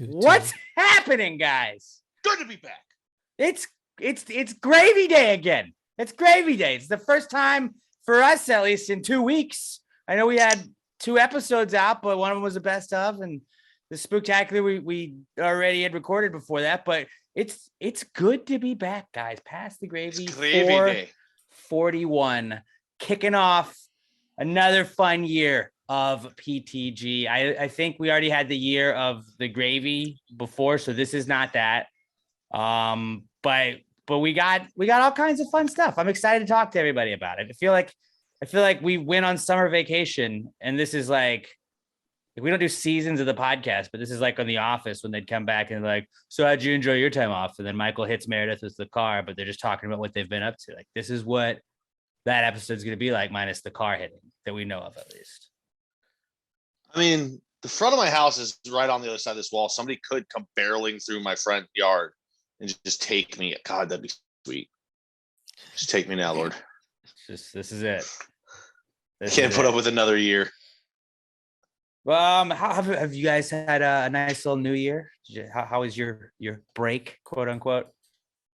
What's happening, guys? Good to be back. It's gravy day again. It's gravy day. It's the first time for us, at least, in 2 weeks. I know we had 2 episodes out, but one of them was the best of, and the Spooktacular we already had recorded before that. But it's good to be back, guys. Pass the gravy. It's gravy day. 41, kicking off another fun year of PTG. I think we already had the year of the gravy before, so this is not that. But we got all kinds of fun stuff. I'm excited to talk to everybody about it. I feel like we went on summer vacation, and this is like we don't do seasons of the podcast, but this is like on The Office when they'd come back and like, so how'd you enjoy your time off? And then Michael hits Meredith with the car, but they're just talking about what they've been up to. Like, this is what that episode's going to be like, minus the car hitting that we know of, at least. I mean, the front of my house is right on the other side of this wall. Somebody could come barreling through my front yard and just take me. God, that'd be sweet. Just take me now, Lord. This is it. Can't put up with another year. How have you guys had a nice little new year? How was your break, quote unquote?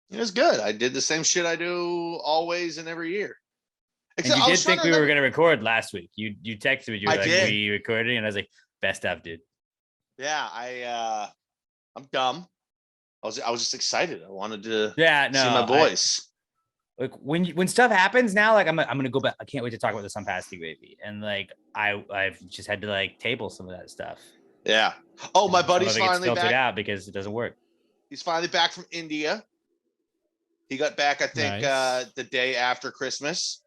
It was good. I did the same shit I do always and every year. Except and you did think we were going to record last week. You texted me. You were like, "We recording?" And I was like, "Best of, dude." Yeah, I'm dumb. I was just excited. I wanted to see my boys. Like when stuff happens now, like I'm gonna go back. I can't wait to talk about this on Past the Gravy. And like I've just had to like table some of that stuff. Yeah. Oh, my buddy's finally filtered out because it doesn't work. He's finally back from India. He got back, I think, the day after Christmas.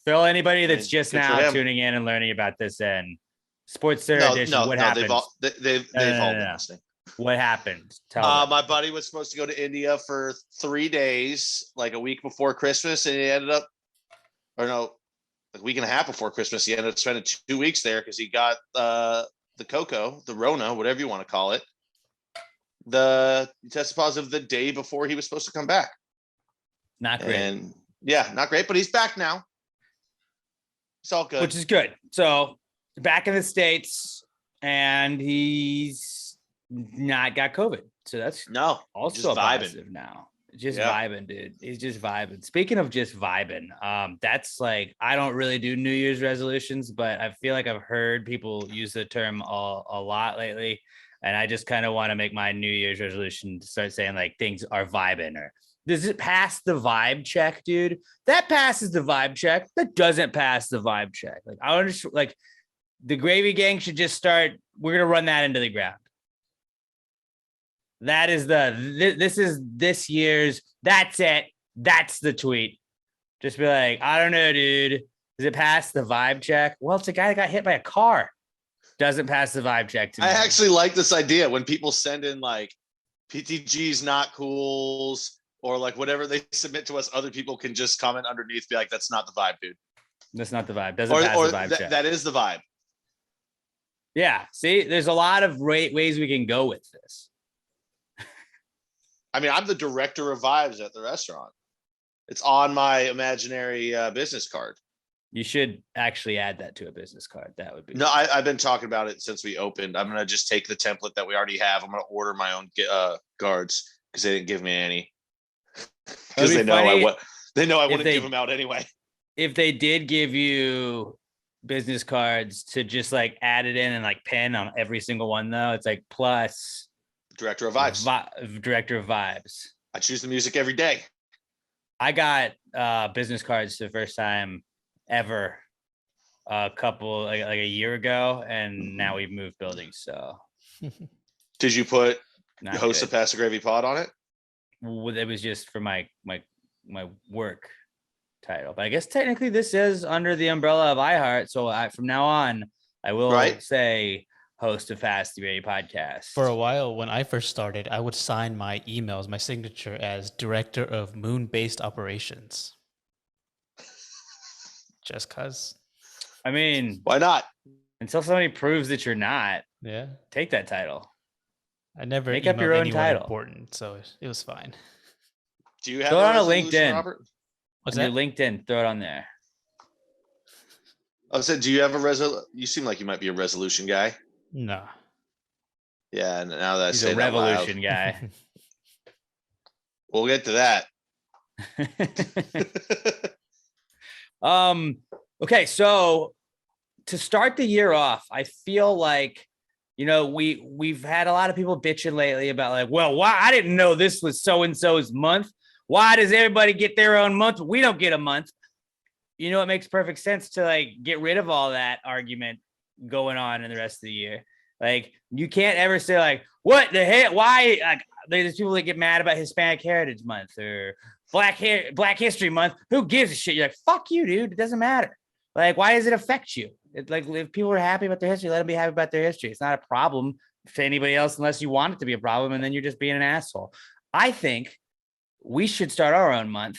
Phil, anybody that's just now tuning in and learning about this and Sports Center edition, what happened? They've all been listening. What happened? Tell my buddy was supposed to go to India for 3 days, like a week before Christmas, and he ended up, a week and a half before Christmas, he ended up spending 2 weeks there because he got the Rona, whatever you want to call it. He tested positive the day before he was supposed to come back. Not great. And not great, but he's back now. It's all good. Which is good. So back in the States, and he's not got COVID. So that's also a positive now. Just vibing, dude. He's just vibing. Speaking of just vibing, that's like, I don't really do New Year's resolutions, but I feel like I've heard people use the term a lot lately. And I just kind of want to make my New Year's resolution to start saying like things are vibing, or does it pass the vibe check, dude? That passes the vibe check. That doesn't pass the vibe check. Like I understand, like the Gravy Gang should just start. We're going to run that into the ground. That is this is this year's, that's it. That's the tweet. Just be like, I don't know, dude. Does it pass the vibe check? Well, it's a guy that got hit by a car. Doesn't pass the vibe check to me. I actually like this idea when people send in like PTG's not cools or like whatever they submit to us, other people can just comment underneath, be like, that's not the vibe, dude. That's not the vibe. Doesn't pass the vibe check. That is the vibe. Yeah. See, there's a lot of ways we can go with this. I mean, I'm the director of vibes at the restaurant. It's on my imaginary business card. You should actually add that to a business card. That would be. No, I've been talking about it since we opened. I'm going to just take the template that we already have. I'm going to order my own cards because they didn't give me any. Because they know I wouldn't give them out anyway. If they did give you business cards to just like add it in and like pen on every single one, though, it's like plus director of vibes. Director of vibes. I choose the music every day. I got business cards the first time ever a couple like a year ago, and now we've moved buildings. So did you put host of Pass the Gravy Pod on it? Well, it was just for my work title, but I guess technically this is under the umbrella of iHeart. So from now on, I will say host of Pass the Gravy Podcast. For a while, when I first started, I would sign my emails, my signature, as Director of Moon-Based Operations. Just cause. I mean, why not? Until somebody proves that you're not. Yeah. Take that title. I never make up your own title. Important, so it was fine. Do you have throw it on a LinkedIn? Robert? What's that? Your LinkedIn, throw it on there. I said, do you have you seem like you might be a resolution guy. No. Yeah, and now that He's I say a revolution guy. We'll get to that. Okay, so to start the year off, I feel like, you know, we've had a lot of people bitching lately about like, well, why I didn't know this was so-and-so's month. Why does everybody get their own month? We don't get a month. You know, it makes perfect sense to like get rid of all that argument going on in the rest of the year. Like, you can't ever say like, what the hell? Why? Like, there's people that get mad about Hispanic Heritage Month or Black History Month. Who gives a shit? You're like, fuck you, dude. It doesn't matter. Like, why does it affect you? Like, if people are happy about their history, let them be happy about their history. It's not a problem to anybody else unless you want it to be a problem, and then you're just being an asshole. I think we should start our own month.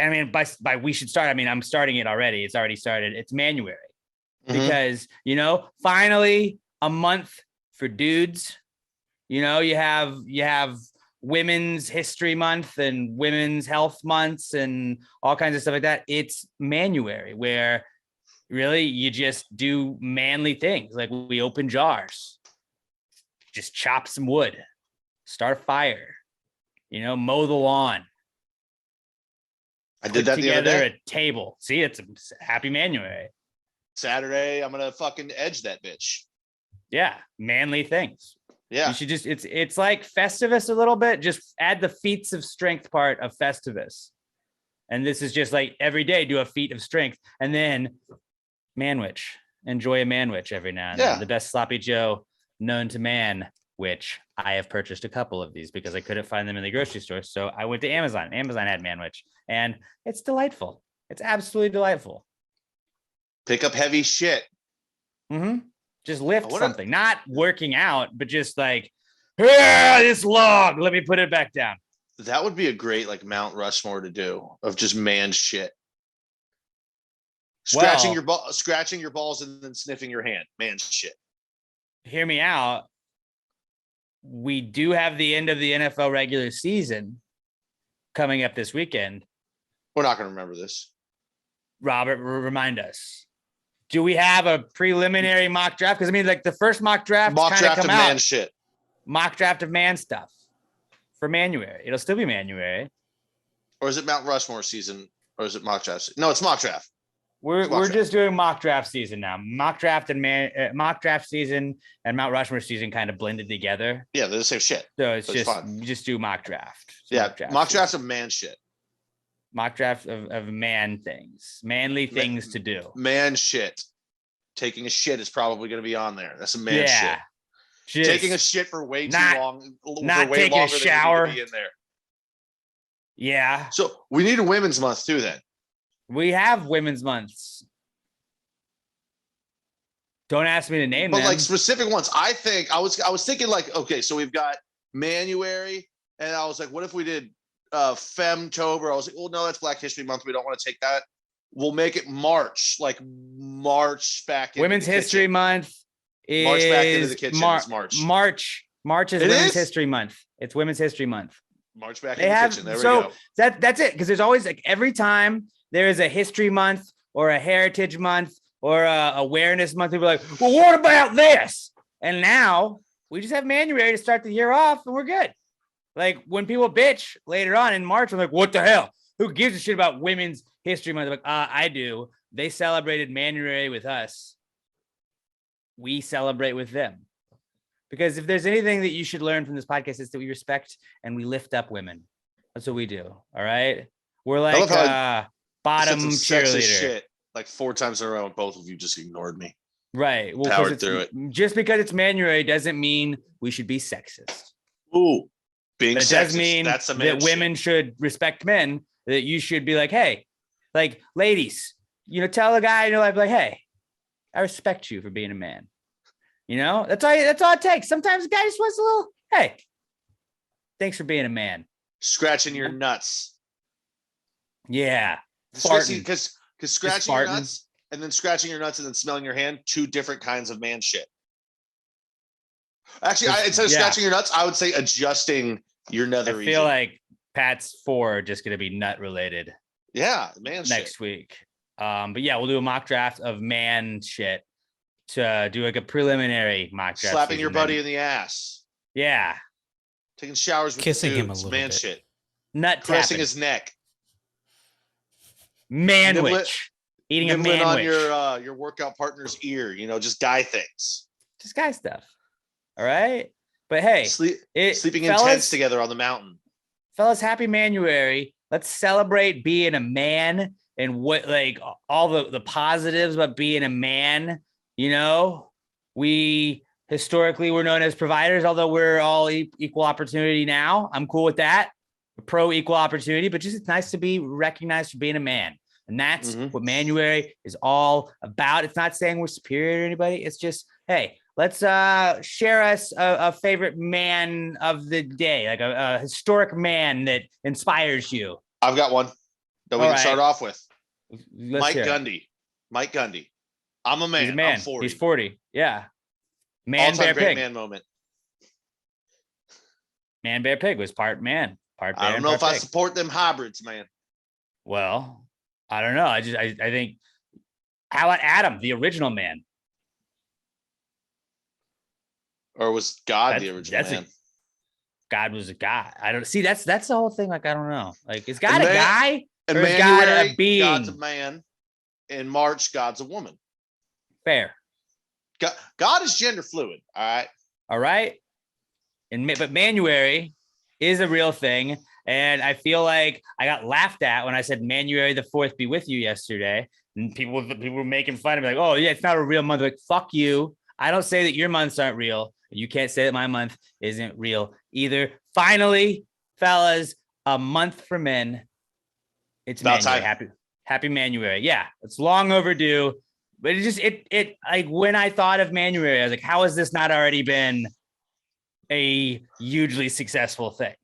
I mean, by we should start, I mean, I'm starting it already. It's already started. It's Manuary. Because, you know, finally a month for dudes. You know, you have Women's History Month and Women's Health Months and all kinds of stuff like that. It's Manuary, where really you just do manly things. Like, we open jars, just chop some wood, start a fire, you know, mow the lawn. I did that the other day. A table. See, it's a happy Manuary. Saturday, I'm gonna fucking edge that bitch. Yeah, manly things. Yeah, you should just it's like Festivus a little bit. Just add the feats of strength part of Festivus, and this is just like every day do a feat of strength, and then Manwich. Enjoy a Manwich every now and then. The best sloppy Joe known to man. Which I have purchased a couple of these because I couldn't find them in the grocery store, so I went to Amazon. Amazon had Manwich, and it's delightful. It's absolutely delightful. Pick up heavy shit. Just lift something, not working out, but just like, this log, let me put it back down. That would be a great like Mount Rushmore to do of just man shit. Scratching your balls and then sniffing your hand. Man shit. Hear me out. We do have the end of the NFL regular season coming up this weekend. We're not going to remember this. Robert, remind us. Do we have a preliminary mock draft? Because I mean, like the first mock draft of man shit. Mock draft of man stuff for Manuary. It'll still be Manuary. Or is it Mount Rushmore season? Or is it mock draft? No, it's mock draft. We're just doing mock draft season now. Mock draft season and Mount Rushmore season kind of blended together. Yeah, they're the same shit. So it's just do mock draft. Mock draft of man shit. Mock draft of man things, manly things to do. Man shit. Taking a shit is probably going to be on there. That's a man shit. Just taking a shit for way too long. Not way taking a shower. Than you need to be in there. Yeah. So we need a women's month too then. We have women's months. Don't ask me to name them. But like specific ones. I think I was thinking like, okay, so we've got Manuary, and I was like, what if we did Femtober? I was like, well, no, that's Black History Month. We don't want to take that. We'll make it March, like March back. Women's History Month is March back into the kitchen. March is Women's History Month. It's Women's History Month. March back in the kitchen. There we go. That's it. Because there's always like every time there is a History Month or a Heritage Month or a Awareness Month, people are like, well, what about this? And now we just have Manuary to start the year off, and we're good. Like when people bitch later on in March, I'm like, what the hell? Who gives a shit about Women's History Month? I'm like, I do. They celebrated Manuary with us. We celebrate with them. Because if there's anything that you should learn from this podcast, it's that we respect and we lift up women. That's what we do. All right. We're like bottom cheerleader. Shit, like 4 times in a row, and both of you just ignored me. Right. Well, powered through it. Just because it's Manuary doesn't mean we should be sexist. Ooh, being but it sexist. Does mean that's a that women should respect men. That you should be like, hey, like ladies, tell a guy in your life, like, hey, I respect you for being a man. That's all it takes. Sometimes a guy just wants a little, hey, thanks for being a man. Scratching your nuts. Yeah. Because scratching your nuts and then smelling your hand, 2 different kinds of man shit. Actually, instead of scratching your nuts, I would say adjusting your nether region. I feel like Pat's 4 are just going to be nut related. Yeah, man next week. But yeah, we'll do a mock draft of man shit to do like a preliminary mock draft. Slapping your buddy in the ass. Yeah. Taking showers with kissing dudes, him a little man bit. shit. Nut caressing tapping. his neck. Manwich. Eating a manwich. on your workout partner's ear, just guy things. Just guy stuff. All right. But hey, sleeping in tents together on the mountain. Fellas, happy Manuary. Let's celebrate being a man and what like all the positives about being a man. We historically were known as providers, although we're all equal opportunity now. I'm cool with that. Pro equal opportunity, but just it's nice to be recognized for being a man. And that's what Manuary is all about. It's not saying we're superior to anybody. It's just, hey, let's share us a favorite man of the day, like a historic man that inspires you. I've got one that we can start off with. Mike Gundy. Mike Gundy. I'm a man. He's a man. I'm 40. He's 40. Yeah. Man, bear, great pig. Man moment. Man, bear, pig was part man, part bear. I don't know if I support them hybrids, man. Well, I don't know. I think, how about Adam, the original man? Or was God the original man? God was a guy. I don't see. That's the whole thing. Like, I don't know. Like, is God a guy or is God a being? God's a man. In March, God's a woman. Fair. God is gender fluid. All right. But Manuary is a real thing. And I feel like I got laughed at when I said Manuary the 4th be with you yesterday. And people were making fun of me like, oh, yeah, it's not a real month. Like, fuck you. I don't say that your months aren't real. You can't say that my month isn't real either. Finally, fellas, a month for men. It's Manuary. Happy Manuary. Yeah, it's long overdue. But it like when I thought of Manuary, I was like, how has this not already been a hugely successful thing?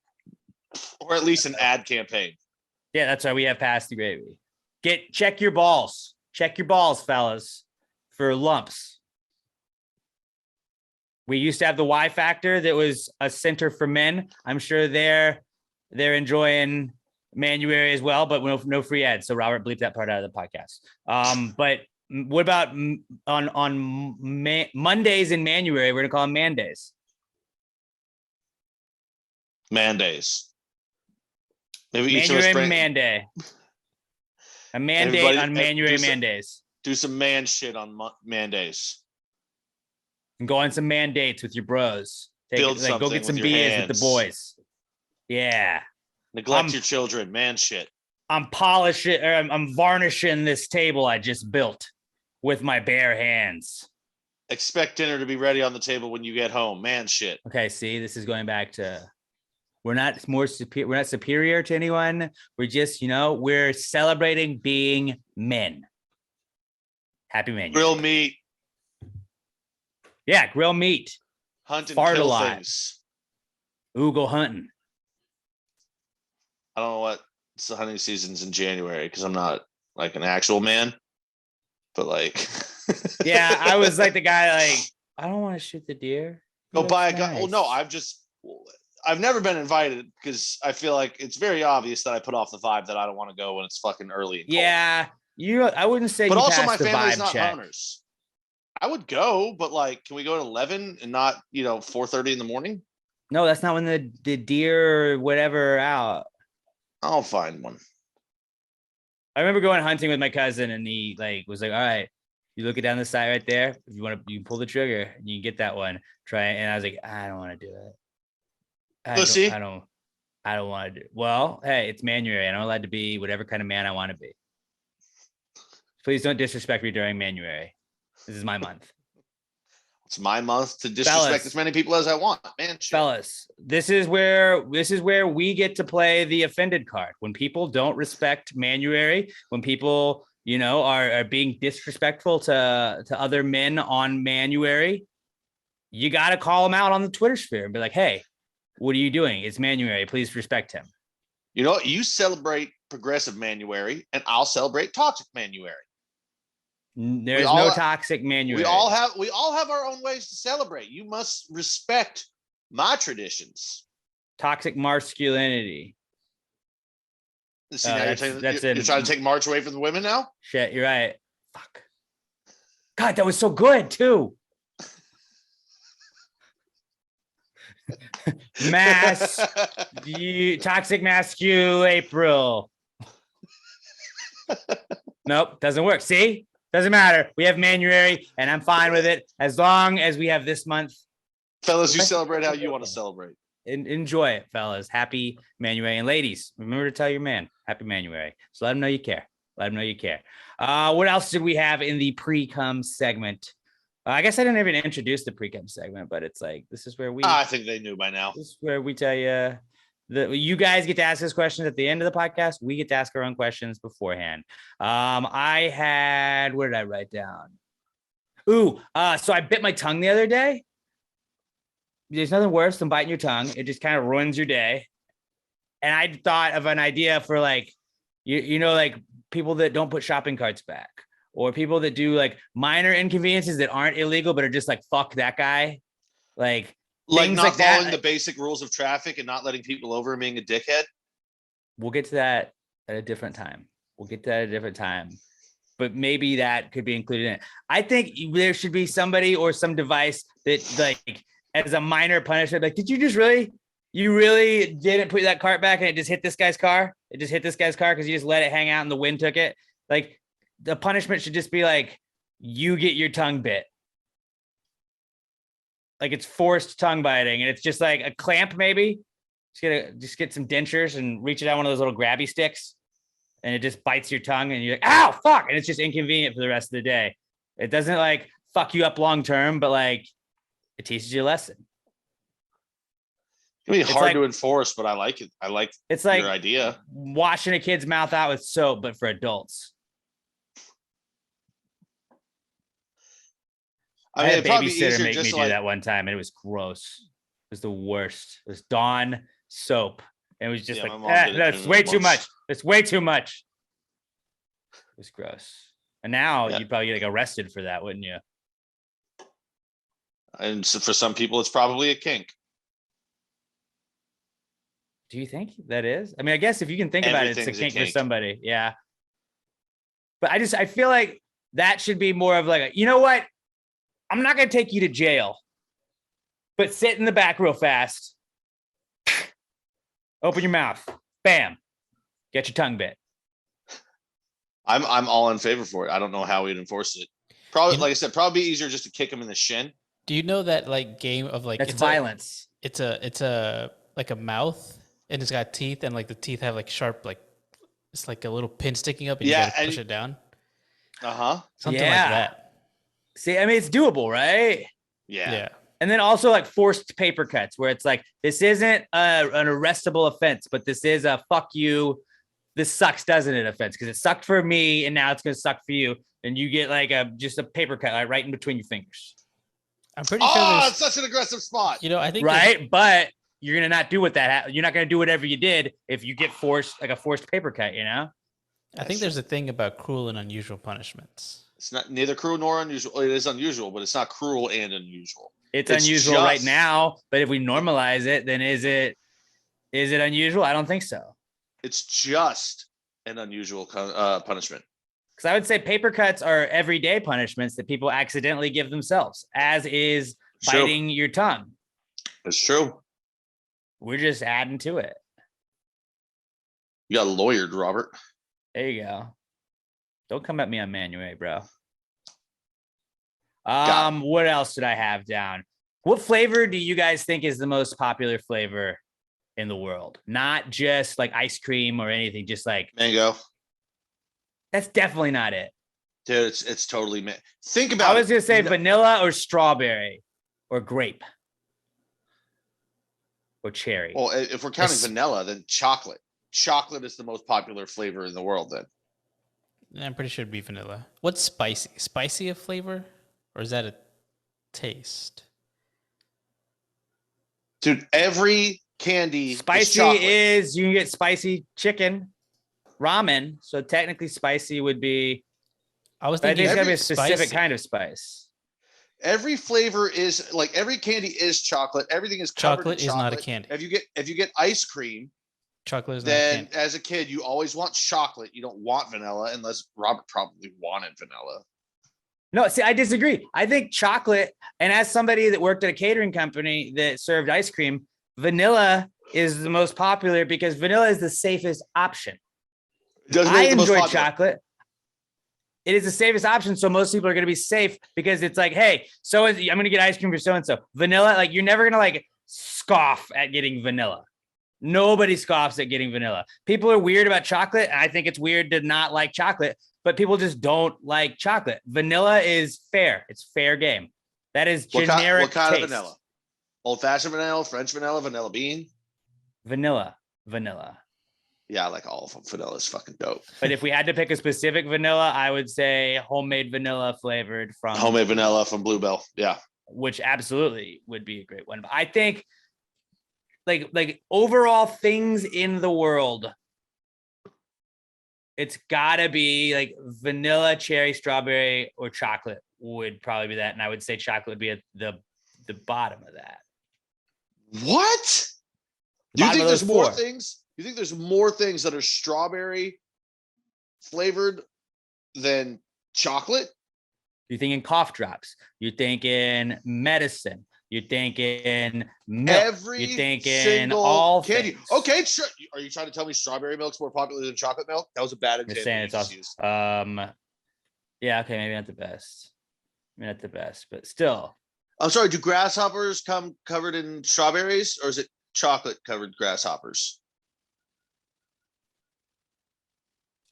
Or at least an ad campaign. Yeah, that's why we have Pass the Gravy. Check your balls. Check your balls, fellas, for lumps. We used to have the Y Factor that was a center for men. I'm sure they're enjoying Manuary as well, but no free ads. So Robert bleeped that part out of the podcast. But what about on Mondays in Manuary? We're gonna call them Man Days. Man Days. Maybe Manuary Man Day. A man day on Manuary Man Days. Do some man shit on Man Days. And go on some man dates with your bros. Go get some beers with the boys. Yeah. Neglect your children. Man shit. I'm varnishing this table I just built with my bare hands. Expect dinner to be ready on the table when you get home. Man shit. Okay, see, this is going back to we're not superior to anyone. We're just, we're celebrating being men. Happy Manuary. Grill meat. Yeah, grill meat. Hunt and kill things. Ooh, go hunting. I don't know what the hunting season's in January because I'm not like an actual man. But like yeah, I was like the guy like, I don't want to shoot the deer. Go buy a gun. Oh no, I've never been invited because I feel like it's very obvious that I put off the vibe that I don't want to go when it's fucking early. And cold. I wouldn't say. But also, my family's not hunters. I would go, but like, can we go at 11 and not 4:30 in the morning? No, that's not when the deer or whatever are out. I'll find one. I remember going hunting with my cousin, and he was like, "All right, you look it down the side right there. If you want to, you can pull the trigger and you can get that one. Try it." And I was like, "I don't want to do it. I don't want to do it." Well, hey, it's Manuary, and I'm allowed to be whatever kind of man I want to be. Please don't disrespect me during Manuary. This is my month. It's my month to disrespect as many people as I want, man. Fellas, this is where we get to play the offended card. When people don't respect Manuary, when people, are being disrespectful to other men on Manuary, you got to call them out on the Twitter sphere and be like, hey, what are you doing? It's Manuary. Please respect him. You celebrate progressive Manuary and I'll celebrate toxic Manuary. There's no toxic Manuary. We all have our own ways to celebrate. You must respect my traditions. Toxic masculinity. See, now you're trying to take March away from the women now? Shit, you're right. Fuck. God, that was so good too. Toxic masculine April. Nope, doesn't work. See? Doesn't matter. We have Manuary, and I'm fine with it as long as we have this month. Fellas, you celebrate how you want to celebrate. Enjoy it, fellas. Happy Manuary. And ladies, remember to tell your man, happy Manuary. So let him know you care. Let him know you care. What else did we have in the Precome segment? I guess I didn't even introduce the Precome segment, but it's like, this is where I think they knew by now. This is where we tell you that you guys get to ask us questions at the end of the podcast. We get to ask our own questions beforehand. I had, where did I write down? So I bit my tongue the other day. There's nothing worse than biting your tongue. It just kind of ruins your day. And I thought of an idea for like, you know, like people that don't put shopping carts back, or people that do like minor inconveniences that aren't illegal, but are just like, fuck that guy. Like not following the basic rules of traffic and not letting people over and being a dickhead. We'll get to that at a different time. But maybe that could be included in it. I think there should be somebody or some device that like, as a minor punishment, like, you really didn't put that cart back and it just hit this guy's car? It just hit this guy's car because you just let it hang out and the wind took it? Like, the punishment should just be like, you get your tongue bit. Like, it's forced tongue biting, and it's just like a clamp, maybe. Just get some dentures and reach it out one of those little grabby sticks, and it just bites your tongue, and you're like, ow, fuck, and it's just inconvenient for the rest of the day. It doesn't like fuck you up long term, but like it teaches you a lesson. It's gonna be hard to enforce, but I like it. I like it's like your idea. Washing a kid's mouth out with soap, but for adults. I had a babysitter make me do that one time, and it was gross. It was the worst. It was Dawn soap. And it was just that's way too much. It's way too much. It was gross. And now you'd probably get like arrested for that, wouldn't you? And so for some people, it's probably a kink. Do you think that is? I mean, I guess if you can think about it, it's a kink for somebody. Yeah. But I feel like that should be more of like, you know what? I'm not going to take you to jail, but sit in the back real fast. Open your mouth. Bam. Get your tongue bit. I'm all in favor for it. I don't know how we'd enforce it. Probably, like I said, probably easier just to kick him in the shin. Do you know that like game of like it's violence? It's a like a mouth, and it's got teeth, and like the teeth have like sharp, like it's like a little pin sticking up, and you gotta push it down. Something like that. See, I mean, it's doable, right? Yeah. And then also like forced paper cuts, where it's like, this isn't an arrestable offense, but this is a fuck you, this sucks, doesn't it, offense? Because it sucked for me, and now it's going to suck for you. And you get like just a paper cut like, right in between your fingers. I'm pretty sure it's such an aggressive spot. You know, I think right, but you're going to not do what you're not going to do whatever you did if you get forced, like a forced paper cut, you know? I think there's a thing about cruel and unusual punishments. It's not neither cruel nor unusual. It is unusual, but it's not cruel and unusual. It's unusual right now, but if we normalize it, then is it unusual? I don't think so. It's just an unusual punishment. Because I would say paper cuts are everyday punishments that people accidentally give themselves, as is biting your tongue. It's true. We're just adding to it. You got lawyered, Robert. There you go. Don't come at me on Manuary, bro. What else did I have down? What flavor do you guys think is the most popular flavor in the world? Not just like ice cream or anything, just like mango. That's definitely not it. Dude, it's totally think about it. I was gonna say vanilla or strawberry or grape or cherry. Well, if we're counting vanilla, then chocolate. Chocolate is the most popular flavor in the world then. I'm pretty sure it'd be vanilla. What's spicy? Spicy a flavor? Or is that a taste? Dude, every candy spicy is you can get spicy chicken, ramen. So technically spicy would be I think it's gotta be a specific kind of spice. Every flavor is like every candy is chocolate. Everything is covered in chocolate. Is not a candy. If you get ice cream, Chocolate is then not as a kid, you always want chocolate. You don't want vanilla unless Robert probably wanted vanilla. No, see, I disagree. I think chocolate, and as somebody that worked at a catering company that served ice cream, vanilla is the most popular because vanilla is the safest option. I enjoy chocolate. It is the safest option. So most people are going to be safe because it's like, hey, so I'm going to get ice cream for so-and-so. Vanilla, like you're never going to like scoff at getting vanilla. Nobody scoffs at getting vanilla. People are weird about chocolate. And I think it's weird to not like chocolate, but people just don't like chocolate. Vanilla is fair. It's fair game. That is generic. What kind of vanilla? Old-fashioned vanilla, French vanilla, vanilla bean? Vanilla. Yeah, I like all of them. Vanilla is fucking dope. But if we had to pick a specific vanilla, I would say homemade vanilla flavored from homemade vanilla from Bluebell. Yeah. Which absolutely would be a great one. But I think like overall things in the world, it's gotta be like vanilla, cherry, strawberry, or chocolate would probably be that. And I would say chocolate would be at the bottom of that. What? Do you think there's more things? You think there's more things that are strawberry flavored than chocolate? You're thinking cough drops. You're thinking medicine. You're thinking milk. You're thinking all candy. Things. Okay, sure. Are you trying to tell me strawberry milk's more popular than chocolate milk? That was a bad example. Saying it's also, yeah, okay, maybe not the best. Maybe not the best, but still. I'm sorry. Do grasshoppers come covered in strawberries, or is it chocolate covered grasshoppers?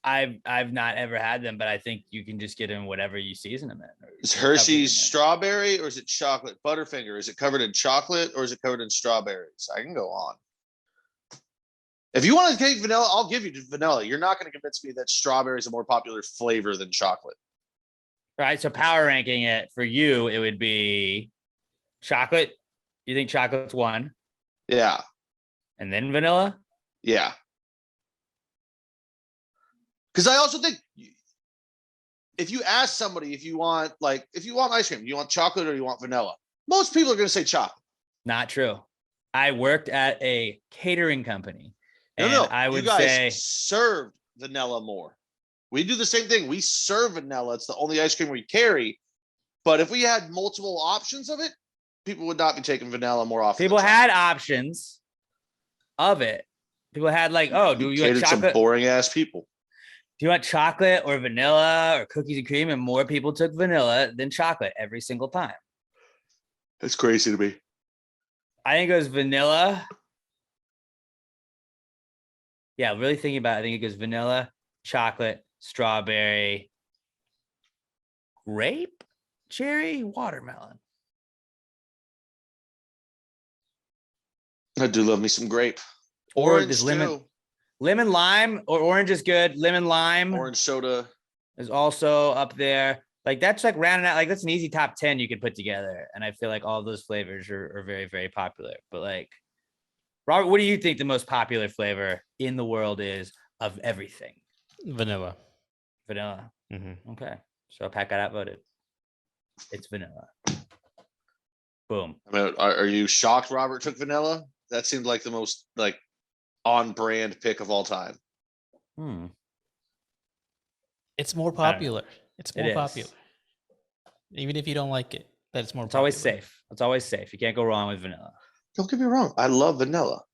I've not ever had them, but I think you can just get them whatever you season them in. Is Hershey's strawberry or is it chocolate? Butterfinger, is it covered in chocolate or is it covered in strawberries? I can go on. If you want to take vanilla, I'll give you vanilla. You're not going to convince me that strawberry is a more popular flavor than chocolate. Right. So power ranking it for you, it would be chocolate. You think chocolate's one? Yeah. And then vanilla? Yeah. Because I also think if you ask somebody if you want ice cream, do you want chocolate or do you want vanilla? Most people are going to say chocolate. Not true. I worked at a catering company. And I would you guys say served vanilla more. We do the same thing. We serve vanilla. It's the only ice cream we carry. But if we had multiple options of it, people would not be taking vanilla more often. People had options of it. People had like, oh, do you want chocolate? Some boring ass people. Do you want chocolate or vanilla or cookies and cream? And more people took vanilla than chocolate every single time. That's crazy to me. I think it was vanilla. Yeah, really thinking about it, I think it goes vanilla, chocolate, strawberry, grape, cherry, watermelon. I do love me some grape. Orange lemon. Lemon lime or orange is good. Lemon lime. Orange soda is also up there. Like that's like rounding out, like that's an easy top 10 you could put together. And I feel like all those flavors are very, very popular. But like, Robert, what do you think the most popular flavor in the world is of everything? Vanilla. Vanilla. Mm-hmm. Okay. So Pat got outvoted. It's vanilla. Boom. I mean, are you shocked Robert took vanilla? That seemed like the most like on-brand pick of all time. It's more popular. It's more popular. Even if you don't like it, but it's more popular. Always safe. It's always safe. You can't go wrong with vanilla. Don't get me wrong. I love vanilla.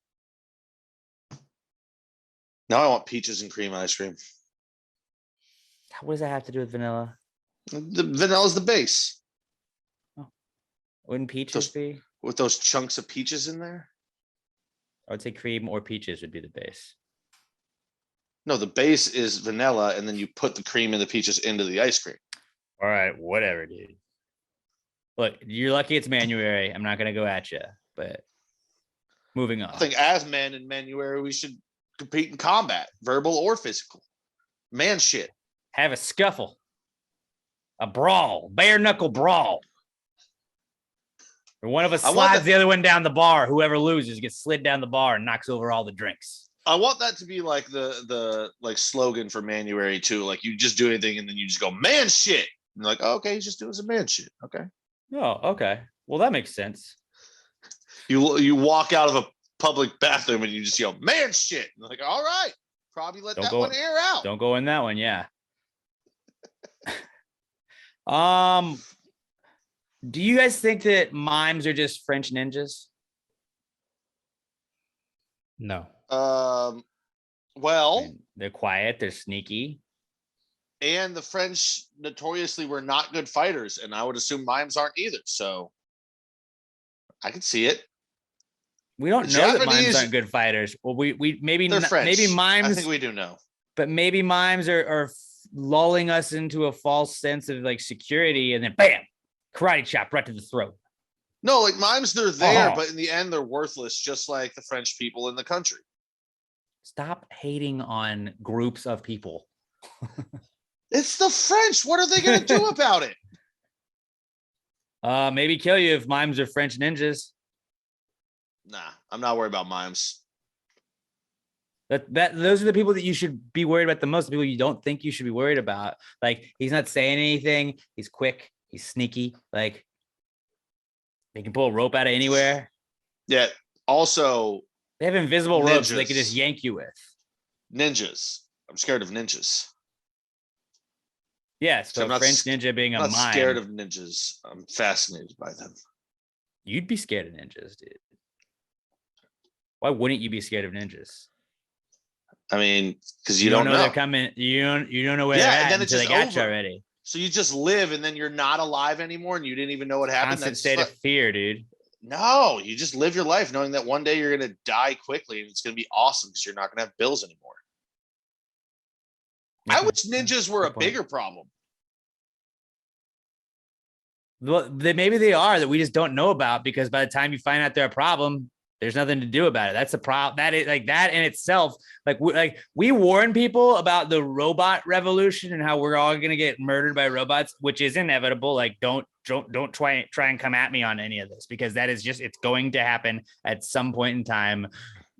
Now I want peaches and cream ice cream. What does that have to do with vanilla? The vanilla's the base. Oh. Wouldn't peaches be? With those chunks of peaches in there? I would say cream or peaches would be the base. No, the base is vanilla, and then you put the cream and the peaches into the ice cream. All right, whatever, dude. Look, you're lucky it's Manuary. I'm not going to go at you, but moving on. I think as men in Manuary, we should compete in combat, verbal or physical. Man shit. Have a scuffle. A brawl. Bare knuckle brawl. Or one of us slides the other one down the bar. Whoever loses gets slid down the bar and knocks over all the drinks. I want that to be like the like slogan for Manuary too. Like you just do anything and then you just go, man shit. And like, oh, okay, he's just doing some man shit. Okay. Oh, okay. Well, that makes sense. You walk out of a public bathroom and you just yell, man shit. And like, all right, probably let that one air out. Don't go in that one. Yeah. Do you guys think that mimes are just French ninjas? No. Well, I mean, they're quiet. They're sneaky. And the French notoriously were not good fighters, and I would assume mimes aren't either. So I can see it. We don't know that mimes aren't good fighters. Well, we maybe they're French. Maybe mimes. I think we do know, but maybe mimes are lulling us into a false sense of like security, and then bam, karate chop right to the throat. No, like mimes, they're there, but in the end, they're worthless, just like the French people in the country. Stop hating on groups of people. It's the French. What are they going to do about it? Maybe kill you if mimes are French ninjas. Nah, I'm not worried about mimes. Those are the people that you should be worried about the most. The people you don't think you should be worried about. Like, he's not saying anything. He's quick. He's sneaky. Like, they can pull a rope out of anywhere. Yeah. Also, they have invisible ropes they can just yank you with. Ninjas. I'm scared of ninjas. Yeah, so French ninja being a mime. I'm not scared of ninjas. I'm fascinated by them. You'd be scared of ninjas, dude. Why wouldn't you be scared of ninjas? I mean, because you don't know they're coming. You don't know where they're at until they got you already. So you just live, and then you're not alive anymore, and you didn't even know what happened. Constant state of fear, dude. No, you just live your life knowing that one day you're going to die quickly, and it's going to be awesome because you're not going to have bills anymore. I wish ninjas were a bigger problem. Well, maybe they are that we just don't know about, because by the time you find out they're a problem, there's nothing to do about it. That's a problem. That is like that in itself. Like we warn people about the robot revolution and how we're all going to get murdered by robots, which is inevitable. Like don't try and come at me on any of this, because that is it's going to happen at some point in time.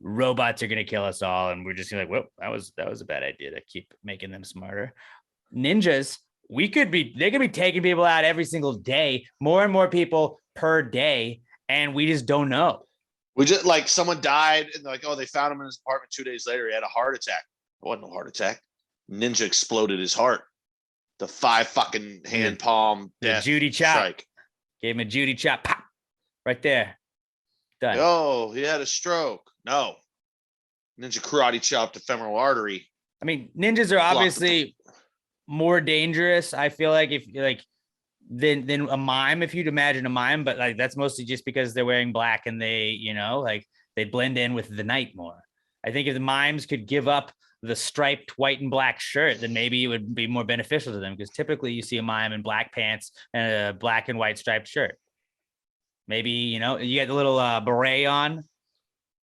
Robots are going to kill us all, and we're just gonna like, well, that was a bad idea to keep making them smarter. Ninjas, they could be taking people out every single day, more and more people per day, and we just don't know. We just like someone died, and like, oh, they found him in his apartment 2 days later. He had a heart attack. It wasn't a heart attack. Ninja exploded his heart. The 5 fucking hand palm. The Judy chop. Strike. Gave him a Judy chop. Pop. Right there. Done. Oh, he had a stroke. No. Ninja karate chopped the femoral artery. I mean, ninjas are obviously more dangerous, I feel like, if like than a mime, if you'd imagine a mime, but like that's mostly just because they're wearing black and they, like they blend in with the night more. I think if the mimes could give up the striped white and black shirt, then maybe it would be more beneficial to them, because typically you see a mime in black pants and a black and white striped shirt. Maybe, you get the little beret on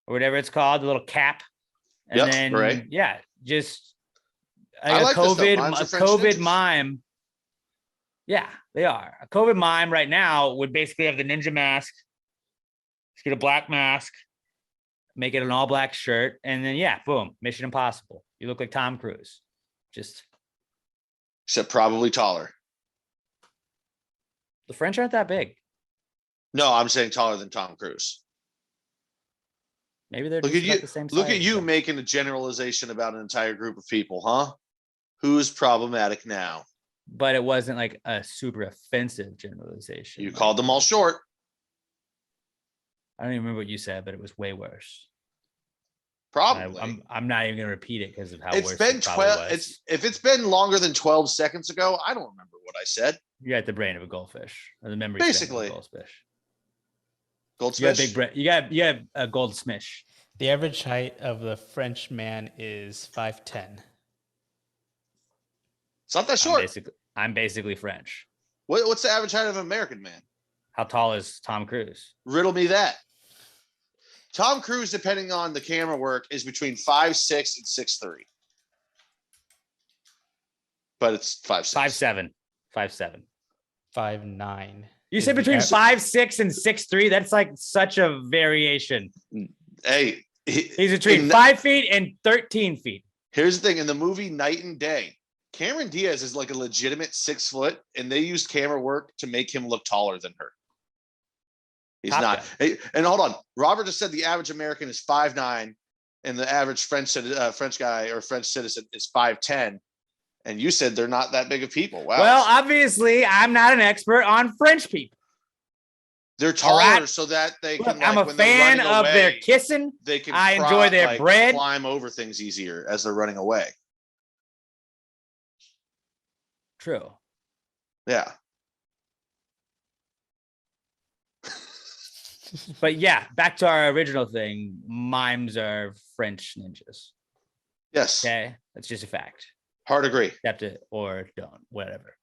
or whatever it's called, the little cap. And then, beret. Yeah, just a COVID mime. Yeah, they are. A COVID mime right now would basically have the ninja mask. Just get a black mask, make it an all black shirt, and then boom, Mission Impossible. You look like Tom Cruise. Except probably taller. The French aren't that big. No, I'm saying taller than Tom Cruise. Maybe they're just about the same size. Look at you making a generalization about an entire group of people, huh? Who's problematic now? But it wasn't like a super offensive generalization. You called them all short. I don't even remember what you said, but it was way worse. Probably. I'm not even gonna repeat it because of how it's been 12. If it's been longer than 12 seconds ago, I don't remember what I said. You got the brain of a goldfish, or the memory basically of a goldfish. Goldsmith. You got big brain. You got a goldsmith. The average height of the French man is 5'10". It's not that short. I'm basically French. What's the average height of an American man? How tall is Tom Cruise? Riddle me that. Tom Cruise, depending on the camera work, is between 5'6" and 6'3". But it's 5'6". 5'7". 5'9". You said between 5'6" and 6'3". That's like such a variation. Hey, he's between 5 feet and 13 feet. Here's the thing: in the movie Night and Day, Cameron Diaz is like a legitimate 6 foot, and they used camera work to make him look taller than her. He's Top not. Hey, and hold on. Robert just said the average American is 5'9", and the average French guy or French citizen is 5'10". And you said they're not that big of people. Wow. Well, obviously, I'm not an expert on French people. They're taller so that they can. Look, I'm a fan of their kissing. They can. I enjoy their bread. Climb over things easier as they're running away. True. Yeah. But yeah, back to our original thing. Mimes are French ninjas. Yes. Okay, that's just a fact. Hard agree. Accept it or don't. Whatever.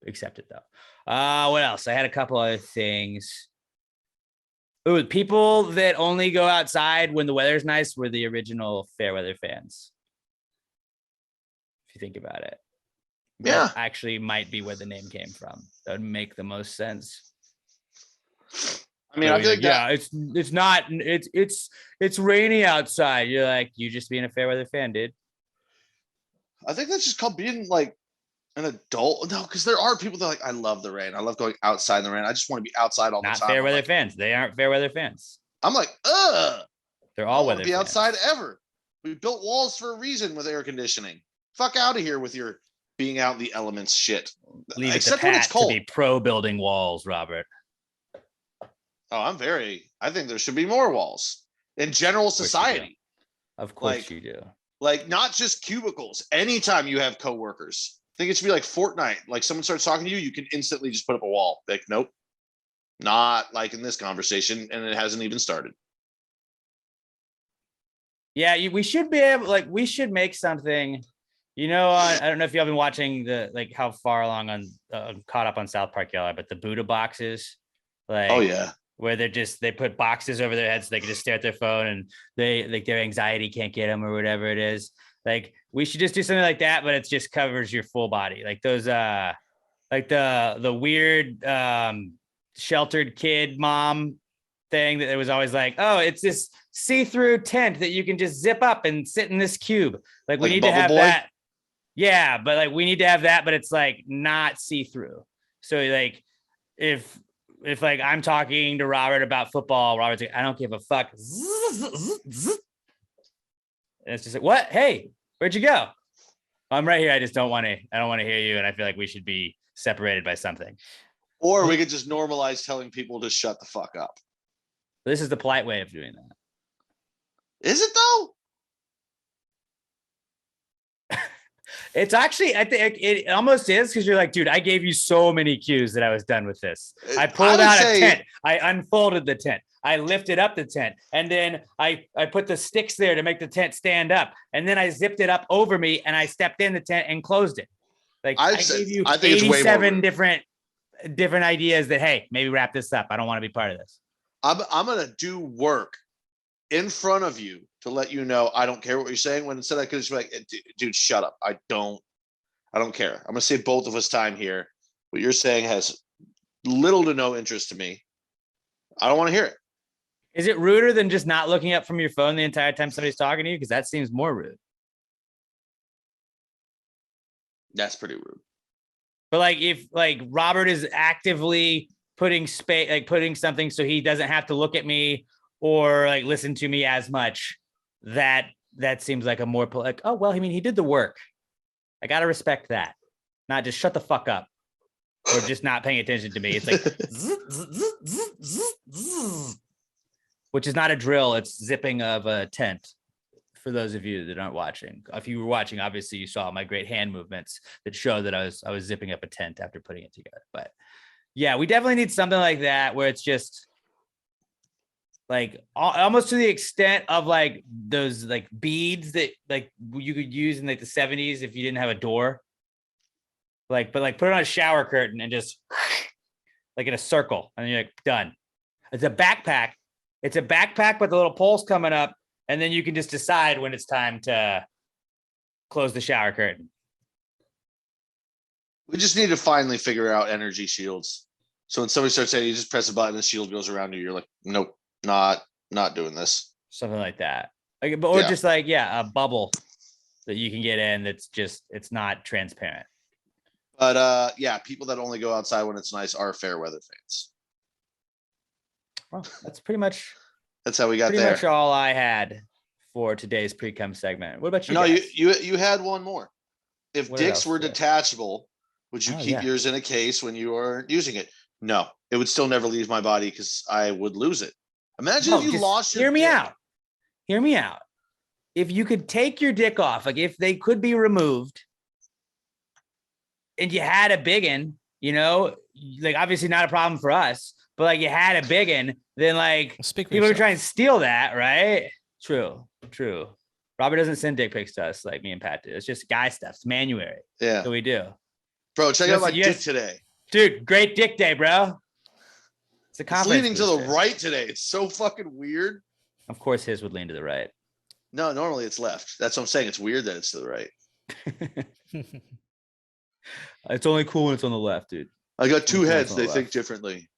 Accept it though. What else? I had a couple other things. Ooh, people that only go outside when the weather's nice were the original fair weather fans. If you think about it. Yeah. That actually might be where the name came from. That would make the most sense. I mean, I feel like it's rainy outside. You're like, you just being a fair weather fan, dude. I think that's just called being like an adult. No, because there are people that are like, I love the rain. I love going outside in the rain. I just want to be outside all the time. Not fair weather fans. They aren't fair weather fans. I'm like, they're all weather be fans. Outside ever. We built walls for a reason with air conditioning. Fuck out of here with your being out in the elements shit. Leave it to Pat to be pro building walls, Robert. Oh, I think there should be more walls in general society. Of course you do. Like not just cubicles. Anytime you have coworkers, I think it should be like Fortnite. Like someone starts talking to you, you can instantly just put up a wall. Like, nope, not like in this conversation, and it hasn't even started. Yeah, we should be able. Like, we should make something. You know, I don't know if y'all been watching how far along on caught up on South Park y'all are, but the Buddha boxes. Like, oh yeah. Where they put boxes over their heads so they can just stare at their phone and their anxiety can't get them or whatever it is. Like we should just do something like that, but it just covers your full body. Like those, like the weird sheltered kid mom thing that it was always like, oh, it's this see-through tent that you can just zip up and sit in this cube. Like we need to have that. Yeah, but like we need to have that, but it's like not see-through. So like if like I'm talking to Robert about football, Robert's like, I don't give a fuck. And it's just like, what? Hey, where'd you go? I'm right here. I don't want to hear you. And I feel like we should be separated by something. Or we could just normalize telling people to shut the fuck up. This is the polite way of doing that. Is it though? It's actually, I think it almost is because you're like, dude, I gave you so many cues that I was done with this. I pulled out a tent. I unfolded the tent. I lifted up the tent. And then I put the sticks there to make the tent stand up. And then I zipped it up over me and I stepped in the tent and closed it. Like I gave you 87 different ideas that, hey, maybe wrap this up. I don't want to be part of this. I'm going to do work in front of you to let you know I don't care what you're saying, when instead I could just be like, dude, shut up. I don't care. I'm gonna save both of us time here. What you're saying has little to no interest to me. I don't want to hear it. Is it ruder than just not looking up from your phone the entire time somebody's talking to you? Because that seems more rude. That's pretty rude. But like if like Robert is actively putting putting something so he doesn't have to look at me or like listen to me as much, that seems like a more like, oh, well, I mean, he did the work. I got to respect that. Not just shut the fuck up or just not paying attention to me. It's like, which is not a drill. It's zipping of a tent. For those of you that aren't watching, if you were watching, obviously you saw my great hand movements that show that I was zipping up a tent after putting it together. But yeah, we definitely need something like that where it's just like almost to the extent of like those like beads that like you could use in like the 70s if you didn't have a door. But put it on a shower curtain and just like in a circle and you're like done. It's a backpack. It's a backpack with the little poles coming up, and then you can just decide when it's time to close the shower curtain. We just need to finally figure out energy shields. So when somebody starts saying you just press a button, the shield goes around you, you're like, nope. Not doing this. Something like that. Like, or just like, a bubble that you can get in that's just, it's not transparent. But people that only go outside when it's nice are fair weather fans. Well, that's pretty much. That's how we got pretty there. much all I had for today's Precome segment. What about you? No, guys? you had one more. If What dicks else were there? detachable, would you keep yours in a case when you aren't using it? No, it would still never leave my body because I would lose it. Imagine if you lost your Hear me dick. out. Hear me out. If you could take your dick off, like if they could be removed and you had a big one, you know, like obviously not a problem for us, but like you had a big one, then like people are trying to steal that, right? True. Robert doesn't send dick pics to us like me and Pat do. It's just guy stuff. It's Manuary. Yeah. So we do. Bro, check out my dick today. Dude, great dick day, bro. It's leaning to the right today. It's so fucking weird. Of course, his would lean to the right. No, normally it's left. That's what I'm saying. It's weird that it's to the right. It's only cool when it's on the left, dude. I got two heads. They think differently.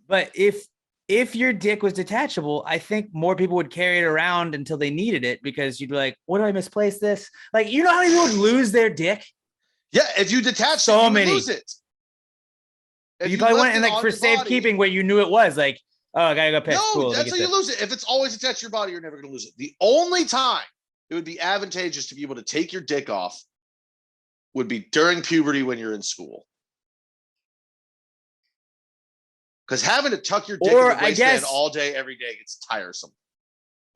But if your dick was detachable, I think more people would carry it around until they needed it because you'd be like, what do I misplace this? Like, you know how many people would lose their dick? Yeah, if you detach so it, you many. Lose it. You probably went in like for safekeeping where you knew it was like, oh, I gotta go piss. No, cool, that's how you lose it. If it's always attached to your body, you're never gonna lose it. The only time it would be advantageous to be able to take your dick off would be during puberty when you're in school. Because having to tuck your dick in the waistband all day, every day gets tiresome.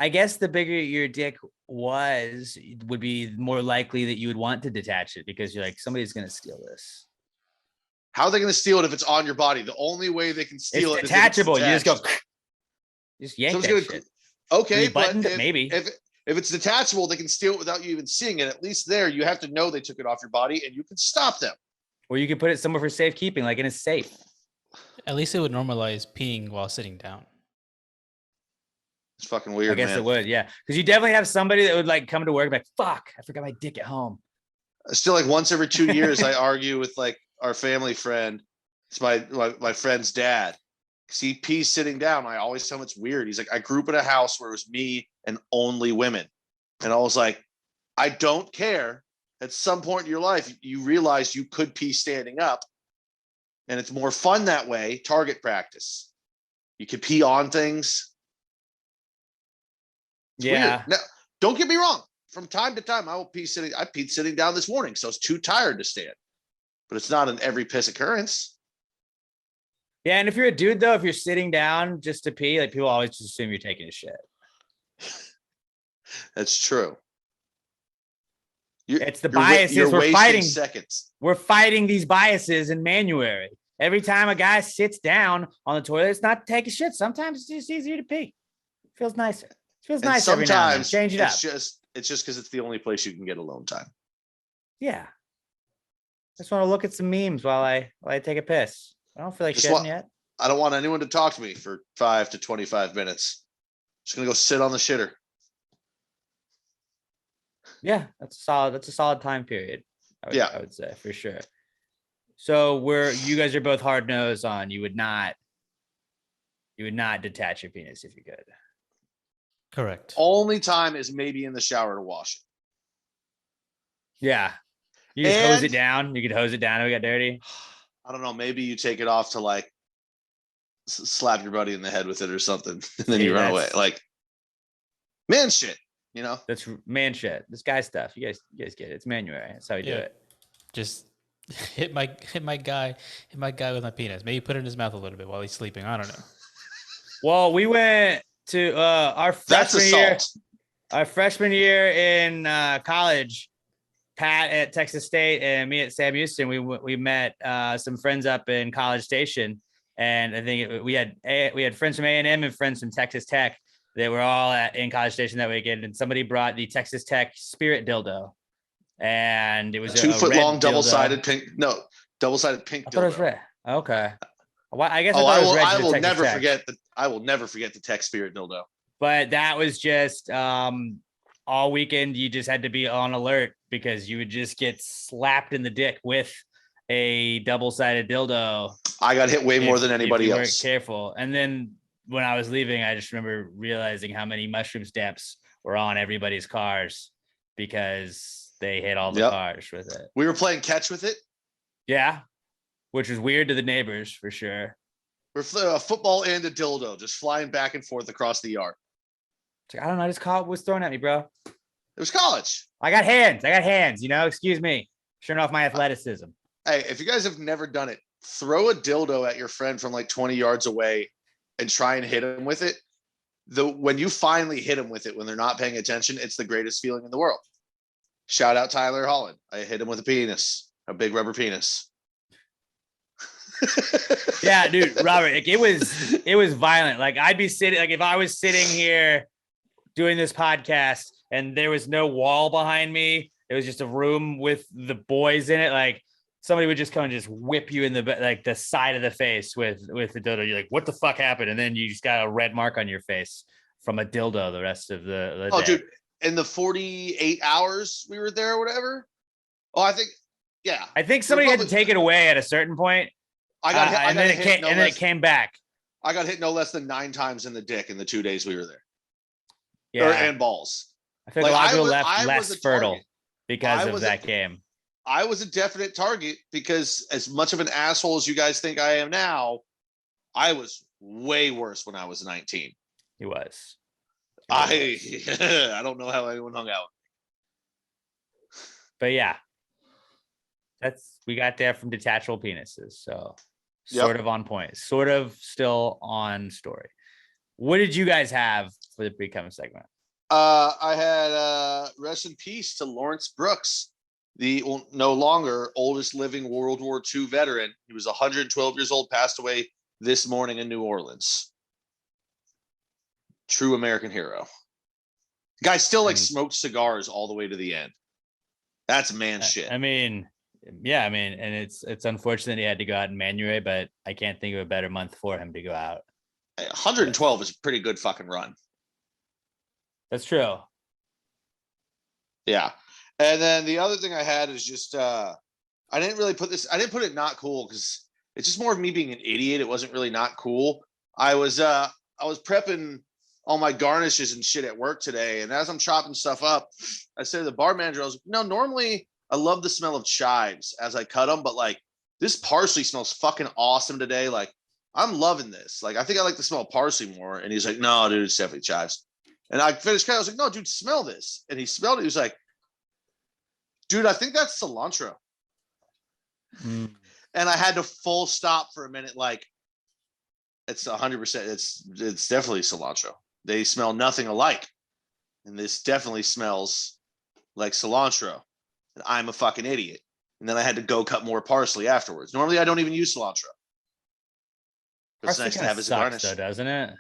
I guess the bigger your dick was, would be more likely that you would want to detach it because you're like, somebody's going to steal this. How are they going to steal it if it's on your body? The only way they can steal it is detachable. You just go, just yank that shit. Okay, but maybe. If it's detachable, they can steal it without you even seeing it. At least there, you have to know they took it off your body and you can stop them. Or you can put it somewhere for safekeeping, like in a safe. At least it would normalize peeing while sitting down. It's fucking weird, I guess it would, yeah. Because you definitely have somebody that would like come to work and be like, fuck, I forgot my dick at home. Still, like once every 2 years, I argue with like our family friend. It's my friend's dad. Because he pees sitting down. I always tell him it's weird. He's like, I grew up in a house where it was me and only women. And I was like, I don't care. At some point in your life, you realize you could pee standing up. And it's more fun that way. Target practice. You could pee on things. It's weird. Now, don't get me wrong. From time to time, I will pee sitting. I peed sitting down this morning, so I was too tired to stand. But it's not an every piss occurrence. Yeah, and if you're a dude though, if you're sitting down just to pee, like people always just assume you're taking a shit. That's true. It's the biases we're fighting. Seconds. We're fighting these biases in Manuary. Every time a guy sits down on the toilet, it's not to take a shit. Sometimes it's just easier to pee. It feels nicer. It feels nice every now and then. Change it up. It's just because it's the only place you can get alone time. Yeah. I just want to look at some memes while I take a piss. I don't feel like shitting yet. I don't want anyone to talk to me for 5 to 25 minutes. Just gonna go sit on the shitter. Yeah, that's a solid time period. I would say for sure. So you guys are both hard nosed on you would not detach your penis if you could. Correct. Only time is maybe in the shower to wash it. Yeah. You just hose it down. You could hose it down if it got dirty. I don't know. Maybe you take it off to like slap your buddy in the head with it or something, and then you run away. Like man shit, you know? That's man shit. This guy stuff. You guys get it. It's Manuary. That's how we do it. Just hit my guy with my penis. Maybe put it in his mouth a little bit while he's sleeping. I don't know. Well, we went to our freshman year in college. Pat at Texas State and me at Sam Houston. We met some friends up in College Station, and I think we had friends from A&M and friends from Texas Tech. They were all in College Station that weekend, and somebody brought the Texas Tech Spirit dildo, and it was 2 foot long double-sided pink. No, double-sided pink dildo. I thought it was red. Okay. Well, I guess I will never forget the Tech Spirit dildo. But that was just all weekend. You just had to be on alert because you would just get slapped in the dick with a double-sided dildo. I got hit way more than anybody else. Weren't careful. And then when I was leaving, I just remember realizing how many mushroom stamps were on everybody's cars because they hit all the cars with it. We were playing catch with it. Yeah, which was weird to the neighbors for sure. We're a football and a dildo just flying back and forth across the yard. I don't know. I just call it was thrown at me, bro. It was college. I got hands, excuse me. Showing off my athleticism. Hey, if you guys have never done it, throw a dildo at your friend from like 20 yards away and try and hit him with it. When you finally hit them with it, when they're not paying attention, it's the greatest feeling in the world. Shout out Tyler Holland. I hit him with a penis, a big rubber penis. Yeah, dude, Robert, like it was violent. Like I'd be sitting, like if I was sitting here doing this podcast and there was no wall behind me, it was just a room with the boys in it. Like somebody would just come and just whip you in the side of the face with the dildo. You're like, what the fuck happened? And then you just got a red mark on your face from a dildo the rest of the day. Dude, in the 48 hours we were there or whatever. Oh, I think somebody had to take it away at a certain point. And then it came back. I got hit no less than 9 times in the dick in the 2 days we were there. Yeah, and balls. I think a lot of people left less fertile because of that game. I was a definite target because as much of an asshole as you guys think I am now, I was way worse when I was 19. He was. I don't know how anyone hung out. But yeah, we got there from detachable penises. So sort of on point, sort of still on story. What did you guys have for the Precome segment? I had rest in peace to Lawrence Brooks, the no longer oldest living World War II veteran. He was 112 years old, passed away this morning in New Orleans. True American hero. Guy still smoked cigars all the way to the end. That's man shit. I mean, yeah, and it's unfortunate he had to go out in Manuary, but I can't think of a better month for him to go out. 112 is a pretty good fucking run. That's true. Yeah. And then the other thing I had is just I didn't put it not cool because it's just more of me being an idiot. It wasn't really not cool. I was prepping all my garnishes and shit at work today, and as I'm chopping stuff up, I said to the bar manager, I was like, normally I love the smell of chives as I cut them, but like this parsley smells fucking awesome today. Like I'm loving this. Like I think I like the smell of parsley more. And he's like, no, dude, it's definitely chives. And I finished cutting. I was like, no, dude, smell this. And he smelled it. He was like, dude, I think that's cilantro. And I had to full stop for a minute. Like it's 100%. It's definitely cilantro. They smell nothing alike. And this definitely smells like cilantro. And I'm a fucking idiot. And then I had to go cut more parsley afterwards. Normally I don't even use cilantro. But it's nice to have as a garnish, though, doesn't it?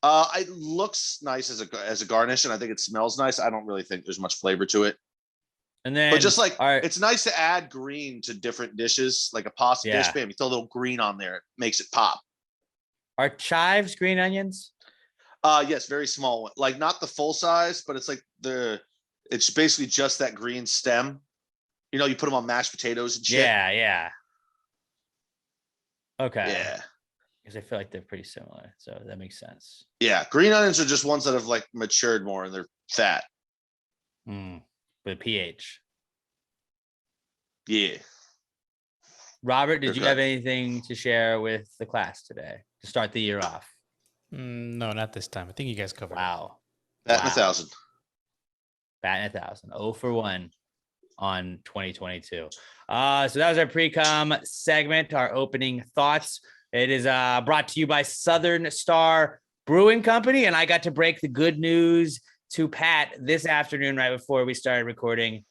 It looks nice as a garnish, and I think it smells nice. I don't really think there's much flavor to it. And then, but just like it's nice to add green to different dishes, like a pasta dish. Bam, you throw a little green on there, it makes it pop. Are chives green onions? Yes, very small one. Like not the full size, but it's like it's basically just that green stem. You know, you put them on mashed potatoes and shit. Yeah. Okay. Yeah. Because I feel like they're pretty similar, so that makes sense. Yeah, green onions are just ones that have like matured more and they're fat. With pH. Yeah. Robert, did you have anything to share with the class today to start the year off? No, not this time. I think you guys covered. Wow. Batting 1,000. Batting 1,000. 0 for 1 on 2022. So that was our Precome segment, our opening thoughts. It is brought to you by Southern Star Brewing Company, and I got to break the good news to Pat this afternoon right before we started recording.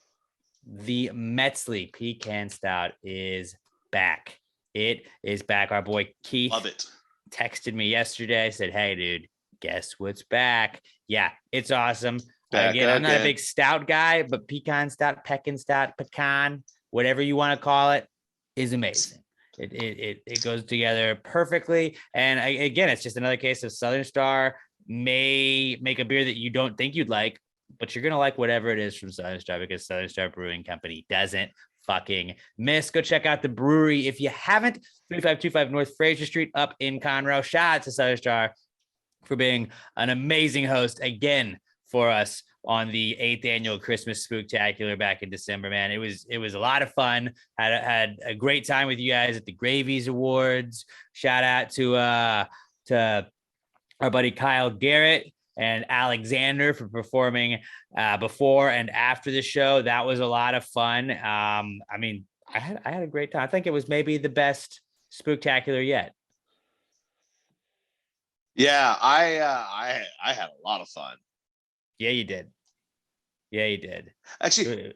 The Metzley Pecan Stout is back. It is back. Our boy Keith Love it. Texted me yesterday, said, hey, dude, guess what's back? Yeah, it's awesome. Again, I'm not a big stout guy, but pecan stout, pecan stout, pecan, whatever you want to call it, is amazing. It goes together perfectly. And again, it's just another case of Southern Star may make a beer that you don't think you'd like, but you're going to like whatever it is from Southern Star because Southern Star Brewing Company doesn't fucking miss. Go check out the brewery if you haven't. 3525 North Fraser Street up in Conroe. Shout out to Southern Star for being an amazing host again for us on the 8th annual Christmas Spooktacular back in December, man. It was a lot of fun. Had a great time with you guys at the Gravies Awards. Shout out to our buddy Kyle Garrett and Alexander for performing before and after the show. That was a lot of fun. I mean, I had a great time. I think it was maybe the best Spooktacular yet. Yeah, I had a lot of fun. Yeah, you did. Actually,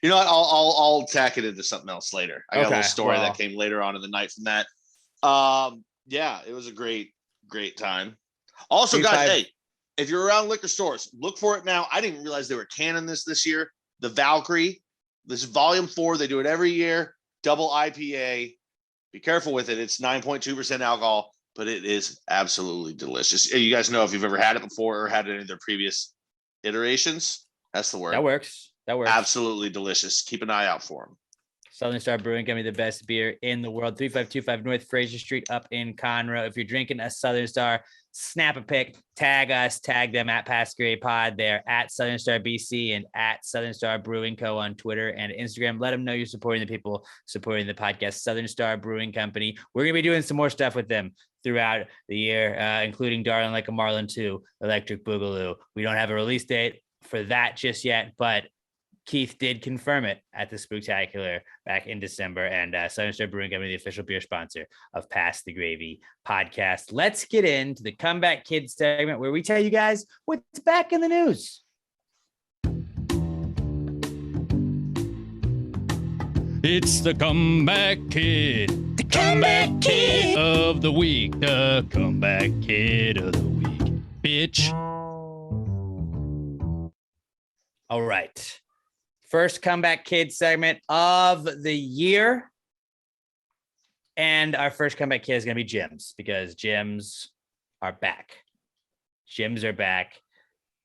you know what? I'll tack it into something else later. I got a little story that came later on in the night from that. Yeah, it was a great time. Also, guys, hey, if you're around liquor stores, look for it now. I didn't realize they were canning this year. The Valkyrie, this is volume 4. They do it every year. Double IPA. Be careful with it. It's 9.2% alcohol, but it is absolutely delicious. You guys know if you've ever had it before or had any of their previous iterations. That's the word. That works. Absolutely delicious. Keep an eye out for them. Southern Star Brewing Company, the best beer in the world. 3525 North Fraser Street up in Conroe. If you're drinking a Southern Star, snap a pic, tag us, tag them at Past Grade Pod. They're at Southern Star BC and at Southern Star Brewing Co. on Twitter and Instagram. Let them know you're supporting the people supporting the podcast. Southern Star Brewing Company. We're going to be doing some more stuff with them throughout the year, including Darling Like a Marlin 2, Electric Boogaloo. We don't have a release date for that just yet, but Keith did confirm it at the Spooktacular back in December, and Southern Star Brewing Company, the official beer sponsor of Pass the Gravy podcast. Let's get into the Comeback Kids segment where we tell you guys what's back in the news. It's the Comeback Kid. The Comeback Kid of the week. The Comeback Kid of the week. Bitch. All right. First Comeback Kids segment of the year. And our first Comeback Kid is going to be gyms, because gyms are back. Gyms are back.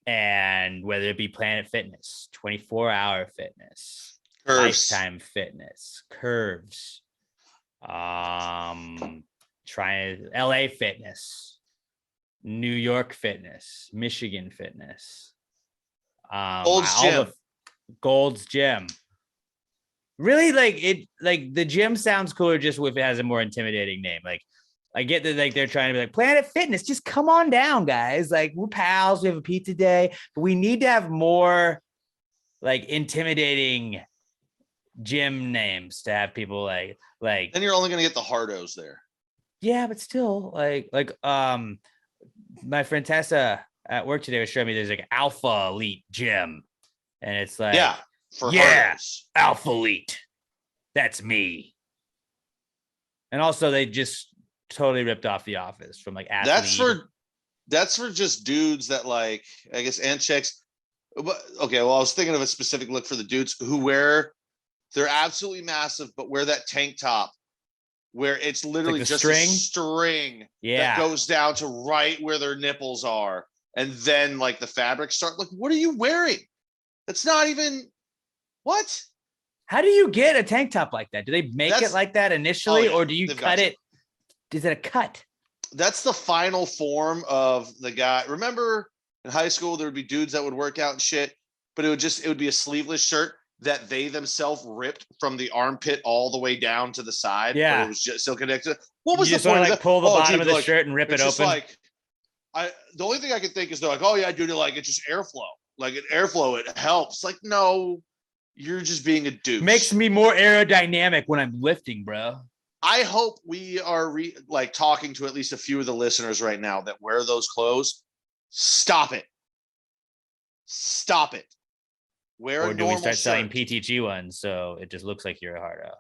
And whether it be Planet Fitness, 24-hour fitness, Curves. Lifetime Fitness, Curves, trying LA Fitness, New York Fitness, Michigan Fitness, Gold's Gym. Really, like the gym sounds cooler just if it has a more intimidating name. Like, I get that, like, they're trying to be like Planet Fitness. Just come on down, guys. Like, we're pals. We have a pizza day, but we need to have more like intimidating gym names to have people like. Then you're only gonna get the hardos there. Yeah, but still, like my friend Tessa at work today was showing me there's like Alpha Elite Gym. And it's like, hardos. Alpha Elite. That's me. And also, they just totally ripped off The Office from like athlete. That's for just dudes that, like, I guess, and chicks. But okay, well, I was thinking of a specific look for the dudes who they're absolutely massive, but wear that tank top where it's literally just a string that goes down to right where their nipples are, and then like the fabric start. Like, what are you wearing? That's not even what? How do you get a tank top like that? Do they make it like that initially, or do you cut it? Is it a cut? That's the final form of the guy. Remember in high school, there would be dudes that would work out and shit, but it would be a sleeveless shirt that they themselves ripped from the armpit all the way down to the side. Yeah. It was just still connected. What was the point? Like, pull the bottom of the shirt and rip it open. Like, the only thing I can think is they're like, oh yeah, dude, like, it's just airflow. Like, an airflow, it helps. Like, no, you're just being a douche. Makes me more aerodynamic when I'm lifting, bro. I hope we are talking to at least a few of the listeners right now that wear those clothes. Stop it. Wear or a do normal we start shirt. selling PTG ones so it just looks like you're a hardo?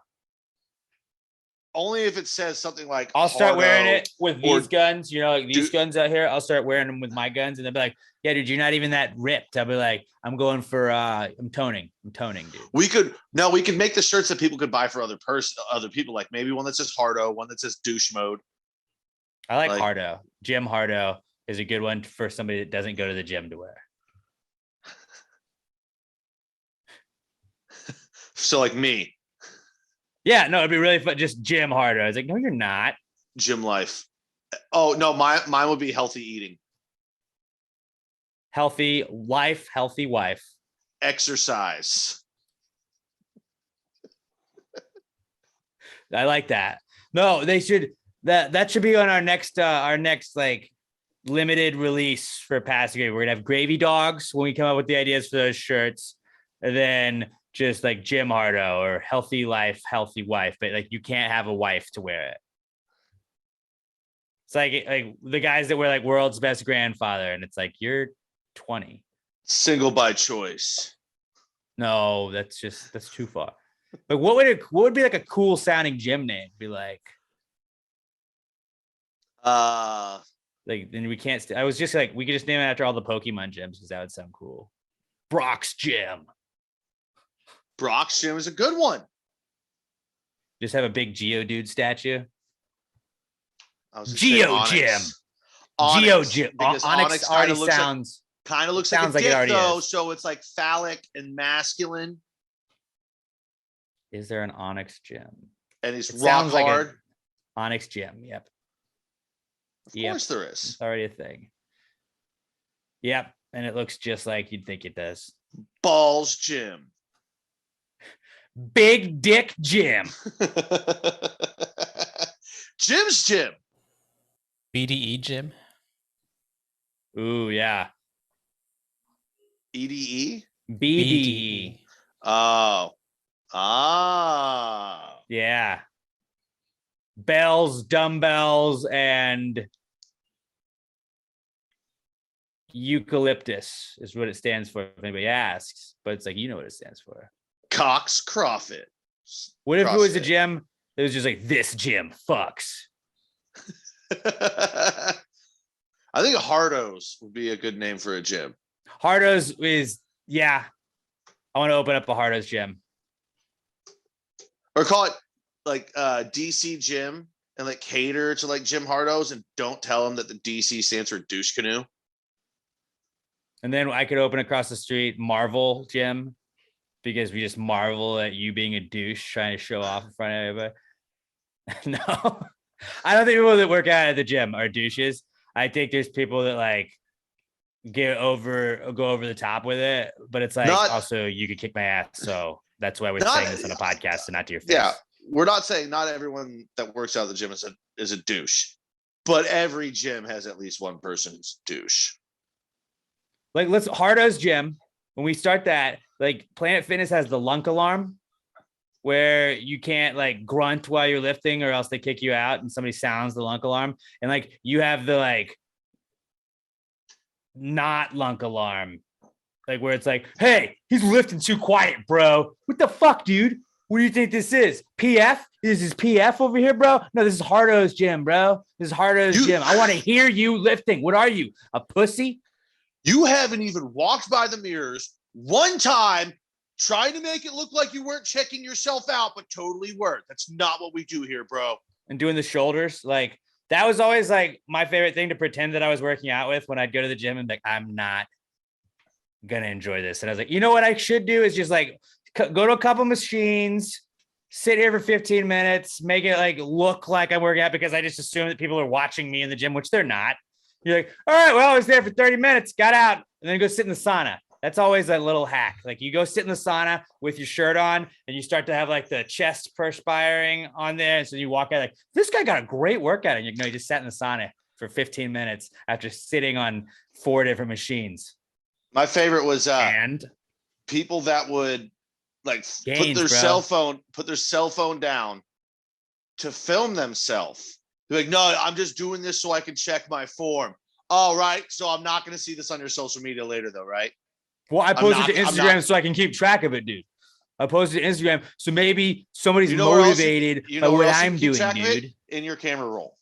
Only if it says something like, I'll start wearing it with these guns, like these guns out here. I'll start wearing them with my guns, and they'll be like, yeah, dude, you're not even that ripped. I'll be like, I'm going for I'm toning, dude. We could make the shirts that people could buy for other people, like maybe one that says hardo, one that says douche mode. I like hardo. Gym hardo is a good one for somebody that doesn't go to the gym to wear. So like me. Yeah, no, it'd be really fun. Just gym harder. I was like, no, you're not. Gym life. Oh no, mine would be healthy eating. healthy life, healthy wife. Exercise. I like that. No, they should that should be on our next like limited release for Passing Gravy. We're gonna have gravy dogs when we come up with the ideas for those shirts, and then just like Jim Hardo or healthy life, healthy wife, but like you can't have a wife to wear it. It's like the guys that wear like world's best grandfather, and it's like you're 20. Single by choice. No, that's too far. But what would be like a cool sounding gym name? Be like then we can't. I was just like, we could just name it after all the Pokemon gyms because that would sound cool. Brock's Gym. Brock's Gym is a good one. Just have a big Geodude statue. Geo Gym. Geo Gym. Onyx already sounds kind of looks like a dick though, so it's like phallic and masculine. Is there an Onyx Gym? And he's rock hard. Like Onyx Gym. Yep. Of course there is. It's already a thing. Yep. And it looks just like you'd think it does. Balls Gym. Big Dick Gym. Jim's Gym. BDE Gym. Ooh, yeah. EDE? BDE. Oh. Yeah. Bells, dumbbells, and eucalyptus is what it stands for if anybody asks, but it's like, you know what it stands for. Cox Crawfit. What if it was a gym that was just like, this gym fucks? I think Hardo's would be a good name for a gym. Hardo's is, yeah. I want to open up a Hardo's gym. Or call it like DC Gym and like cater to like Jim Hardo's and don't tell them that the DC stands for douche canoe. And then I could open across the street Marvel Gym because we just marvel at you being a douche trying to show off in front of everybody. No, I don't think people that work out at the gym are douches. I think there's people that like go over the top with it, but it's like also you could kick my ass. So that's why we're saying this on a podcast and not to your face. Yeah, we're not saying not everyone that works out at the gym is a douche, but every gym has at least one person who's a douche. Like Hardo's Gym. When we start that, like Planet Fitness has the lunk alarm where you can't like grunt while you're lifting or else they kick you out and somebody sounds the lunk alarm. And like you have the like not lunk alarm, like where it's like, hey, he's lifting too quiet, bro. What the fuck, dude? What do you think this is? PF? This is PF over here, bro? No, this is Hardo's Gym, bro. This is Hardo's Gym. I want to hear you lifting. What are you, a pussy? You haven't even walked by the mirrors one time trying to make it look like you weren't checking yourself out, but totally weren't. That's not what we do here, bro. And doing the shoulders, like that was always like my favorite thing to pretend that I was working out with when I'd go to the gym and be like, I'm not gonna enjoy this. And I was like, you know what I should do is just like go to a couple machines, sit here for 15 minutes, make it like look like I'm working out because I just assume that people are watching me in the gym, which they're not. You're like, all right, well, I was there for 30 minutes, got out, and then go sit in the sauna. That's always a little hack. Like you go sit in the sauna with your shirt on and you start to have like the chest perspiring on there. And so you walk out like, this guy got a great workout. And you know, you just sat in the sauna for 15 minutes after sitting on 4 different machines. My favorite was and people that would like Gains, put their cell phone down to film themselves. They're like, no, I'm just doing this so I can check my form. All right. So I'm not going to see this on your social media later though, right? Well, I posted to Instagram so I can keep track of it, dude. I posted to Instagram so maybe somebody's motivated by what I'm doing, dude. In your camera roll.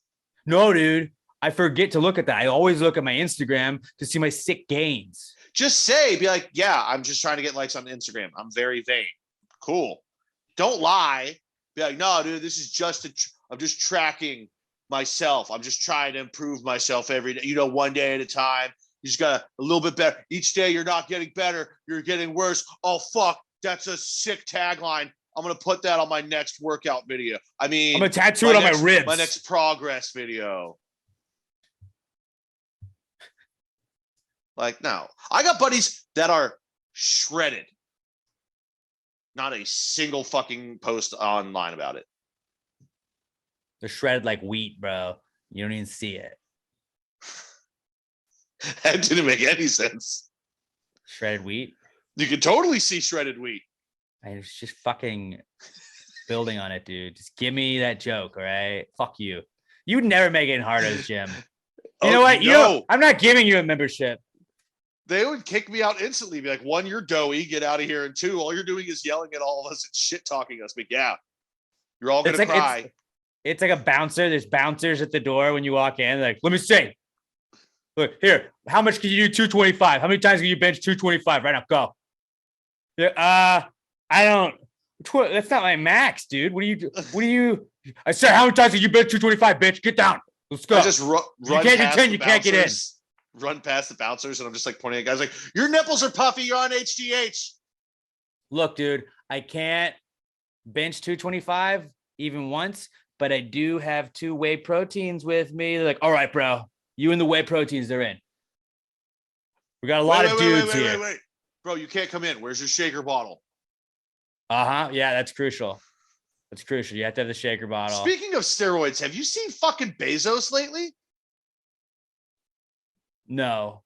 No, dude. I forget to look at that. I always look at my Instagram to see my sick gains. Just be like, yeah, I'm just trying to get likes on Instagram. I'm very vain. Cool. Don't lie. Be like, no, dude, this is I'm just tracking myself. I'm just trying to improve myself every day, one day at a time. You just got a little bit better. Each day you're not getting better. You're getting worse. Oh, fuck. That's a sick tagline. I'm going to put that on my next workout video. I mean, I'm going to tattoo it on my ribs. My next progress video. Like, no. I got buddies that are shredded. Not a single fucking post online about it. They're shredded like wheat, bro. You don't even see it. That didn't make any sense. Shredded wheat? You can totally see shredded wheat. I was just fucking building on it, dude. Just give me that joke, all right? Fuck you. You'd never make it in Hardo's gym. You know what? No. I'm not giving you a membership. They would kick me out instantly. Be like, 1, you're doughy, get out of here. And 2, all you're doing is yelling at all of us and shit talking us. But yeah, you're all gonna cry. It's like a bouncer. There's bouncers at the door when you walk in. Like, let me see. Look here. How much can you do 225? How many times can you bench 225? Right now, go. Yeah, I don't. That's not my max, dude. What do you? I said, how many times can you bench 225, bitch? Get down. Let's go. I just run. You can't do 10. You can't get in. Run past the bouncers, and I'm just like pointing at guys like, your nipples are puffy. You're on HGH. Look, dude, I can't bench 225 even once, but I do have 2 whey proteins with me. They're like, all right, bro, you and the whey proteins, they're in. We got a lot of dudes here. Wait. Bro, you can't come in. Where's your shaker bottle? Yeah, that's crucial. That's crucial. You have to have the shaker bottle. Speaking of steroids, have you seen fucking Bezos lately? No.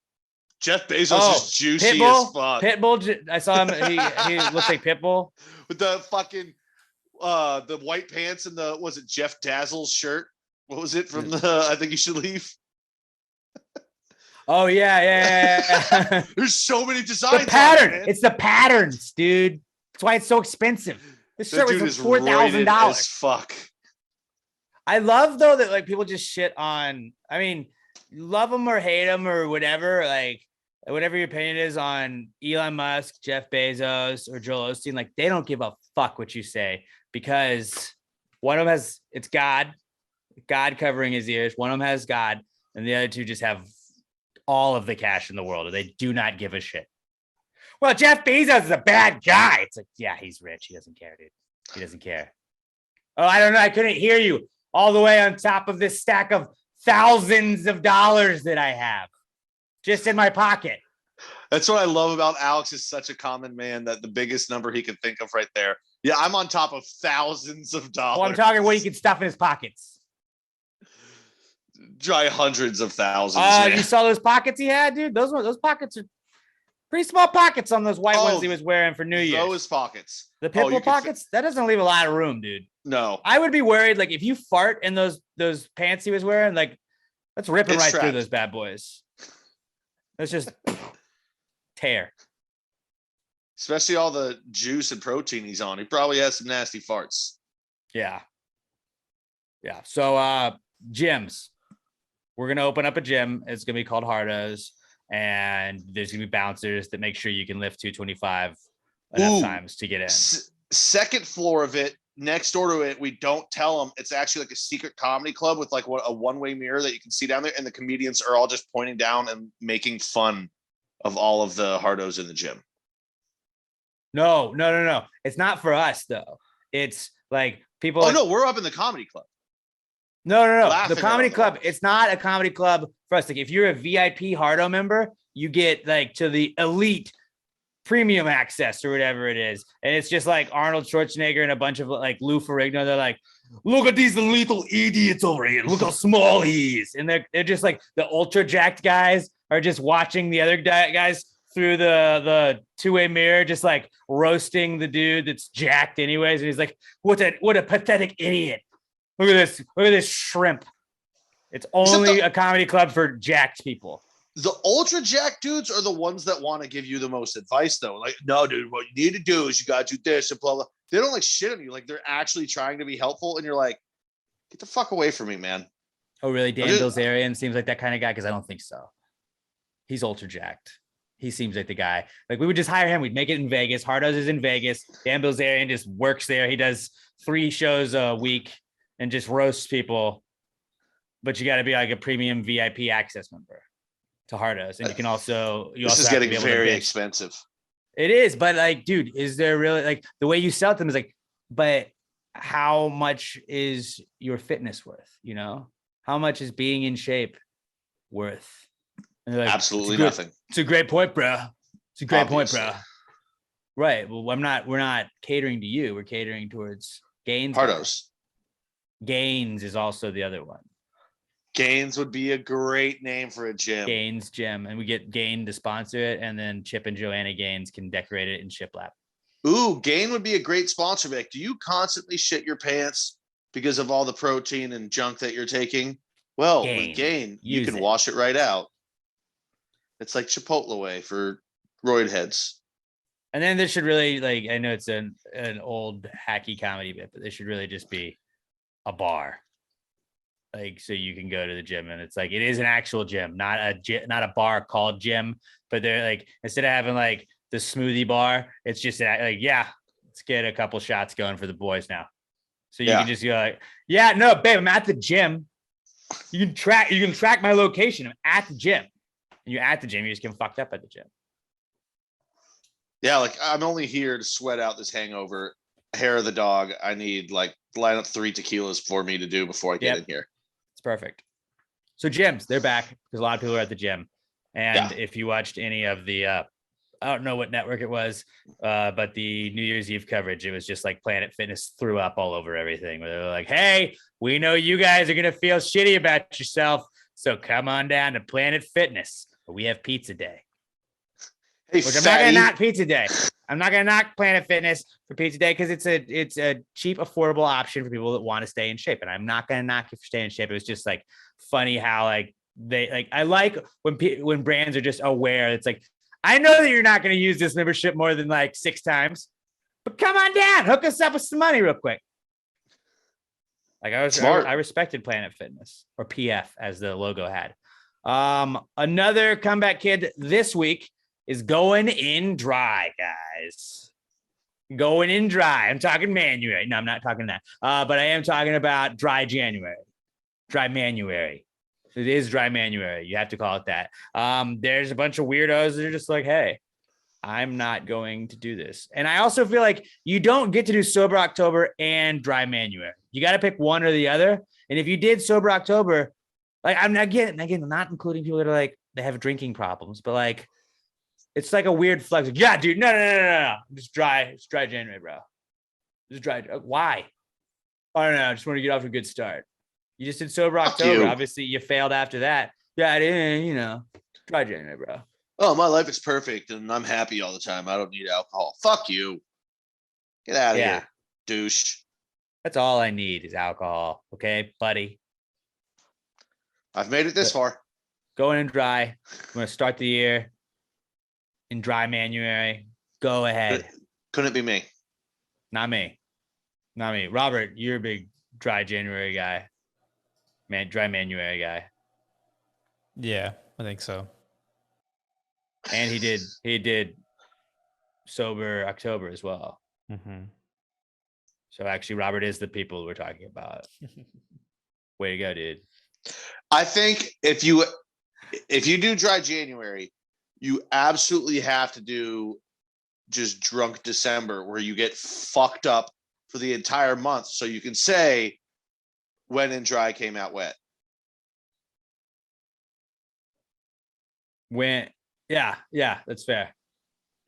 Jeff Bezos is juicy Pitbull? as fuck. Pitbull, I saw him. He looks like Pitbull. With the fucking the white pants and was it Jeff Dazzle's shirt? What was it from the I Think You Should Leave? Oh yeah. There's so many designs. The pattern. It's the patterns, dude. That's why it's so expensive. This shirt was $4,000. Fuck. I love though that like people just shit on. I mean, love them or hate them or whatever. Like whatever your opinion is on Elon Musk, Jeff Bezos, or Joel Osteen, like they don't give a fuck what you say because one of them it's God covering his ears. One of them has God, and the other 2 just have all of the cash in the world, and they do not give a shit. Well, Jeff Bezos is a bad guy. It's like, yeah, he's rich. He doesn't care, dude. He doesn't care. Oh, I don't know. I couldn't hear you all the way on top of this stack of thousands of dollars that I have just in my pocket. That's what I love about Alex is such a common man that the biggest number he could think of right there. Yeah, I'm on top of thousands of dollars. Well, I'm talking what he can stuff in his pockets. Dry hundreds of thousands. You saw those pockets he had, dude? Those pockets are pretty small pockets on those white ones he was wearing for New Year's. Those pockets. The Pitbull pockets, that doesn't leave a lot of room, dude. No. I would be worried, like, if you fart in those pants he was wearing, like, that's ripping right through those bad boys. That's just tear. Especially all the juice and protein he's on. He probably has some nasty farts. Yeah. So, gyms. We're going to open up a gym. It's going to be called Hardo's. And there's going to be bouncers that make sure you can lift 225 enough times to get in. Second floor of it, next door to it, we don't tell them. It's actually like a secret comedy club with like a one-way mirror that you can see down there. And the comedians are all just pointing down and making fun of all of the Hardos in the gym. No. It's not for us, though. It's like people. Oh, no, we're up in the comedy club. No. The comedy club, it's not a comedy club for us. Like if you're a VIP Hardo member, you get like to the elite premium access or whatever it is. And it's just like Arnold Schwarzenegger and a bunch of like Lou Ferrigno. They're like, look at these little idiots over here. Look how small he is. And they're just like the ultra jacked guys are just watching the other guys through the two-way mirror, just like roasting the dude that's jacked anyways. And he's like, what a pathetic idiot. Look at this shrimp. It's only a comedy club for jacked people. The ultra jacked dudes are the ones that want to give you the most advice, though. Like, no, dude, what you need to do is you got to do this and blah, blah. They don't like shit on you. Like, they're actually trying to be helpful. And you're like, get the fuck away from me, man. Oh, really? Dan Bilzerian seems like that kind of guy? Because I don't think so. He's ultra jacked. He seems like the guy. Like, we would just hire him. We'd make it in Vegas. Hardo's is in Vegas. Dan Bilzerian just works there. He does 3 shows a week and just roasts people. But you got to be like a premium VIP access member to Hardo's. And you can also, this is getting very expensive. It is. But like, dude, is there really like the way you sell them is like, but how much is your fitness worth? You know, how much is being in shape worth? Like, absolutely nothing. It's a great point, bro. It's a great point, bro. Right. Well, we're not catering to you. We're catering towards Gaines. Pardos. Gaines is also the other one. Gaines would be a great name for a gym. Gaines Gym. And we get Gain to sponsor it. And then Chip and Joanna Gaines can decorate it in shiplap. Ooh, Gain would be a great sponsor. Like, do you constantly shit your pants because of all the protein and junk that you're taking? Well, with Gain, you can wash it right out. It's like Chipotle way for roid heads. And then there should really, like, I know it's an old hacky comedy bit, but there should really just be a bar. Like, so you can go to the gym and it's like, it is an actual gym, not a bar called gym, but they're like, instead of having like the smoothie bar, it's just like, yeah, let's get a couple shots going for the boys now. So you can just go like, yeah, no, babe, I'm at the gym. You can track my location. I'm at the gym. And you're at the gym, you're just getting fucked up at the gym. Yeah, like I'm only here to sweat out this hangover. Hair of the dog. I need like line up 3 tequilas for me to do before I get in here. It's perfect. So gyms, they're back because a lot of people are at the gym. And if you watched any of the I don't know what network it was, but the New Year's Eve coverage, it was just like Planet Fitness threw up all over everything. Where they're like, hey, we know you guys are gonna feel shitty about yourself. So come on down to Planet Fitness. We have pizza day. Hey, which I'm not gonna knock pizza day. I'm not gonna knock Planet Fitness for pizza day because it's a cheap, affordable option for people that want to stay in shape. And I'm not gonna knock you for staying in shape. It was just like funny how like they like I like when brands are just aware. It's like, I know that you're not gonna use this membership more than like 6 times, but come on down, hook us up with some money real quick. Like I respected Planet Fitness, or PF as the logo had. Another comeback kid this week is going in dry, guys. Going in dry. I'm talking Manuary. No, I'm not talking that. But I am talking about dry January. Dry Manuary. It is dry Manuary. You have to call it that. There's a bunch of weirdos that are just like, hey, I'm not going to do this. And I also feel like you don't get to do Sober October and dry Manuary. You got to pick one or the other. And if you did Sober October, like I'm again, not including people that are like, they have drinking problems, but like, it's like a weird flex. Like, yeah, dude, no. Just dry. It's dry January, bro. Just dry. Why? I don't know. I just want to get off to a good start. You just did Sober October. Obviously, you failed after that. Yeah, I didn't, dry January, bro. Oh, my life is perfect and I'm happy all the time. I don't need alcohol. Fuck you. Get out of here, douche. That's all I need is alcohol. Okay, buddy. I've made it this far. Going in dry. I'm going to start the year in dry Manuary. Go ahead. Couldn't it be me? Not me. Robert, you're a big dry January guy. Dry Manuary guy. Yeah, I think so. And he did Sober October as well. Mm-hmm. So actually, Robert is the people we're talking about. Way to go, dude. I think if you do dry January, you absolutely have to do just drunk December where you get fucked up for the entire month. So you can say when in dry came out wet. Yeah, that's fair.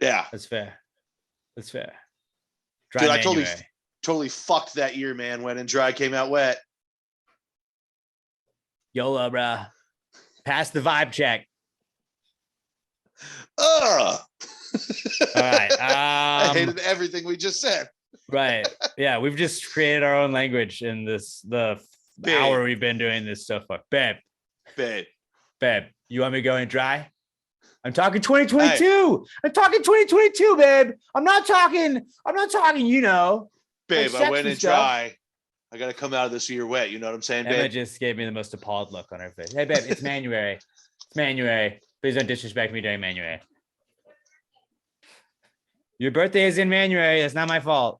Yeah. That's fair. Dry Dude, Manuary. I totally fucked that year, man. When in dry came out wet. YOLO, bro. Pass the vibe check. All right. I hated everything we just said. Right. Yeah, we've just created our own language in the hour we've been doing this so far. Babe, you want me to go in dry? I'm talking 2022. Hey. I'm talking 2022, babe. I'm not talking, Babe, I went in dry. I got to come out of this year wet. You know what I'm saying, babe? Emma just gave me the most appalled look on her face. Hey, babe, it's Manuary. It's Manuary. Please don't disrespect me during Manuary. Your birthday is in Manuary. That's not my fault.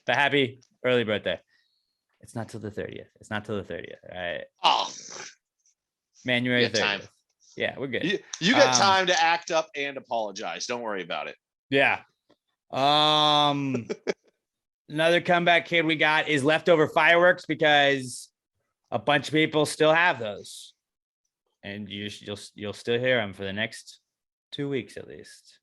But happy early birthday. It's not till the 30th. All right. Oh. Manuary 30th. Yeah, we're good. You got time to act up and apologize. Don't worry about it. Yeah. Another comeback kid we got is leftover fireworks because a bunch of people still have those, and you'll still hear them for the next 2 weeks at least.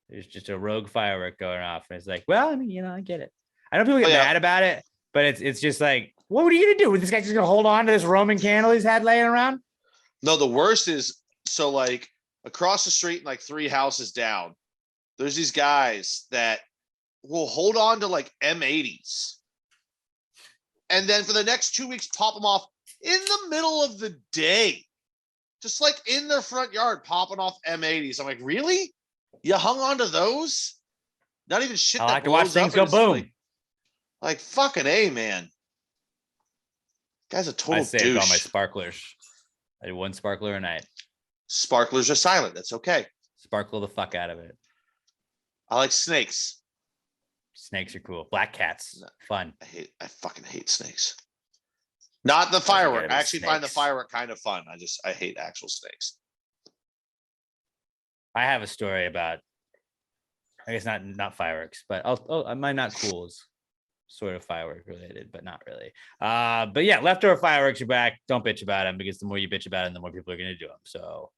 There's just a rogue firework going off, and it's like, well, I mean, I get it. I know people get mad about it, but it's just like, what are you gonna do? Is this guy just gonna hold on to this Roman candle he's had laying around? No, the worst is, so like across the street and like 3 houses down, there's these guys that will hold on to like M80s. And then for the next 2 weeks, pop them off in the middle of the day. Just like in their front yard, popping off M80s. I'm like, really? You hung on to those? Not even shit. I like to watch things go boom. Like fucking A, man. Guy's a total douche. I save all my sparklers. I do 1 sparkler a night. Sparklers are silent. That's okay. Sparkle the fuck out of it. I like snakes. Snakes are cool. Black cats, fun. I fucking hate snakes. Not the firework. I actually find the firework kind of fun. I hate actual snakes. I have a story about, I guess not fireworks, but my not cool is sort of firework related, but not really. But yeah, leftover fireworks are back. Don't bitch about them, because the more you bitch about them, the more people are going to do them. So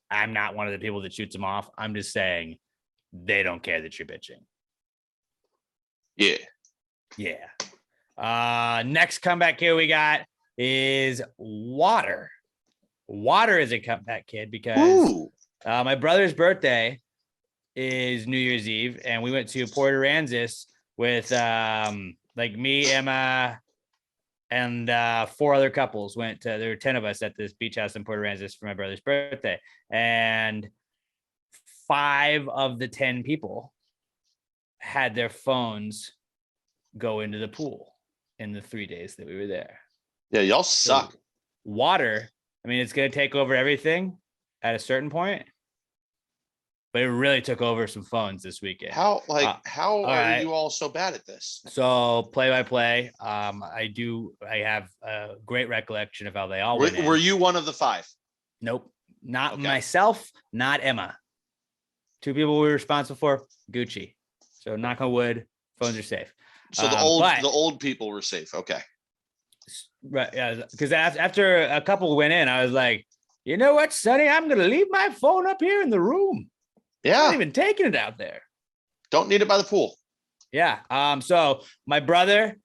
I'm not one of the people that shoots them off. I'm just saying they don't care that you're bitching. Yeah. Next comeback kid we got is Water. Water is a comeback kid because my brother's birthday is New Year's Eve, and we went to Port Aransas with like me, Emma, and 4 other couples. There were 10 of us at this beach house in Port Aransas for my brother's birthday, and 5 of the 10 people had their phones go into the pool in the 3 days that we were there. Yeah, y'all suck. So Water, I mean, it's going to take over everything at a certain point, but it really took over some phones this weekend. How are you all so bad at this? So play by play, I have a great recollection of how they all went. Were you one of the 5? Nope, not myself, not Emma. 2 people we were responsible for, Gucci. So knock on wood, phones are safe. So the old people were safe. Okay. Right. Yeah. Because after a couple went in, I was like, you know what, Sonny? I'm going to leave my phone up here in the room. Yeah. I'm not even taking it out there. Don't need it by the pool. Yeah. So my brother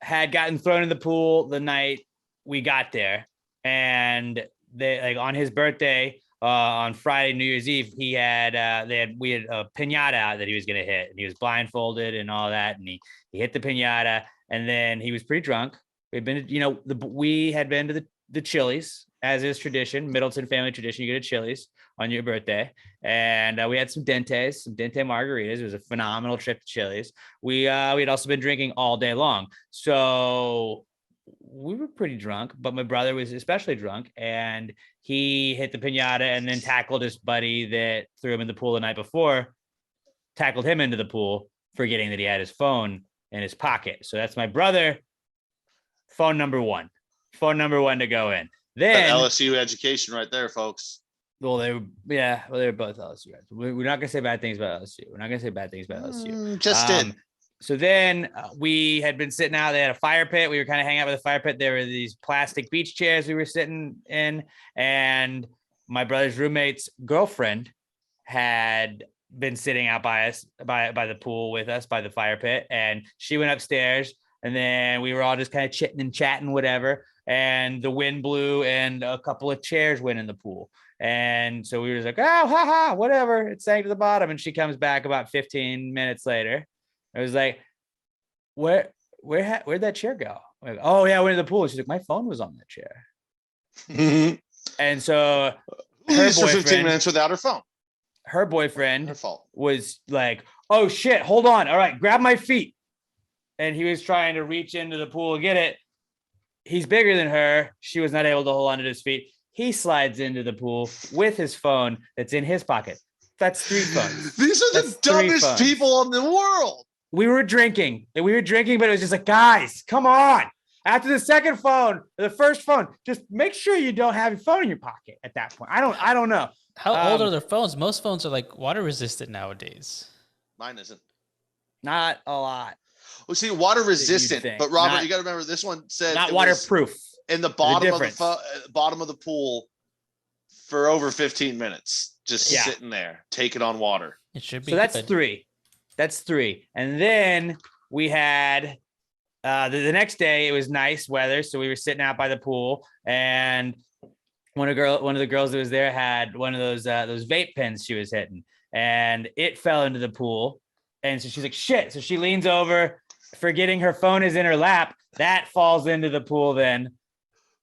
had gotten thrown in the pool the night we got there. And they, like, on his birthday, on Friday, New Year's Eve, we had a pinata out that he was going to hit, and he was blindfolded and all that. And he hit the pinata, and then he was pretty drunk. We had been to the Chili's, as is tradition, Middleton family tradition. You go to Chili's on your birthday, and we had some Dente margaritas. It was a phenomenal trip to Chili's. We had also been drinking all day long, so we were pretty drunk, but my brother was especially drunk, and he hit the pinata and then tackled his buddy that threw him in the pool the night before, tackled him into the pool, forgetting that he had his phone in his pocket. So that's my brother. Phone number one to go in. Then that LSU education right there, folks. Well, they were both LSU. We're not going to say bad things about LSU. Just did. So then we had been sitting out. They had a fire pit. We were kind of hanging out with the fire pit. There were these plastic beach chairs we were sitting in. And my brother's roommate's girlfriend had been sitting out by us, by the pool with us, by the fire pit. And she went upstairs. And then we were all just kind of chitting and chatting, whatever. And the wind blew and a couple of chairs went in the pool. And so we were just like, oh, ha, whatever. It sank to the bottom. And she comes back about 15 minutes later. I was like, where'd that chair go? I'm like, oh yeah, I went to the pool. She's like, my phone was on that chair. And so her for 15 minutes without her phone. Her boyfriend her fault. Was like, oh shit, hold on. All right, grab my feet. And he was trying to reach into the pool and get it. He's bigger than her. She was not able to hold onto his feet. He slides into the pool with his phone that's in his pocket. That's 3 phones. These are the dumbest people in the world. We were drinking, but it was just like, guys, come on. After the second phone, or the first phone, just make sure you don't have your phone in your pocket at that point. I don't know. How old are their phones? Most phones are like water resistant nowadays. Mine isn't. Not a lot. Well, see, water resistant, but Robert, you got to remember this one said not waterproof. in the bottom of the pool for over 15 minutes, just sitting there, taking on water. It should be. So that's three. That's three. And then we had the next day. It was nice weather, so we were sitting out by the pool, and one of the girls that was there had one of those vape pens she was hitting, and it fell into the pool. And so she's like, "Shit!" So she leans over, forgetting her phone is in her lap. That falls into the pool then.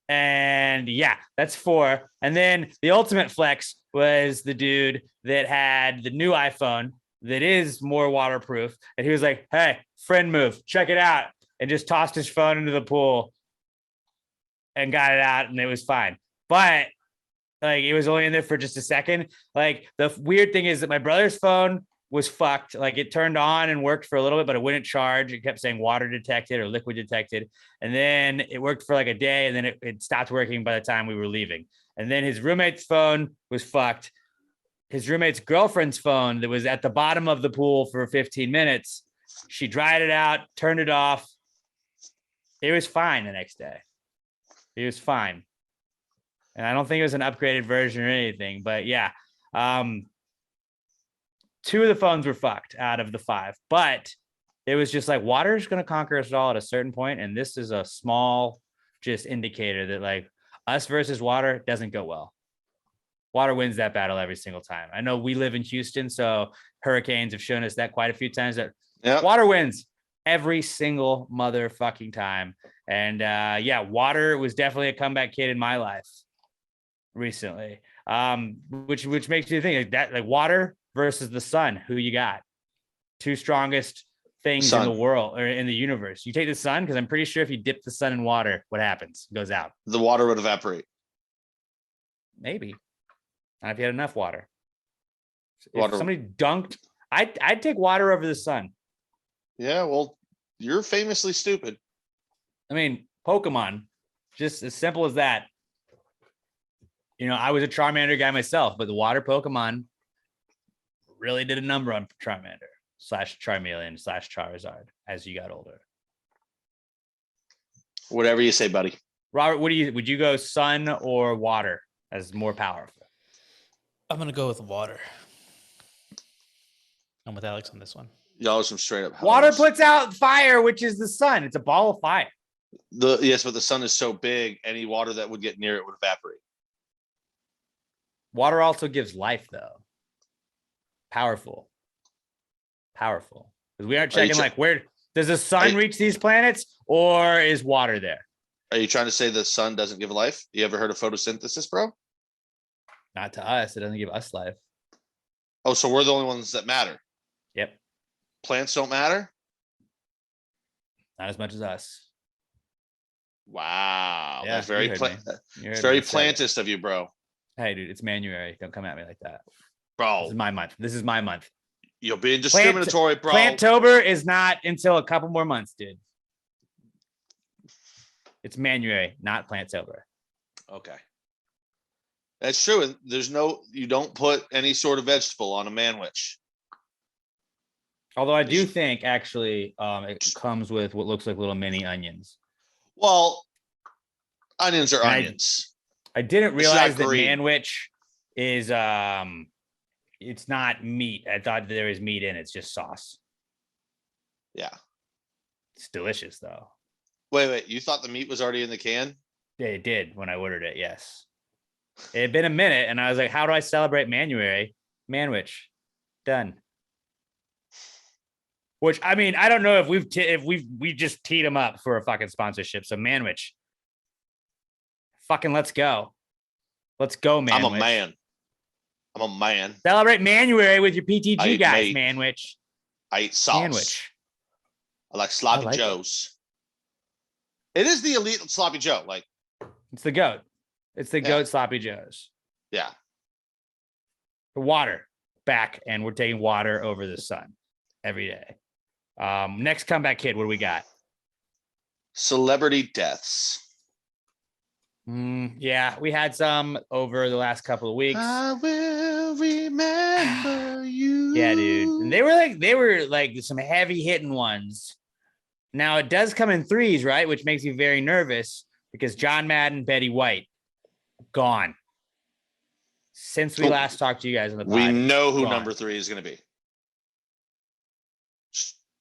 And yeah, that's 4. And then the ultimate flex was the dude that had the new iPhone that is more waterproof. And he was like, "Hey, friend move, check it out." And just tossed his phone into the pool and got it out, and it was fine. But like, it was only in there for just a second. Like, the weird thing is that my brother's phone was fucked. Like, it turned on and worked for a little bit, but it wouldn't charge. It kept saying water detected or liquid detected. And then it worked for like a day, and then it stopped working by the time we were leaving. And then his roommate's phone was fucked. His roommate's girlfriend's phone that was at the bottom of the pool for 15 minutes. She dried it out, turned it off. It was fine the next day. It was fine. And I don't think it was an upgraded version or anything, but yeah. 2 of the phones were fucked out of the 5, but it was just like, water's going to conquer us all at a certain point. And this is a small just indicator that like us versus water doesn't go well. Water wins that battle every single time. I know we live in Houston, so hurricanes have shown us that quite a few times, that water wins every single motherfucking time. And water was definitely a comeback kid in my life recently. Which makes you think like that, like water versus the sun, who you got? 2 strongest things in the world or in the universe. You take the sun, because I'm pretty sure if you dip the sun in water, what happens? It goes out. The water would evaporate. Maybe. Not if you had enough water. If somebody dunked, I'd take water over the sun. Yeah, well, you're famously stupid. I mean, Pokemon, just as simple as that. You know, I was a Charmander guy myself, but the water Pokemon really did a number on Charmander / Charmeleon / Charizard as you got older. Whatever you say, buddy. Robert, would you go sun or water as more powerful? I'm gonna go with water. I'm with Alex on this one. Y'all are some straight up. Water puts out fire, which is the sun. It's a ball of fire. Yes, but the sun is so big, any water that would get near it would evaporate. Water also gives life, though. Powerful. Because we aren't checking like, where does the sun reach these planets, or is water there? Are you trying to say the sun doesn't give life? You ever heard of photosynthesis, bro? Not to us. It doesn't give us life. Oh, so we're the only ones that matter. Yep. Plants don't matter? Not as much as us. Wow. Yeah, that's very it's very plantist of you, bro. Hey, dude, it's Manuary. Don't come at me like that. Bro. This is my month. You're being discriminatory, bro. Planttober is not until a couple more months, dude. It's Manuary, not Planttober. Okay. That's true. You don't put any sort of vegetable on a manwich. Although I do think actually it comes with what looks like little mini onions. Well, onions are onions. I didn't realize that manwich is it's not meat. I thought there was meat in it. It's just sauce. Yeah. It's delicious though. Wait. You thought the meat was already in the can? Yeah, it did when I ordered it, yes. It had been a minute and I was like, how do I celebrate Manuary? Manwich. Done. Which, I mean, I don't know if we just teed them up for a fucking sponsorship. So Manwich, fucking let's go. Let's go, Manwich. I'm a man. Celebrate Manuary with your PTG guys, Manwich. I eat sauce. Manwich. I like sloppy joes. It is the elite sloppy joe. Like, it's the goat. It's the goat sloppy joes. Yeah. The water back, and we're taking water over the sun every day. Next comeback kid, what do we got? Celebrity deaths. Yeah, we had some over the last couple of weeks. I will remember you. Yeah, dude. And they were like some heavy hitting ones. Now it does come in threes, right? Which makes me very nervous because John Madden, Betty White, gone. Since we last talked to you guys on the pod, we know who number 3 is going to be.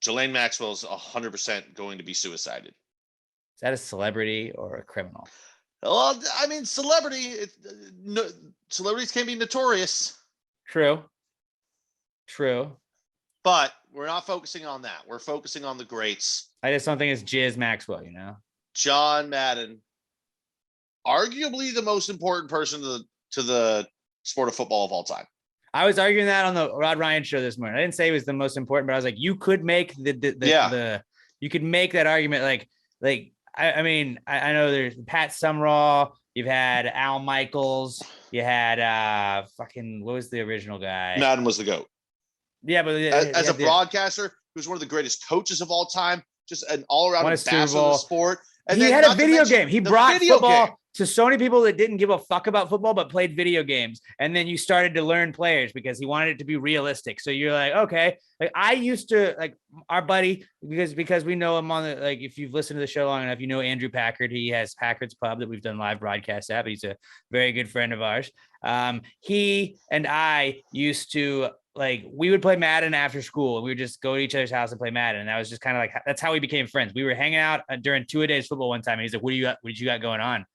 Jelaine Maxwell is 100% going to be suicided. Is that a celebrity or a criminal? Well, I mean, celebrities can be notorious. True. But we're not focusing on that. We're focusing on the greats. I just don't think it's Jizz Maxwell, you know? John Madden, arguably the most important person to the sport of football of all time. I was arguing that on the Rod Ryan show this morning. I didn't say he was the most important, but I was like, you could make you could make that argument. I mean, I know there's Pat Summerall. You've had Al Michaels. You had what was the original guy? Madden was the GOAT. Yeah, but as a broadcaster, he was one of the greatest coaches of all time. Just an all-around ambassador of the sport. And he had a video game. He brought football to so many people that didn't give a fuck about football but played video games. And then you started to learn players because he wanted it to be realistic. So you're like, okay. Like I used to our buddy because we know him on the if you've listened to the show long enough, you know Andrew Packard. He has Packard's Pub that we've done live broadcasts at. He's a very good friend of ours. He and I used to we would play Madden after school. We would just go to each other's house and play Madden. And that was just kind of that's how we became friends. We were hanging out during 2-a-days football one time. And he's like, what did you got going on? And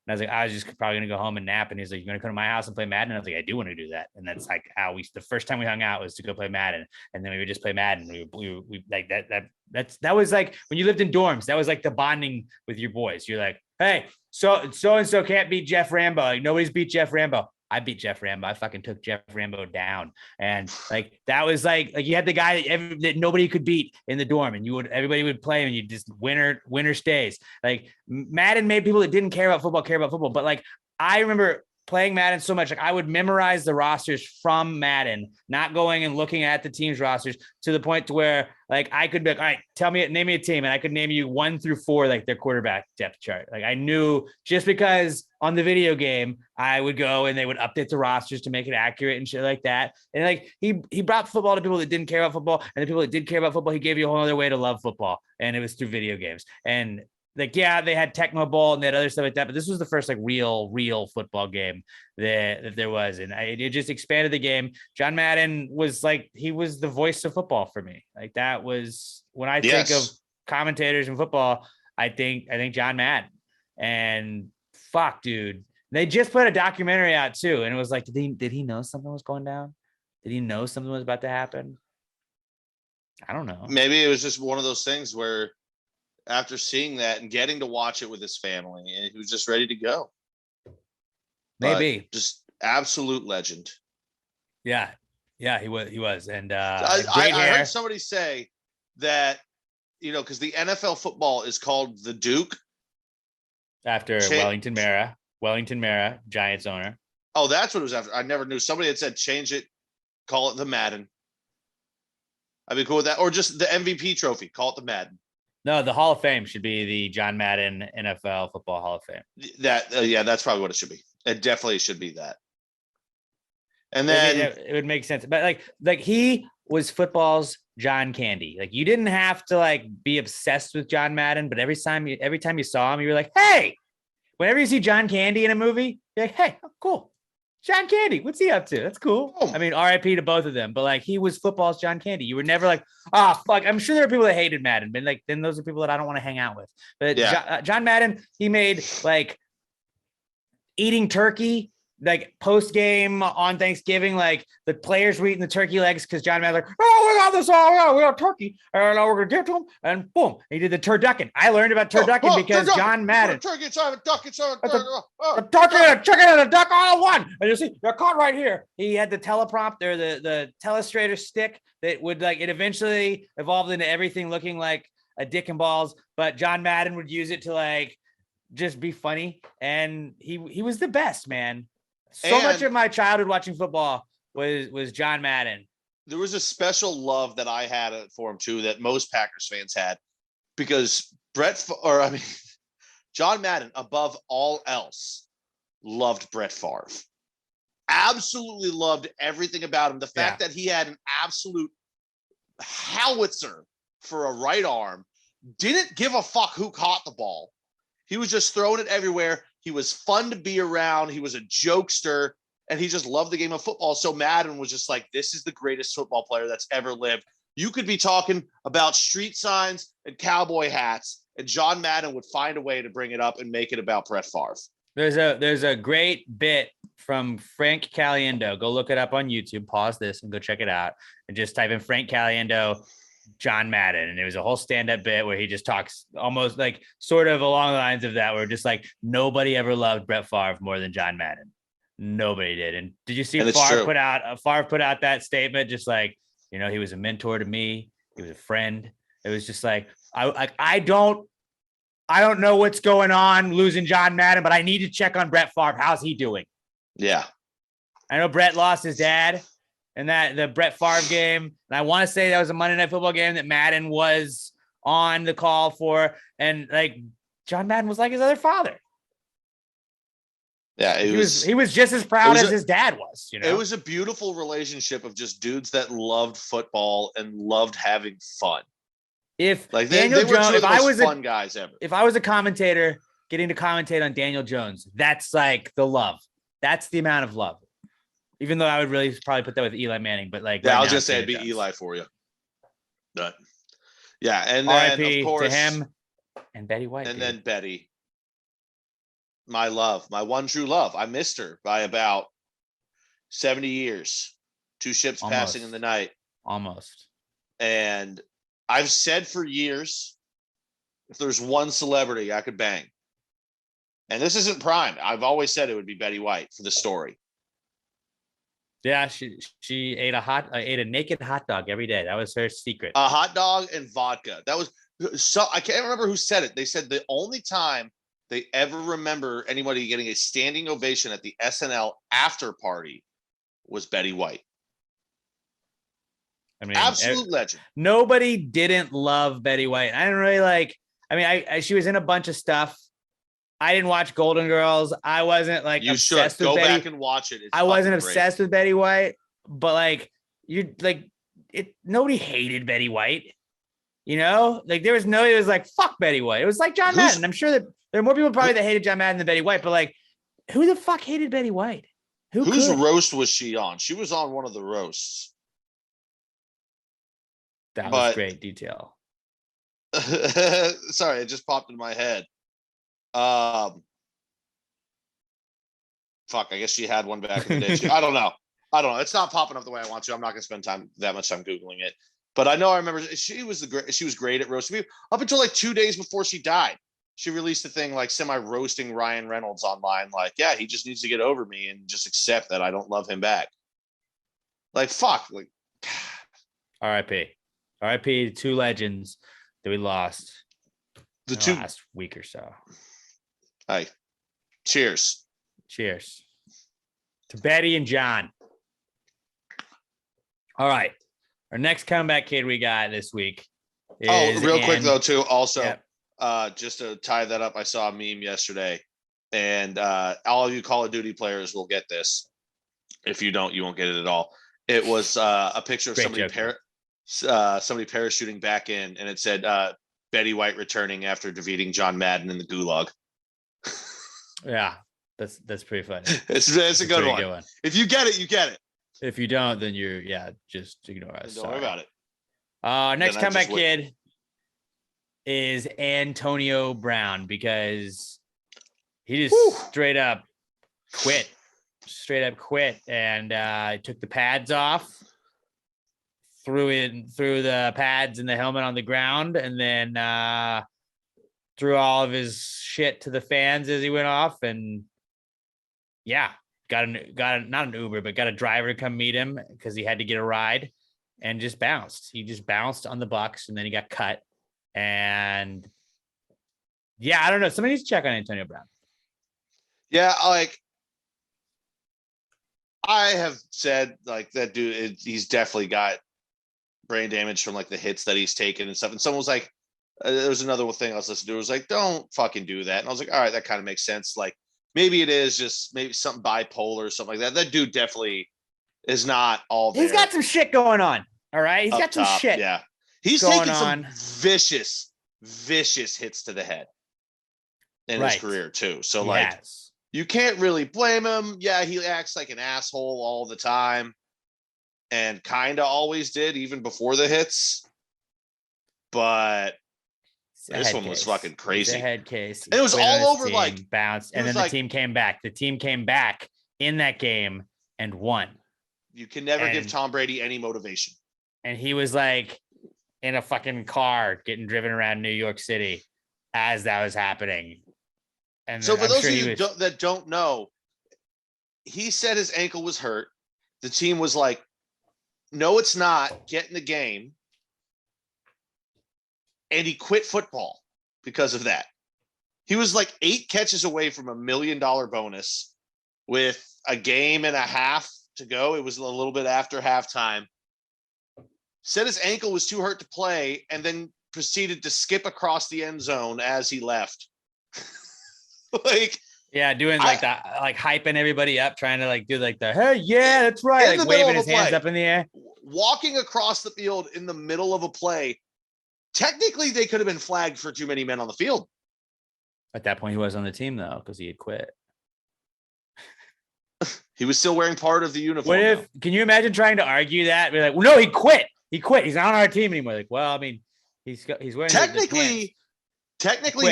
I was like, I was just probably going to go home and nap. And he's like, you're going to come to my house and play Madden? And I was like, I do want to do that. And that's how the first time we hung out was to go play Madden. And then we would just play Madden. We like that was like when you lived in dorms, that was like the bonding with your boys. You're like, hey, so-and-so can't beat Jeff Rambo. Like nobody's beat Jeff Rambo. I beat Jeff Rambo. I fucking took Jeff Rambo down. And that was like you had the guy that nobody could beat in the dorm and everybody would play and you just winner stays. Madden made people that didn't care about football. But I remember playing Madden so much, I would memorize the rosters from Madden, not going and looking at the team's rosters to the point to where I could be like, all right, name me a team. And I could name you 1 through 4, their quarterback depth chart. I knew just because on the video game, I would go and they would update the rosters to make it accurate and shit like that. And he brought football to people that didn't care about football, and the people that did care about football, he gave you a whole other way to love football. And it was through video games. And yeah, they had Tecmo Bowl and they had other stuff like that, but this was the first real football game that there was. And it just expanded the game. John Madden was he was the voice of football for me. That was when I think of commentators in football, I think John Madden. And fuck, dude, they just put a documentary out too. And it was did he know something was going down? Did he know something was about to happen? I don't know. Maybe it was just one of those things where after seeing that and getting to watch it with his family, and he was just ready to go. Maybe. Just absolute legend. Yeah, he was. And I heard somebody say that, because the NFL football is called the Duke. After Wellington Mara, Giants owner. Oh, that's what it was after. I never knew. Somebody had said change it, call it the Madden. I'd be cool with that. Or just the MVP trophy, call it the Madden. No, the Hall of Fame should be the John Madden NFL Football Hall of Fame. That's probably what it should be. It definitely should be that. And then it would make sense. But he was football's John Candy. You didn't have to be obsessed with John Madden, but every time you saw him, you were like, hey, whenever you see John Candy in a movie, you're like, hey, oh, cool. John Candy, what's he up to? That's cool. Oh. I mean, RIP to both of them, but he was football's John Candy. You were never fuck. I'm sure there are people that hated Madden, but then those are people that I don't want to hang out with. But yeah. John Madden, he made eating turkey post game on Thanksgiving, the players were eating the turkey legs because John Madden's oh, we got this all, we got turkey, and now we're gonna give it to him, and boom, he did the turducken. I learned about turducken because John Madden. Turkey, it's a duck, it's a turkey, a chicken, and a duck all in one. And you see, they're caught right here. He had the teleprompter, the telestrator stick that would it eventually evolved into everything looking like a dick and balls, but John Madden would use it to just be funny, and he was the best, man. So much of my childhood watching football was John Madden. There was a special love that I had for him too, that most Packers fans had, because John Madden, above all else, loved Brett Favre. Absolutely loved everything about him. The fact that he had an absolute howitzer for a right arm, didn't give a fuck who caught the ball, He was just throwing it everywhere. He was fun to be around. He was a jokester, and he just loved the game of football. So Madden was just like, this is the greatest football player that's ever lived. You could be talking about street signs and cowboy hats, and John Madden would find a way to bring it up and make it about Brett Favre. There's a great bit from Frank Caliendo. Go look it up on YouTube. Pause this and go check it out, and just type in Frank Caliendo, John Madden. And it was a whole stand-up bit where he just talks almost like sort of along the lines of that, where just like nobody ever loved Brett Favre more than John Madden. Nobody did. And did you see Favre put out that statement? Just like, you know, he was a mentor to me. He was a friend. It was just like, I don't know what's going on losing John Madden, but I need to check on Brett Favre. How's he doing? Yeah. I know Brett lost his dad in the Brett Favre game. And I want to say that was a Monday Night Football game that Madden was on the call for. And like John Madden was like his other father. Yeah, he was just as proud as his dad was. You know, it was a beautiful relationship of just dudes that loved football and loved having fun. If like they were two of the most fun guys ever. If I was a commentator getting to commentate on Daniel Jones, that's like the love. That's the amount of love. Even though I would really probably put that with Eli Manning, but like, yeah, I'll just say it'd be Jones. Eli for you. But yeah, and then RIP of course to him and Betty White, and then Betty, my love, my one true love. I missed her by about 70 years. Two ships passing in the night, almost. And I've said for years, if there's one celebrity I could bang, and this isn't prime, I've always said it would be Betty White for the story. Yeah, she ate a naked hot dog every day. That was her secret. A hot dog and vodka. That was so. I can't remember who said it. They said the only time they ever remember anybody getting a standing ovation at the SNL after party was Betty White. I mean, absolute legend. Nobody didn't love Betty White. I didn't really like. I mean, she was in a bunch of stuff. I didn't watch Golden Girls. I wasn't like you obsessed should with go Betty. back and watch it. I wasn't obsessed with Betty White, but like you like it. Nobody hated Betty White. You know, like it was like fuck Betty White. It was like John Madden. I'm sure that there are more people probably that hated John Madden than Betty White, but like who the fuck hated Betty White? Whose roast was she on? She was on one of the roasts. That was great detail. Sorry, it just popped in my head. Fuck, I guess she had one back in the day. I don't know. It's not popping up the way I want to. I'm not gonna spend that much time Googling it. But I remember she was great at roasting people up until like 2 days before she died. She released a thing like semi-roasting Ryan Reynolds online, like, yeah, he just needs to get over me and just accept that I don't love him back. Like, fuck. Like R.I.P. R.I.P. 2 legends that we lost last week or so. Hey, cheers. Cheers to Betty and John. All right. Our next comeback kid we got this week is real quick though, too. Also, just to tie that up, I saw a meme yesterday, and all of you Call of Duty players will get this. If you don't, you won't get it at all. It was a picture of somebody parachuting back in, and it said Betty White returning after defeating John Madden in the Gulag. Yeah, that's pretty funny. It's a good one. If you get it, you get it. If you don't, then just ignore us. Don't worry about it. Next comeback kid is Antonio Brown, because he just straight up quit and took the pads off, threw the pads and the helmet on the ground, and then threw all of his shit to the fans as he went off, and got not an Uber, but got a driver to come meet him because he had to get a ride, and just bounced. He just bounced on the Bucks, and then he got cut. And I don't know. Somebody needs to check on Antonio Brown. Yeah, like I have said, like that dude, he's definitely got brain damage from like the hits that he's taken and stuff. And someone was like, there was another thing I was listening to. It was like, don't fucking do that. And I was like, all right, that kind of makes sense. Like maybe it is just maybe something bipolar or something like that. That dude definitely is not all there. He's got some shit going on. All right. He's got some shit. Yeah. He's taking some vicious hits to the head. in his career too. So you can't really blame him. Yeah, he acts like an asshole all the time and kind of always did even before the hits. But this one was fucking crazy. It's a head case. And it was all over bounced. And then the team came back. The team came back in that game and won. You can never give Tom Brady any motivation. And he was like in a fucking car getting driven around New York City as that was happening. And so for those of you that don't know, he said his ankle was hurt. The team was like, no, it's not. Get in the game. And he quit football because of that. He was like 8 catches away from $1 million bonus with a game and a half to go. It was a little bit after halftime. Said his ankle was too hurt to play and then proceeded to skip across the end zone as he left. Doing that, like hyping everybody up, trying to do the, hey, yeah, that's right. Like waving his hands up in the air. Walking across the field in the middle of a play. Technically, they could have been flagged for too many men on the field. At that point, he was on the team, though, because he had quit. He was still wearing part of the uniform. Can you imagine trying to argue that? Be like, well, no, he quit. He quit. He's not on our team anymore. Like, well, I mean, he's wearing technically,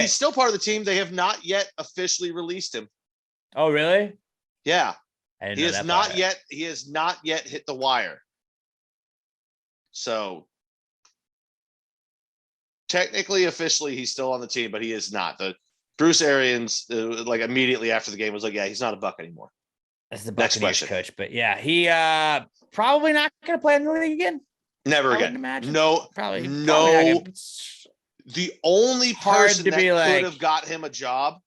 he's still part of the team. They have not yet officially released him. Oh, really? Yeah. He has not yet hit the wire. So technically, officially, he's still on the team, but he is not. The Bruce Arians, immediately after the game, was like, "Yeah, he's not a Buck anymore." That's the Buccaneers coach, but yeah, he probably not going to play in the league again. Never again. No, probably no. The only person that could have got him a job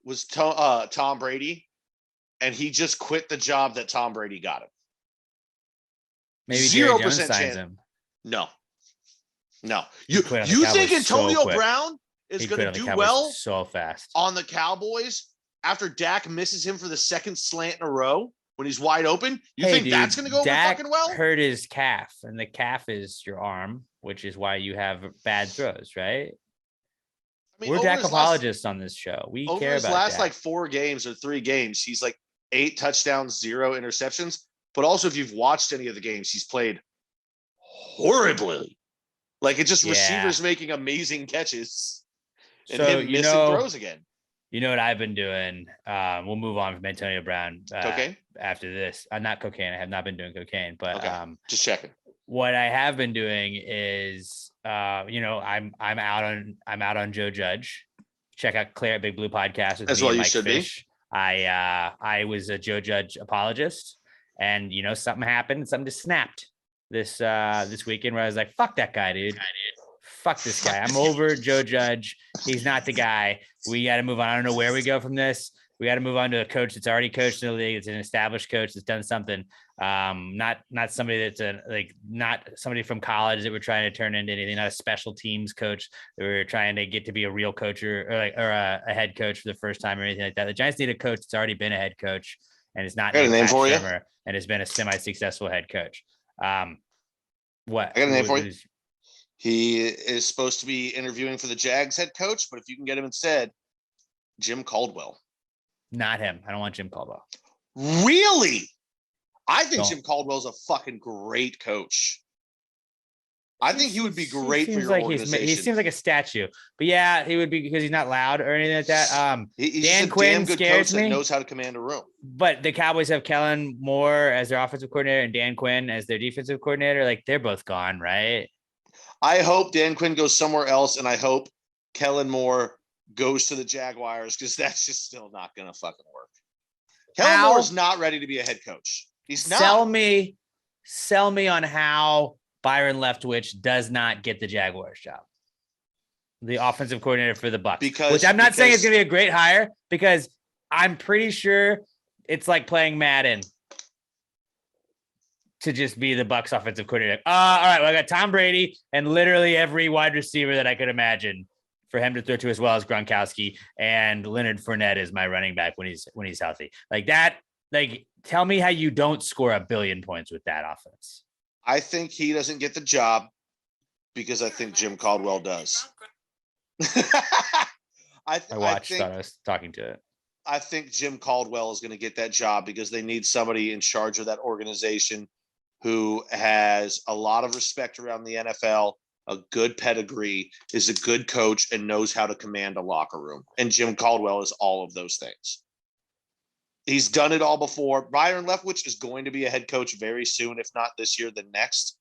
was Tom Brady, and he just quit the job that Tom Brady got him. Maybe 0% chance. Him. No. You think Antonio Brown is going to do well so fast on the Cowboys after Dak misses him for the second slant in a row when he's wide open? You think that's going to go over fucking well? Hurt his calf, and the calf is your arm, which is why you have bad throws, right? I mean, we're Dak apologists on this show. We care about his last 4 games or 3 games. He's 8 touchdowns, 0 interceptions. But also, if you've watched any of the games, he's played horribly. It's just receivers making amazing catches and him missing throws again. You know what I've been doing? We'll move on from Antonio Brown cocaine? After this. Not cocaine. I have not been doing cocaine, but just checking. What I have been doing is I'm out on Joe Judge. Check out Claire at Big Blue Podcast with as me well. And You Mike should Fish. be. I was a Joe Judge apologist, and something happened. Something just snapped this weekend where I was like, fuck that guy, dude. Fuck this guy. I'm over Joe Judge. He's not the guy. We got to move on. I don't know where we go from this. We got to move on to a coach that's already coached in the league. It's an established coach that's done something. Not somebody that's not somebody from college that we're trying to turn into anything. Not a special teams coach that we're trying to get to be a real coach or a head coach for the first time or anything like that. The Giants need a coach that's already been a head coach and is not got a name for you, and has been a semi-successful head coach. What? I got a name for you. He is supposed to be interviewing for the Jags head coach, but if you can get him instead, Jim Caldwell. Not him. I don't want Jim Caldwell. Really? I think Jim Caldwell's a fucking great coach. I think he would be great for your organization. He seems like a statue, but yeah, he would be because he's not loud or anything like that. He's Dan Quinn scares me. That knows how to command a room. But the Cowboys have Kellen Moore as their offensive coordinator and Dan Quinn as their defensive coordinator. They're both gone, right? I hope Dan Quinn goes somewhere else, and I hope Kellen Moore goes to the Jaguars because that's just still not going to fucking work. Kellen Moore's not ready to be a head coach. He's not. Sell me on how Byron Leftwich does not get the Jaguars job. The offensive coordinator for the Bucs. Which I'm not saying it's going to be a great hire because I'm pretty sure it's like playing Madden to just be the Bucs offensive coordinator. All right, well, I got Tom Brady and literally every wide receiver that I could imagine for him to throw to, as well as Gronkowski, and Leonard Fournette is my running back when he's healthy. Tell me how you don't score 1 billion points with that offense. I think he doesn't get the job because I think Jim Caldwell does. I thought I was talking to it. I think Jim Caldwell is going to get that job because they need somebody in charge of that organization who has a lot of respect around the NFL, a good pedigree, is a good coach, and knows how to command a locker room. And Jim Caldwell is all of those things. He's done it all before. Byron Leftwich is going to be a head coach very soon, if not this year, then next.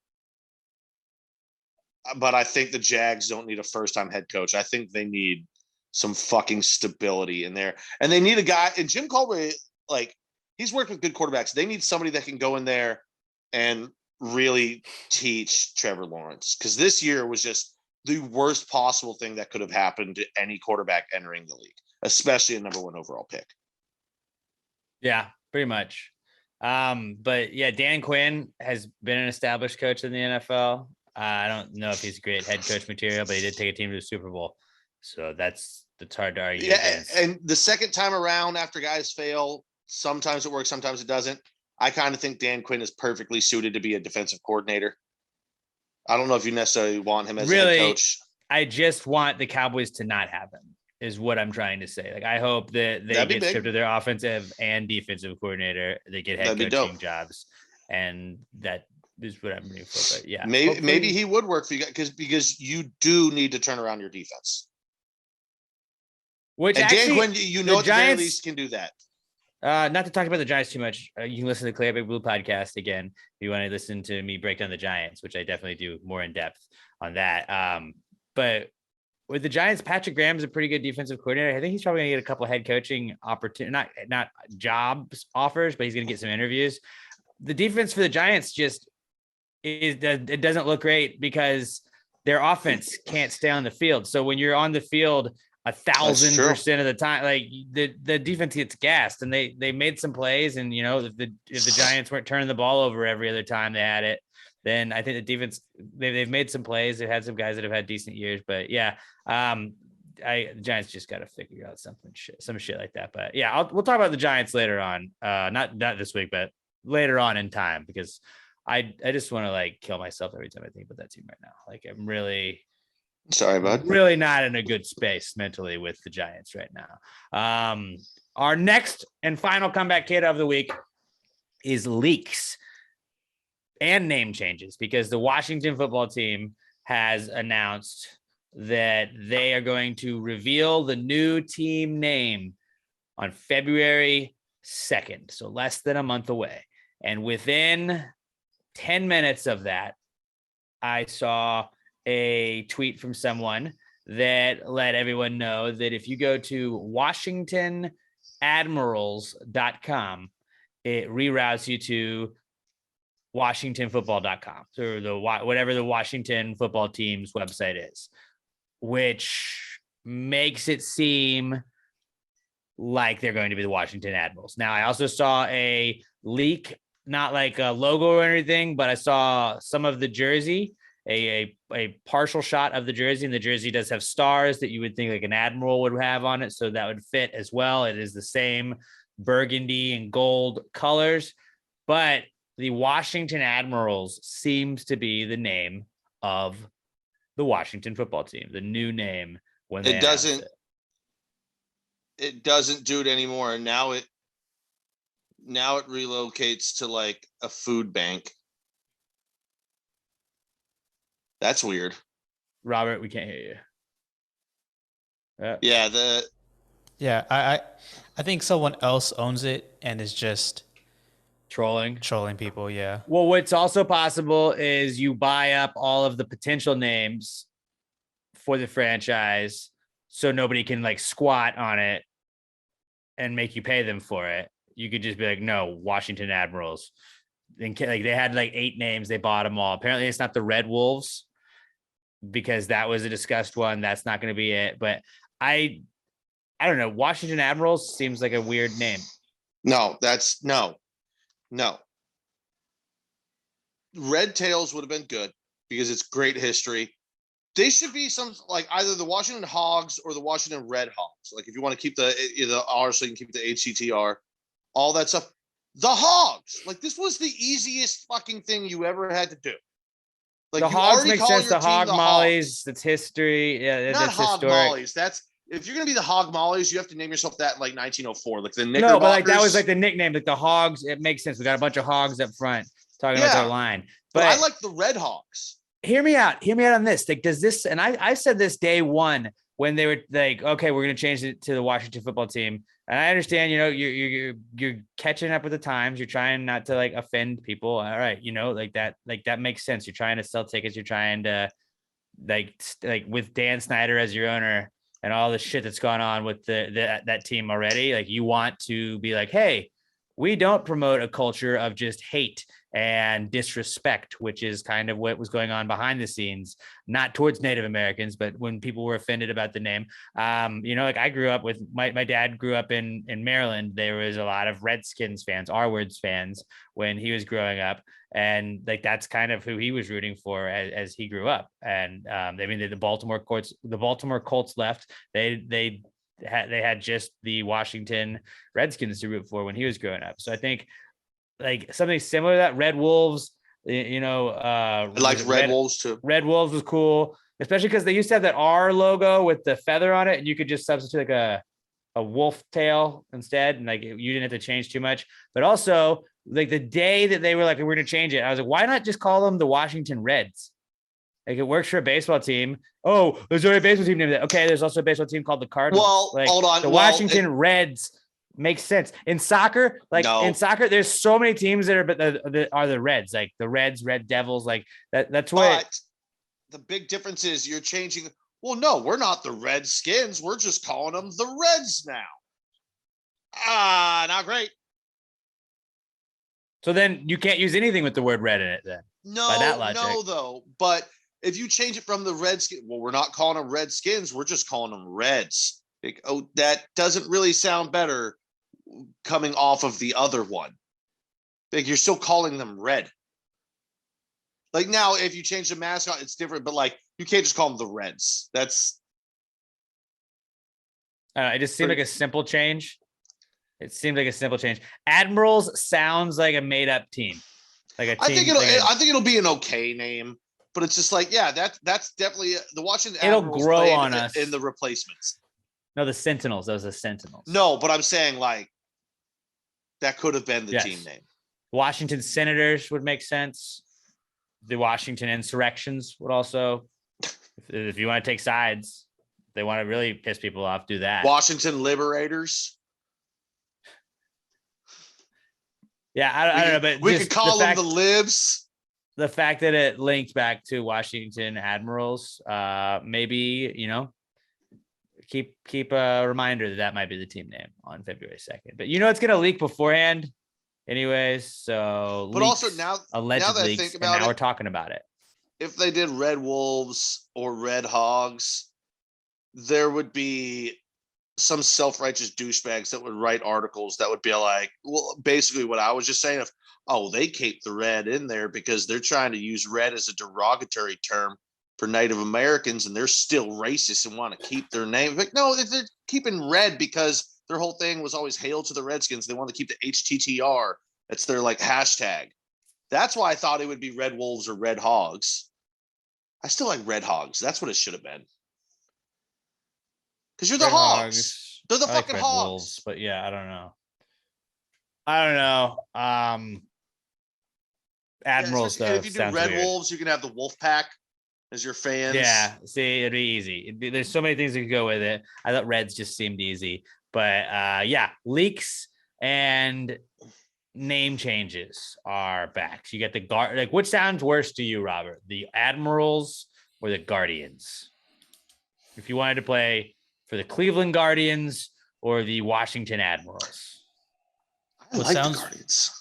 But I think the Jags don't need a first-time head coach. I think they need some fucking stability in there. And they need a guy, and Jim Caldwell, like, he's worked with good quarterbacks. They need somebody that can go in there and really teach Trevor Lawrence. Because this year was just the worst possible thing that could have happened to any quarterback entering the league, especially a number 1 overall pick. Yeah, pretty much. But yeah, Dan Quinn has been an established coach in the NFL. I don't know if he's great head coach material, but he did take a team to the Super Bowl. So that's hard to argue. Yeah, and the second time around after guys fail, sometimes it works, sometimes it doesn't. I kind of think Dan Quinn is perfectly suited to be a defensive coordinator. I don't know if you necessarily want him as a head coach. I just want the Cowboys to not have him, is what I'm trying to say. Like, I hope that they get stripped of their offensive and defensive coordinator. They get head coaching jobs, and that is what I'm rooting for. But yeah, maybe he would work for you guys because you do need to turn around your defense. Which and actually, Dan Quinn, at the very least, can do that. Not to talk about the Giants too much. You can listen to the Clear Big Blue podcast again if you want to listen to me break down the Giants, which I definitely do more in depth on that. But with the Giants, Patrick Graham's a pretty good defensive coordinator. I think he's probably going to get a couple head coaching opportunities, not jobs offers, but he's going to get some interviews. The defense for the Giants it doesn't look great because their offense can't stay on the field. So when you're on the field 1,000% of the time, like the defense gets gassed, and they made some plays. And, if the Giants weren't turning the ball over every other time they had it, then I think the defense, they've made some plays. They've had some guys that have had decent years, but yeah, the Giants just got to figure out some shit like that. But yeah, we'll talk about the Giants later on. Not this week, but later on in time, because I just want to like kill myself every time I think about that team right now. Like, I'm really sorry, bud. Really not in a good space mentally with the Giants right now. Our next and final comeback kid of the week is leaks and name changes, because the Washington football team has announced that they are going to reveal the new team name on February 2nd. So less than a month away. And within 10 minutes of that, I saw a tweet from someone that let everyone know that if you go to WashingtonAdmirals.com, it reroutes you to WashingtonFootball.com, so whatever the Washington football team's website is, which makes it seem like they're going to be the Washington Admirals. Now, I also saw a leak, not like a logo or anything, but I saw some of the jersey, a partial shot of the jersey, and the jersey does have stars that you would think like an Admiral would have on it, so that would fit as well. It is the same burgundy and gold colors, but the Washington Admirals seems to be the name of the Washington football team, the new name. When it doesn't do it anymore, and now it relocates to like a food bank. That's weird. Robert, we can't hear you. I think someone else owns it and is just trolling people. Yeah. Well, what's also possible is you buy up all of the potential names for the franchise, so nobody can like squat on it and make you pay them for it. You could just be like, no, Washington Admirals. And like they had like 8 names, they bought them all. Apparently it's not the Red Wolves, because that was a discussed one. That's not going to be it. But I don't know. Washington Admirals seems like a weird name. No. Red Tails would have been good because it's great history. They should be some like either the Washington Hogs or the Washington Red Hogs. Like if you want to keep the R, so you can keep the HCTR, all that stuff. The Hogs, like this was the easiest fucking thing you ever had to do. Like the Hogs make sense. The Hog Mollies, that's history. Yeah, not that's Hog historic. Mollies. That's if you're gonna be the Hog Mollies, you have to name yourself that in like 1904, like the Knickerbockers. No, but like that was like the nickname, like the Hogs. It makes sense. We got a bunch of Hogs up front talking about their line. But I like the Red Hogs. Hear me out on this. Like, does this? And I said this day one when they were like, okay, we're gonna change it to the Washington football team. And I understand, you know, you're catching up with the times. You're trying not to like offend people. All right, you know, like that makes sense. You're trying to sell tickets. You're trying to like with Dan Snyder as your owner and all the shit that's gone on with that team already. Like, you want to be like, hey, we don't promote a culture of just hate and disrespect, which is kind of what was going on behind the scenes, not towards Native Americans, but when people were offended about the name. You know, like I grew up with my dad grew up in Maryland. There was a lot of Redskins fans, R-Words fans when he was growing up. And like, that's kind of who he was rooting for as he grew up. And I mean, the Baltimore Colts left. They had just the Washington Redskins to root for when he was growing up. So I think like something similar to that. Red Wolves, you know, I liked Red Wolves too. Red Wolves was cool, especially because they used to have that R logo with the feather on it, and you could just substitute like a wolf tail instead, and like you didn't have to change too much. But also, like the day that they were like, we're gonna change it, I was like, why not just call them the Washington Reds? Like, it works for a baseball team. Oh, there's already a baseball team named that. Okay, there's also a baseball team called the Cardinals. Well, like, hold on. The Washington Reds makes sense. In soccer, in soccer, there's so many teams that are the Reds, like the Reds, Red Devils, like that. That's what. The big difference is you're changing. Well, no, we're not the Redskins. We're just calling them the Reds now. Not great. So then you can't use anything with the word red in it then. No, though. But if you change it from the Redskins, well, we're not calling them Redskins. We're just calling them Reds. Like, oh, that doesn't really sound better coming off of the other one. Like, you're still calling them red. Like, now, if you change the mascot, it's different. But like, you can't just call them the Reds. That's. It just seemed like a simple change. It seemed like a simple change. Admirals sounds like a made-up team. Like a team. I think it'll be an okay name, but it's just like, yeah, that's definitely the Washington Admirals. It'll grow on us in the replacements. No, the Sentinels. Those are Sentinels. No, but I'm saying like that could have been the team name. Washington Senators would make sense. The Washington Insurrections would also, if you want to take sides, they want to really piss people off, do that. Washington Liberators. Yeah, I don't know, but we could call them the Libs. The fact that it linked back to Washington Admirals, maybe, you know, keep a reminder that might be the team name on February 2nd. But you know, it's going to leak beforehand anyways. So, but also now that I think about it, we're talking about it. If they did Red Wolves or Red Hogs, there would be some self-righteous douchebags that would write articles that would be like, well, basically what I was just saying, they keep the red in there because they're trying to use red as a derogatory term for Native Americans, and they're still racist and want to keep their name. Like, no, they're keeping red because their whole thing was always hail to the Redskins. They want to keep the HTTR. That's their like hashtag. That's why I thought it would be Red Wolves or Red Hogs. I still like Red Hogs. That's what it should have been. Because you're the Hogs. They're the fucking Hogs. Wolves, but yeah, I don't know. Admirals, though. If you do Red Wolves, you can have the Wolf Pack as your fans. Yeah, see, it'd be easy. There's so many things that could go with it. I thought Reds just seemed easy. But yeah, leaks and name changes are back. So you get the guard. Like, which sounds worse to you, Robert? The Admirals or the Guardians? If you wanted to play for the Cleveland Guardians or the Washington Admirals.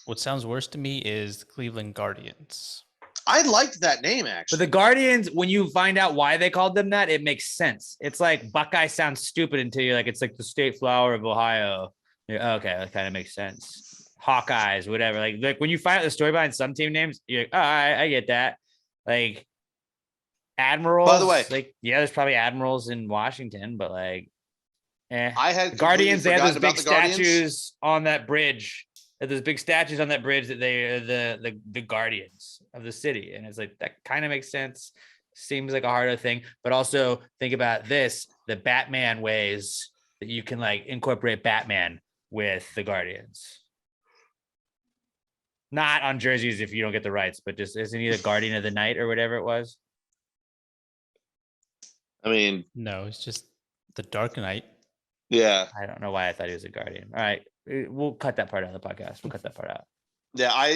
What sounds worse to me is the Cleveland Guardians. I liked that name, actually. But the Guardians, when you find out why they called them that, it makes sense. It's like Buckeye sounds stupid until you're like, it's like the state flower of Ohio. Okay, that kind of makes sense. Hawkeyes, whatever. Like when you find out the story behind some team names, you're like, oh, I get that. Like Admirals. By the way, like, yeah, there's probably Admirals in Washington, but like, I had the Guardians. They had those big statues on that bridge. There's big statues on that bridge that they are the Guardians of the city, and it's like that kind of makes sense. seems like a harder thing, but also think about this, the Batman ways that you can like incorporate Batman with the Guardians. Not on jerseys if you don't get the rights, but just isn't he the Guardian of the Night or whatever it was? I mean, no, it's just the Dark Knight. Yeah. I don't know why I thought he was a Guardian. All right. We'll cut that part out of the podcast. We'll cut that part out. Yeah,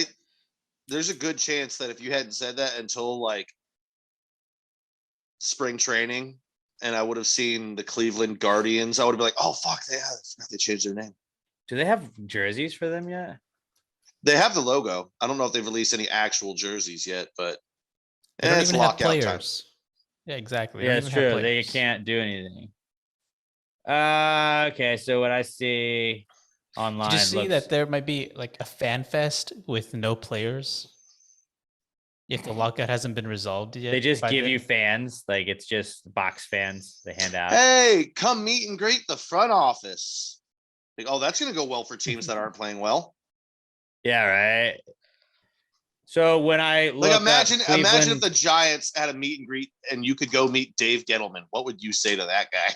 there's a good chance that if you hadn't said that until like spring training and I would have seen the Cleveland Guardians, I would have been like, oh fuck, they changed their name. Do they have jerseys for them yet? They have the logo. I don't know if they've released any actual jerseys yet, but they don't even have players. Yeah, exactly. Yeah, it's true. They can't do anything. Okay, so what I see online. Did you see that there might be like a fan fest with no players? If the lockout hasn't been resolved yet. They just give you fans. Like it's just box fans they hand out. Hey, come meet and greet the front office. Like, oh, that's going to go well for teams that aren't playing well. Yeah, right. So when I look like imagine if the Giants had a meet and greet and you could go meet Dave Gettleman. What would you say to that guy?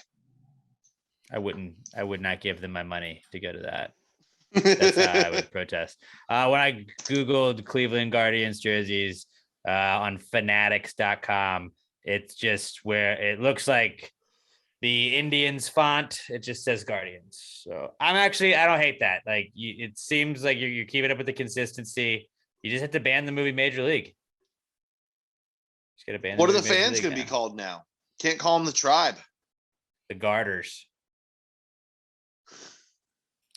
I would not give them my money to go to that. That's how I would protest. When I Googled Cleveland Guardians jerseys on fanatics.com, it's just where it looks like the Indians font. It just says Guardians. So I don't hate that. Like it seems like you're keeping up with the consistency. You just have to ban the movie Major League. Just gotta ban. What are the fans going to be called now? Can't call them the Tribe. The Garters.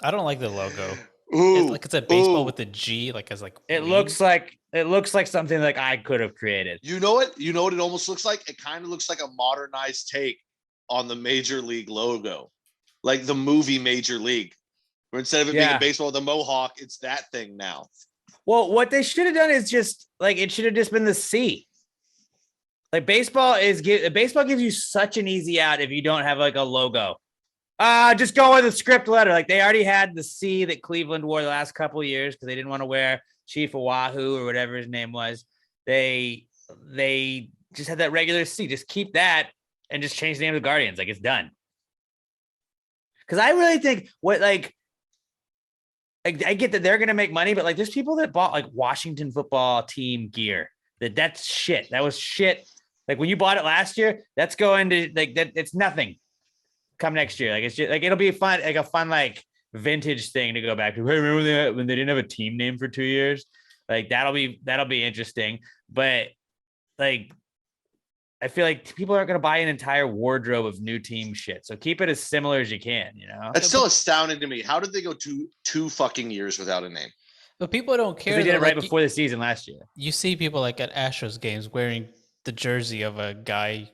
I don't like the logo. Ooh, it's a baseball with a G, like as like. It looks like something like I could have created. You know what? You know what it almost looks like? It kind of looks like a modernized take on the Major League logo, like the movie Major League, where instead of it being a baseball with a mohawk, it's that thing now. Well, what they should have done is just like it should have just been the C. Like baseball gives you such an easy out if you don't have like a logo. Just go with the script letter. Like they already had the C that Cleveland wore the last couple of years because they didn't want to wear Chief Oahu or whatever his name was. They just had that regular C. Just keep that and just change the name of the Guardians. Like it's done. Because I really think I get that they're going to make money, but like there's people that bought like Washington football team gear. That's shit. That was shit. Like when you bought it last year, that's going to like that. It's nothing. Come next year, like it's just like it'll be fun, like a fun like vintage thing to go back to. Hey, remember when they didn't have a team name for 2 years? Like that'll be interesting. But like I feel like people aren't going to buy an entire wardrobe of new team shit. So keep it as similar as you can. You know, that's still astounding to me. How did they go two fucking years without a name? But people don't care. They did it right before the season last year. You see people like at Astros games wearing the jersey of a guy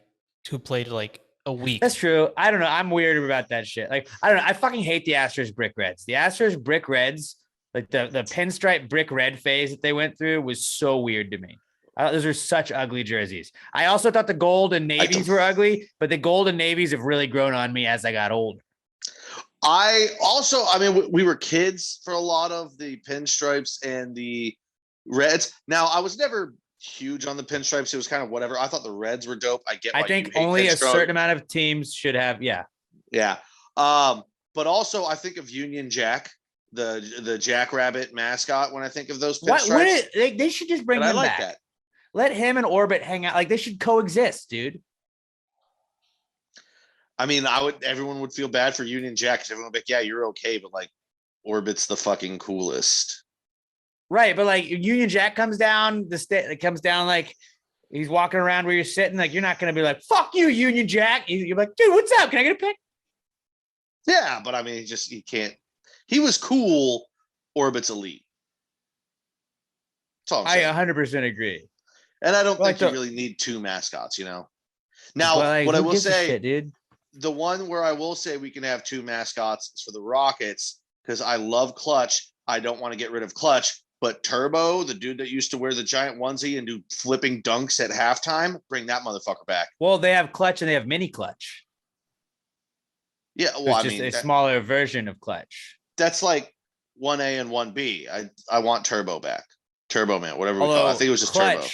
who played like a week. That's true. I don't know. I'm weird about that shit. Like, I don't know. I fucking hate the Astros brick reds. The Astros brick reds, like the pinstripe brick red phase that they went through was so weird to me. Those are such ugly jerseys. I also thought the gold and navies were ugly, but the gold and navies have really grown on me as I got old. I mean, we were kids for a lot of the pinstripes and the reds. Now, I was never huge on the pinstripes. It was kind of whatever. I thought the reds were dope. I think only a certain amount of teams should have. Yeah. But also I think of Union Jack, the Jackrabbit mascot when I think of those pinstripes. They should just bring him back. That. Let him and Orbit hang out. Like they should coexist, dude. I mean, everyone would feel bad for Union Jack because everyone would be like, yeah, you're okay, but like Orbit's the fucking coolest. Right, but like Union Jack comes down like he's walking around where you're sitting, like you're not gonna be like, fuck you, Union Jack. You're like, dude, what's up? Can I get a pic? Yeah, but I mean, he can't. He was cool. Orbit's elite. That's all I'm saying. I 100% agree. And I don't think you really need two mascots, you know. Now, what I will say, dude, the one where I will say we can have two mascots is for the Rockets because I love Clutch. I don't want to get rid of Clutch. But Turbo, the dude that used to wear the giant onesie and do flipping dunks at halftime, bring that motherfucker back. Well, they have Clutch and they have Mini Clutch. Yeah, well, I mean, a smaller version of Clutch. That's like 1A and 1B. I want Turbo back. Turbo Man, whatever we call it. I think it was just Turbo.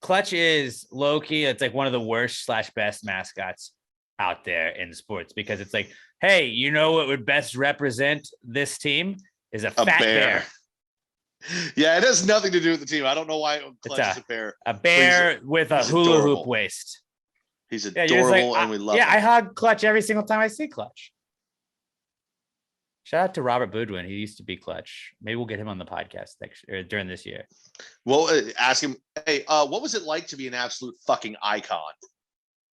Clutch is low key. It's like one of the worst / best mascots out there in sports because it's like, hey, you know what would best represent this team is a fat bear. Yeah, it has nothing to do with the team. I don't know why Clutch is a bear. A bear with a hula hoop waist. He's adorable, and we love him. Yeah, I hug Clutch every single time I see Clutch. Shout out to Robert Boudwin. He used to be Clutch. Maybe we'll get him on the podcast during this year. Well, ask him, hey, what was it like to be an absolute fucking icon?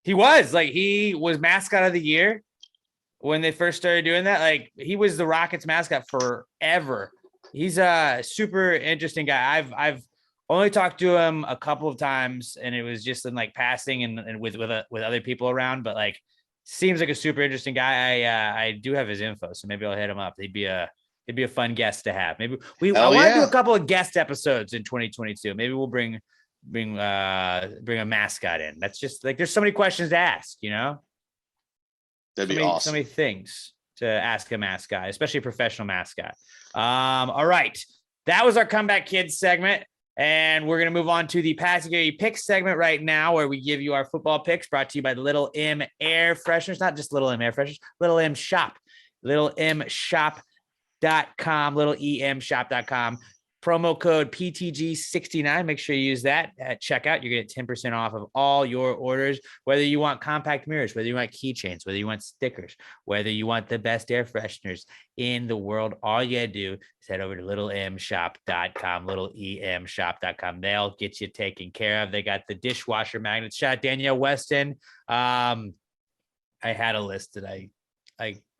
He was mascot of the year when they first started doing that. Like, he was the Rockets mascot forever. He's a super interesting guy. I've only talked to him a couple of times, and it was just in like passing and with other people around. But like, seems like a super interesting guy. I do have his info, so maybe I'll hit him up. He'd be a fun guest to have. Maybe I want to do a couple of guest episodes in 2022. Maybe we'll bring a mascot in. That's just like, there's so many questions to ask, you know. That'd be awesome. So many things to ask a mascot, especially a professional mascot. All right, that was our Comeback Kids segment. And we're going to move on to the PTG Picks segment right now, where we give you our football picks, brought to you by Little M Air Fresheners. Not just Little M Air Fresheners, Little M Shop. LittleMShop.com, LittleEMShop.com. Promo code PTG69. Make sure you use that at checkout. You're going to get 10% off of all your orders, whether you want compact mirrors, whether you want keychains, whether you want stickers, whether you want the best air fresheners in the world. All you got to do is head over to LittleMShop.com, LittleEMShop.com. They'll get you taken care of. They got the dishwasher magnets. Shout out Danielle Weston. I had a list that I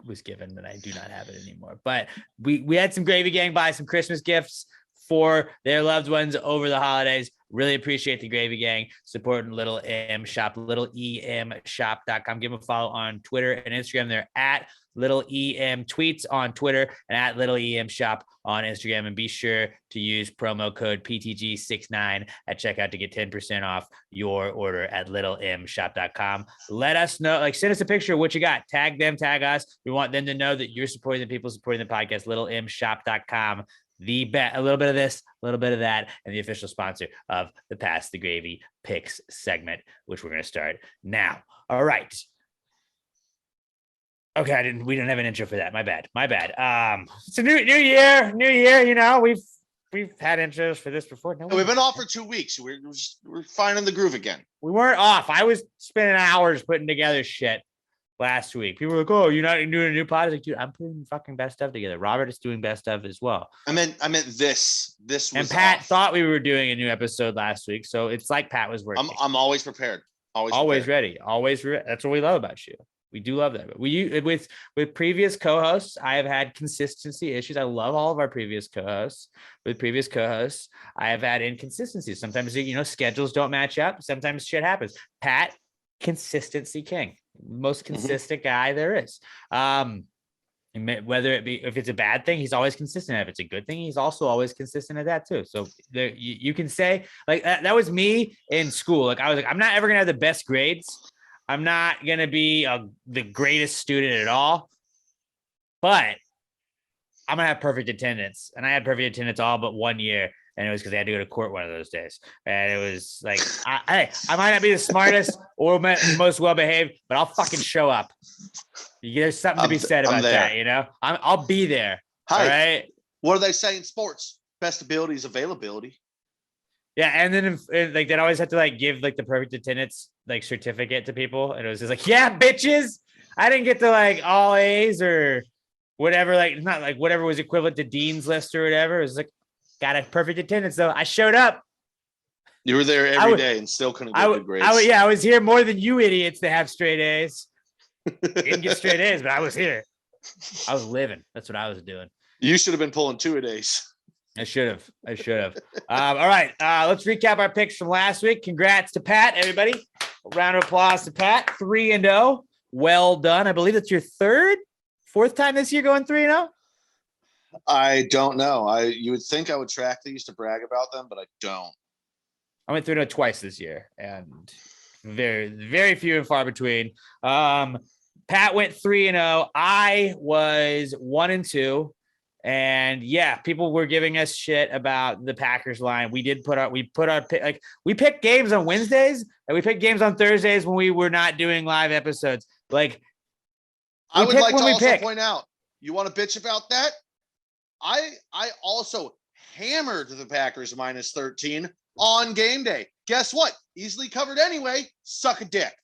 was given, and I do not have it anymore. But we had some Gravy Gang buy some Christmas gifts for their loved ones over the holidays. Really appreciate the Gravy Gang supporting Little M Shop, LittleEMShop.com. Give them a follow on Twitter and Instagram. They're at Little EM Tweets on Twitter and at Little EM Shop on Instagram. And be sure to use promo code PTG69 at checkout to get 10% off your order at LittleMShop.com. Let us know, like, send us a picture of what you got. Tag them, tag us. We want them to know that you're supporting the people supporting the podcast. LittleMShop.com. A little bit of this, a little bit of that, and the official sponsor of the Pass the Gravy Picks segment, which we're going to start now. All right. Okay, we didn't have an intro for that. My bad. It's a new year. You know, we've had intros for this before. No, we've been off for 2 weeks. We're finding the groove again. We weren't off. I was spending hours putting together shit last week. People were like, "Oh, you're not doing a new pod?" I was like, dude, I'm putting fucking best stuff together. Robert is doing best stuff as well. I meant this. This was. And Pat thought we were doing a new episode last week, so it's like Pat was working. I'm always prepared. Always ready. That's what we love about you. We do love that. But with previous co-hosts, I have had consistency issues. I love all of our previous co-hosts. With previous co-hosts, I have had inconsistencies. Sometimes, you know, schedules don't match up. Sometimes shit happens. Pat, consistency king. Most consistent guy there is. Whether it be, if it's a bad thing, he's always consistent. If it's a good thing, he's also always consistent at that too. So there, you can say, like, that was me in school. Like, I was like, I'm not ever gonna have the best grades. I'm not gonna be the greatest student at all, but I'm gonna have perfect attendance. And I had perfect attendance all but 1 year. And it was because I had to go to court one of those days. And it was like, I might not be the smartest or most well-behaved, but I'll fucking show up. There's something to be said about that, you know? I'll be there. Hi. All right? What do they say in sports? Best ability is availability. Yeah, and then like they'd always have to like give like the perfect attendance like certificate to people. And it was just like, yeah, bitches. I didn't get to like all A's or whatever, like not like whatever was equivalent to Dean's List or whatever. It was like, got a perfect attendance though. I showed up. You were there every day and still couldn't get good grades. I was here more than you idiots to have straight A's. Didn't get straight A's, but I was here. I was living. That's what I was doing. You should have been pulling 2 days. I should have. All right. Let's recap our picks from last week. Congrats to Pat, everybody. A round of applause to Pat. 3-0. Well done. I believe it's your fourth time this year going 3-0. I don't know. You would think I would track these to brag about them, but I don't. I went 3-0 twice this year, and very, very few and far between. Pat went 3-0. I was 1-2, And yeah, people were giving us shit about the Packers line. We picked games on Wednesdays and we picked games on Thursdays when we were not doing live episodes. Like, I would like to also point out, you want to bitch about that? I also hammered the Packers -13 on game day. Guess what? Easily covered anyway. Suck a dick.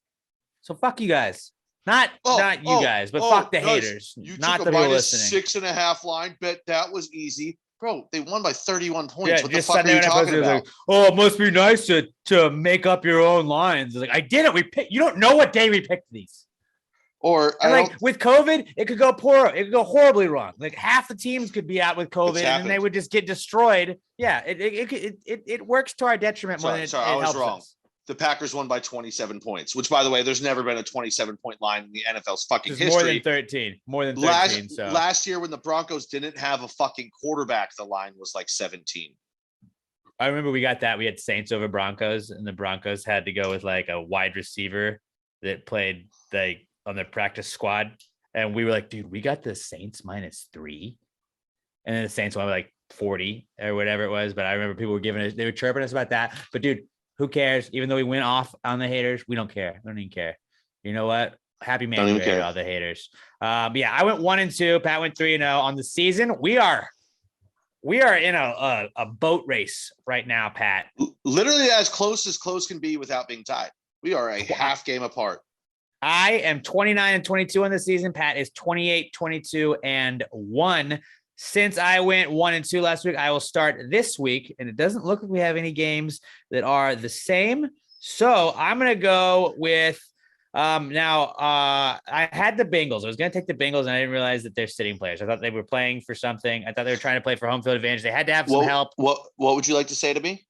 So fuck you guys. Not you guys, but fuck the haters. You not took the a people listening. -6.5 line. Bet that was easy. Bro, they won by 31 points. Yeah, what the fuck are you talking about? Like, it must be nice to make up your own lines. Like, I didn't. You don't know what day we picked these. With COVID, it could go poor. It could go horribly wrong. Like half the teams could be out with COVID, and they would just get destroyed. Yeah, it works to our detriment more than it helps wrong. Us. The Packers won by 27 points, which, by the way, there's never been a 27-point line in the NFL's fucking history. More than 13. More than 13. Last year, when the Broncos didn't have a fucking quarterback, the line was like 17. I remember we got that. We had Saints over Broncos, and the Broncos had to go with like a wide receiver that played like on their practice squad. And we were like, dude, we got the Saints -3. And then the Saints won like 40 or whatever it was. But I remember people were they were chirping us about that. But dude, who cares? Even though we went off on the haters, we don't care. We don't even care. You know what? Happy Manuary to all the haters. Yeah, I went 1-2. Pat went 3-0 on the season. We are in a boat race right now, Pat. Literally as close can be without being tied. We are a half game apart. I am 29-22 on the season. Pat is 28-22-1. Since I went 1-2 last week, I will start this week, and it doesn't look like we have any games that are the same. So I'm going to go with I had the Bengals. I was going to take the Bengals, and I didn't realize that they're sitting players. I thought they were playing for something. I thought they were trying to play for home field advantage. They had to have some help. What would you like to say to me?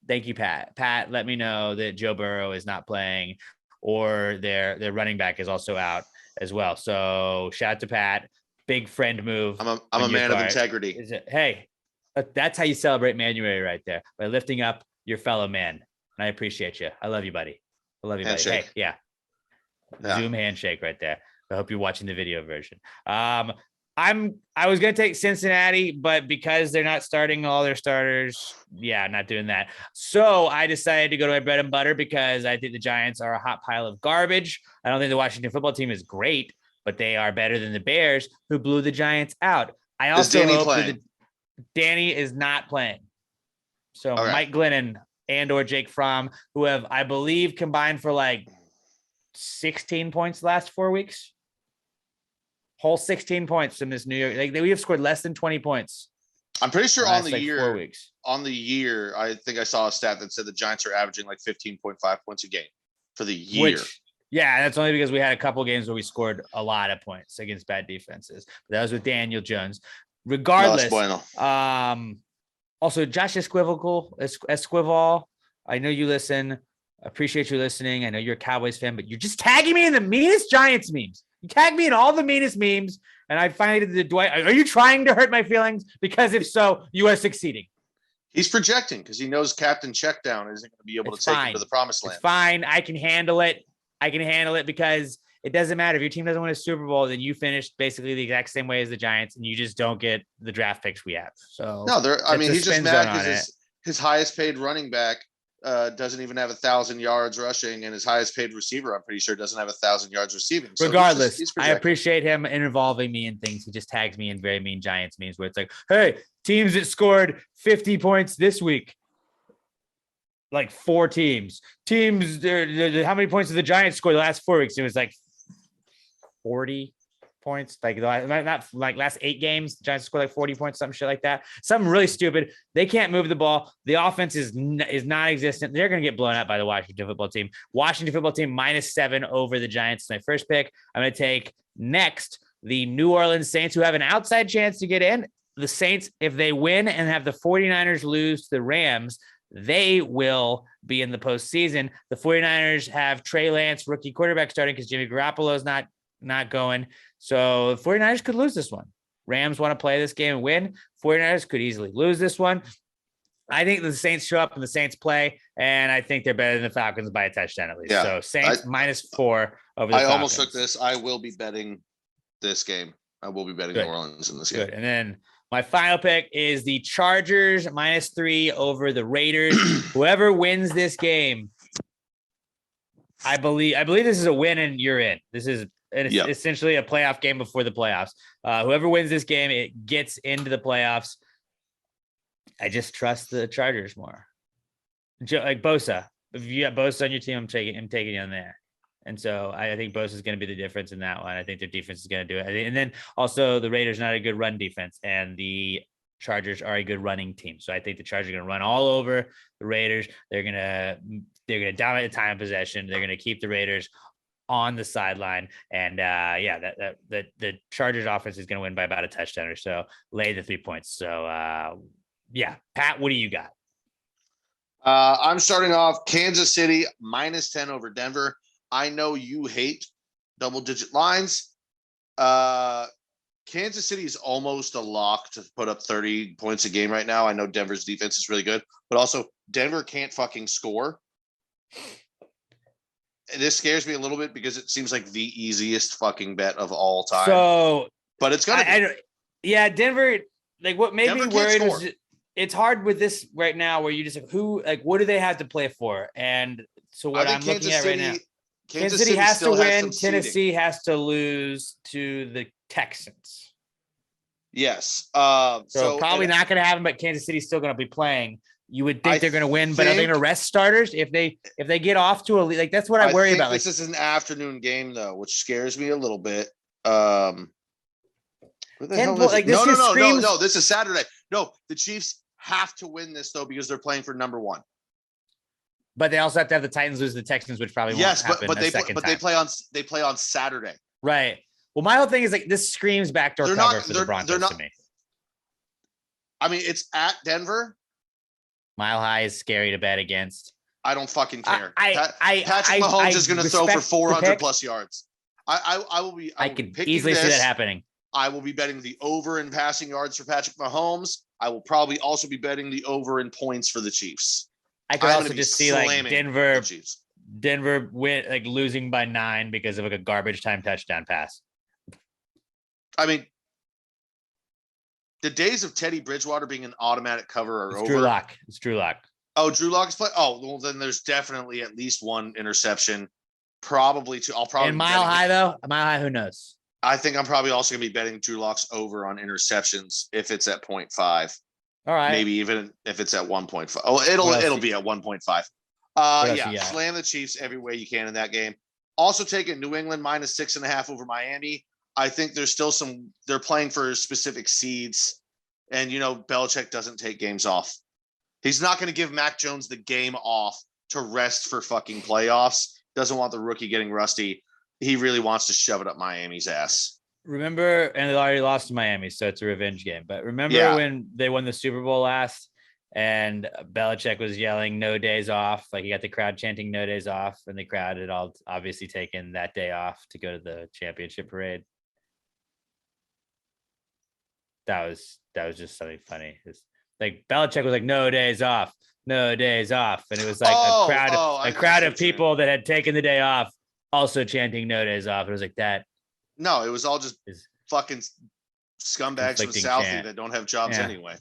Thank you, Pat. Pat, let me know that Joe Burrow is not playing, or their running back is also out as well. So shout out to Pat. Big friend move. I'm a man of integrity. Hey, that's how you celebrate Manuary right there, by lifting up your fellow man. And I appreciate you. I love you, buddy. I love you, buddy. Hey, yeah. Zoom handshake right there. I hope you're watching the video version. I was going to take Cincinnati, but because they're not starting all their starters, not doing that. So I decided to go to my bread and butter because I think the Giants are a hot pile of garbage. I don't think the Washington football team is great, but they are better than the Bears, who blew the Giants out. I also hope that Danny is not playing. So Mike Glennon and or Jake Fromm, who have, I believe, combined for like 16 points the last 4 weeks. Whole 16 points in this New York. Like, we have scored less than 20 points. I'm pretty sure on the year. 4 weeks. On the year, I think I saw a stat that said the Giants are averaging like 15.5 points a game for the year. That's only because we had a couple games where we scored a lot of points against bad defenses. But that was with Daniel Jones. Regardless, also Josh Esquivel, I know you listen. I appreciate you listening. I know you're a Cowboys fan, but you're just tagging me in the meanest Giants memes. You tag me in all the meanest memes, and I finally did the Dwight. Are you trying to hurt my feelings? Because if so, you are succeeding. He's projecting because he knows Captain Checkdown isn't going to be able to take him to the promised land. It's fine. I can handle it. Because it doesn't matter. If your team doesn't win a Super Bowl, then you finished basically the exact same way as the Giants, and you just don't get the draft picks we have. So he's just mad because his highest paid running back doesn't even have 1,000 yards rushing, and his highest paid receiver, I'm pretty sure, doesn't have 1,000 yards receiving. So regardless, I appreciate him involving me in things. He just tags me in very mean Giants memes where it's like, hey, teams that scored 50 points this week. Like 4 teams. How many points did the Giants score the last 4 weeks? It was like 40 points. Like not like last 8 games, the Giants scored like 40 points, some shit like that. Something really stupid. They can't move the ball. The offense is non-existent. They're going to get blown out by the Washington football team. Washington football team -7 over the Giants. My first pick. I'm going to take next the New Orleans Saints, who have an outside chance to get in. The Saints, if they win and have the 49ers lose to the Rams, they will be in the postseason. The 49ers have Trey Lance, rookie quarterback, starting because Jimmy Garoppolo is not going. So the 49ers could lose this one. Rams want to play this game and win. 49ers could easily lose this one. I think the Saints show up and the Saints play, and I think they're better than the Falcons by a touchdown at least. Yeah, so Saints -4 over the Falcons. I almost took this. I will be betting this game. I will be betting New Orleans in this game. Good. And then My final pick is the Chargers -3 over the Raiders. Whoever wins this game, I believe this is a win and you're in. This is essentially a playoff game before the playoffs. Whoever wins this game, it gets into the playoffs. I just trust the Chargers more. Like Bosa. If you got Bosa on your team, I'm taking you on there. And so I think Bosa is going to be the difference in that one. I think their defense is going to do it. And then also the Raiders not a good run defense, and the Chargers are a good running team. So I think the Chargers are going to run all over the Raiders. They're going to dominate the time of possession. They're going to keep the Raiders on the sideline. And the Chargers offense is going to win by about a touchdown or so. Lay the 3 points. So Pat, what do you got? I'm starting off Kansas City -10 over Denver. I know you hate double-digit lines. Kansas City is almost a lock to put up 30 points a game right now. I know Denver's defense is really good, but also Denver can't fucking score. This scares me a little bit because it seems like the easiest fucking bet of all time. So, but it's gonna be. Denver. Like what made me worried was it's hard with this right now, where you just what do they have to play for? And so what I'm looking at right now. Kansas City has to win. Tennessee has to lose to the Texans. Yes. So probably not going to happen, but Kansas City's still going to be playing. You would think they're going to win, but are they going to rest starters if they get off to a lead? Like that's what I worry about. This is an afternoon game though, which scares me a little bit. Where the hell is it? No. This is Saturday. No, the Chiefs have to win this though because they're playing for number 1. But they also have to have the Titans lose the Texans, which probably won't happen. They play on Saturday. Right. Well, my whole thing is like this screams backdoor cover for the Broncos to me. I mean, it's at Denver. Mile High is scary to bet against. I don't fucking care. Patrick Mahomes is going to throw for 400 plus yards. I could easily see that happening. I will be betting the over in passing yards for Patrick Mahomes. I will probably also be betting the over in points for the Chiefs. I could also just see like Denver win, like losing by 9 because of like a garbage time touchdown pass. I mean, the days of Teddy Bridgewater being an automatic cover are over. It's Drew Lock. Oh, Drew Lock is playing. Oh, well, then there's definitely at least one interception, probably two. I'll probably. And Mile High though, Mile High, who knows? I think I'm probably also going to be betting Drew Lock's over on interceptions if it's at 0.5. All right. Maybe even if it's at 1.5. Oh, it'll be at 1.5. Slam the Chiefs every way you can in that game. Also taking New England -6.5 over Miami. I think there's still they're playing for specific seeds. And, Belichick doesn't take games off. He's not going to give Mac Jones the game off to rest for fucking playoffs. Doesn't want the rookie getting rusty. He really wants to shove it up Miami's ass. Remember, and they already lost to Miami, so it's a revenge game. But remember when they won the Super Bowl last and Belichick was yelling "No days off"? Like he got the crowd chanting "No days off," and the crowd had all obviously taken that day off to go to the championship parade. That was just something funny. It's like Belichick was like "No days off, no days off," and it was like a crowd of people that had taken the day off also chanting "No days off." It was like that. No, it was all just fucking scumbags from Southie that don't have jobs anyway.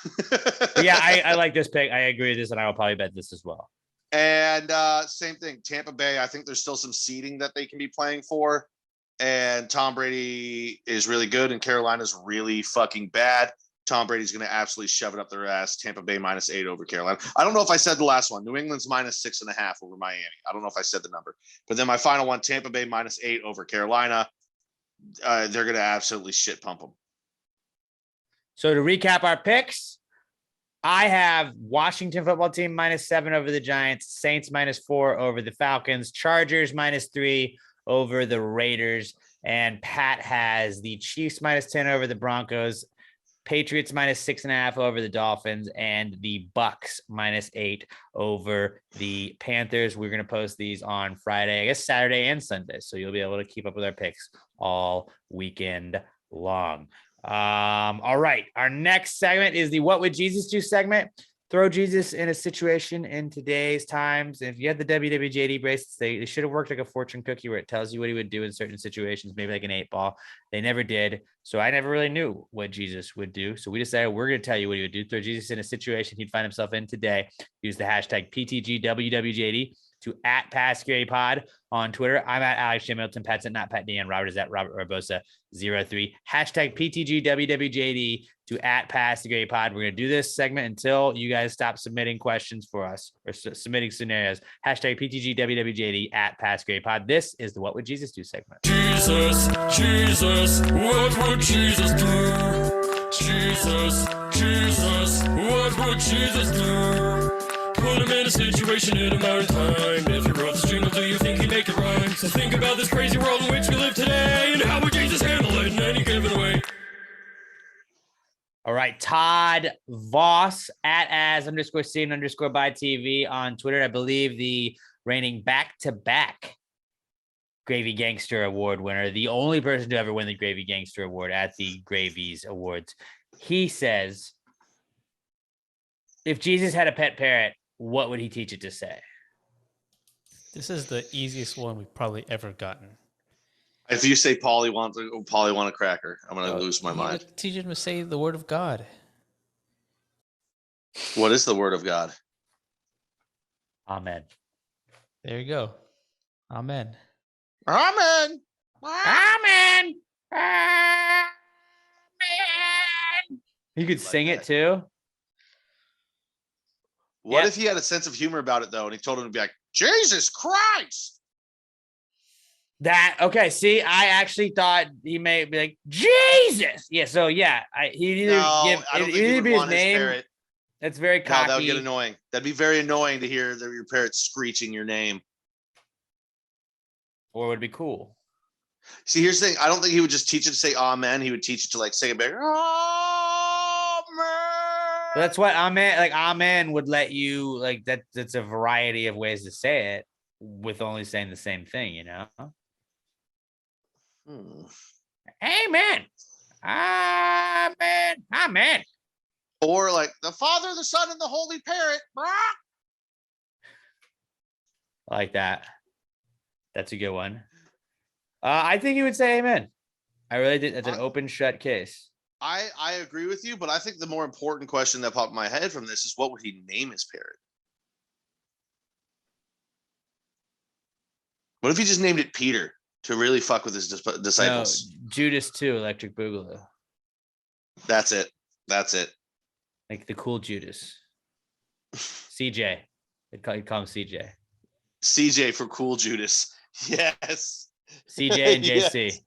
I like this pick. I agree with this, and I will probably bet this as well. And same thing, Tampa Bay. I think there's still some seeding that they can be playing for. And Tom Brady is really good, and Carolina's really fucking bad. Tom Brady's going to absolutely shove it up their ass. Tampa Bay -8 over Carolina. I don't know if I said the last one. New England's -6.5 over Miami. I don't know if I said the number. But then my final one, Tampa Bay -8 over Carolina. They're going to absolutely shit pump them. So to recap our picks, I have Washington football team -7 over the Giants, Saints -4 over the Falcons, Chargers -3 over the Raiders, and Pat has the Chiefs -10 over the Broncos, Patriots -6.5 over the Dolphins, and the Bucks -8 over the Panthers. We're going to post these on Friday, I guess Saturday and Sunday. So you'll be able to keep up with our picks all weekend long. All right. Our next segment is the What Would Jesus Do segment. throw Jesus in a situation in today's times. If you had the WWJD bracelets, they should have worked like a fortune cookie where it tells you what he would do in certain situations, maybe like an 8-ball. They never did. So I never really knew what Jesus would do. So we decided we're going to tell you what he would do. Throw Jesus in a situation he'd find himself in today. Use the hashtag PTGWWJD to @PassGaryPod on Twitter. I'm at Alex J. Milton. Pat's at not Pat Dan. Robert is at Robert Barbosa 03. Hashtag PTGWWJD to @PassGaryPod. We're going to do this segment until you guys stop submitting questions for us or submitting scenarios. Hashtag PTGWWJD @PassGaryPod. This is the What Would Jesus Do segment. Jesus, what would Jesus do? Jesus, what would Jesus do? Put him in a situation in a modern time. If you wrote this jingle, do you think he'd make it rhyme? So think about this crazy world in which we live today, and how would Jesus handle it in any given way? All right, Todd Voss at @as_scene_by TV on Twitter. I believe the reigning back-to-back Gravy Gangster Award winner, the only person to ever win the Gravy Gangster Award at the Gravies Awards. He says, if Jesus had a pet parrot, what would he teach it to say? This is the easiest one we've probably ever gotten. If you say Polly want a cracker, I'm going to lose my mind. Teach him to say the word of God. What is the word of God? Amen. There you go. Amen. Amen. Amen. Amen. You could sing it too. What if he had a sense of humor about it though, and he told him to be like, Jesus Christ? Okay. See, I actually thought he may be like Jesus. Yeah. So yeah, he'd either be his name. That's very cocky. No, that would get annoying. That'd be very annoying to hear your parrot screeching your name. Or it would be cool. See, here's the thing. I don't think he would just teach it to say amen. He would teach it to like say it back. That's what amen. Like amen would let you like that. That's a variety of ways to say it with only saying the same thing. You know. Amen. Amen. Amen. Or like the Father, the Son, and the Holy Parrot. I like that. That's a good one. I think he would say amen. I really did. It's an open shut case. I agree with you, but I think the more important question that popped in my head from this is what would he name his parrot? What if he just named it Peter to really fuck with his disciples? No, Judas too, Electric Boogaloo. That's it. Like the cool Judas. CJ. You'd call him CJ. CJ for cool Judas. Yes. CJ and JC. Yes.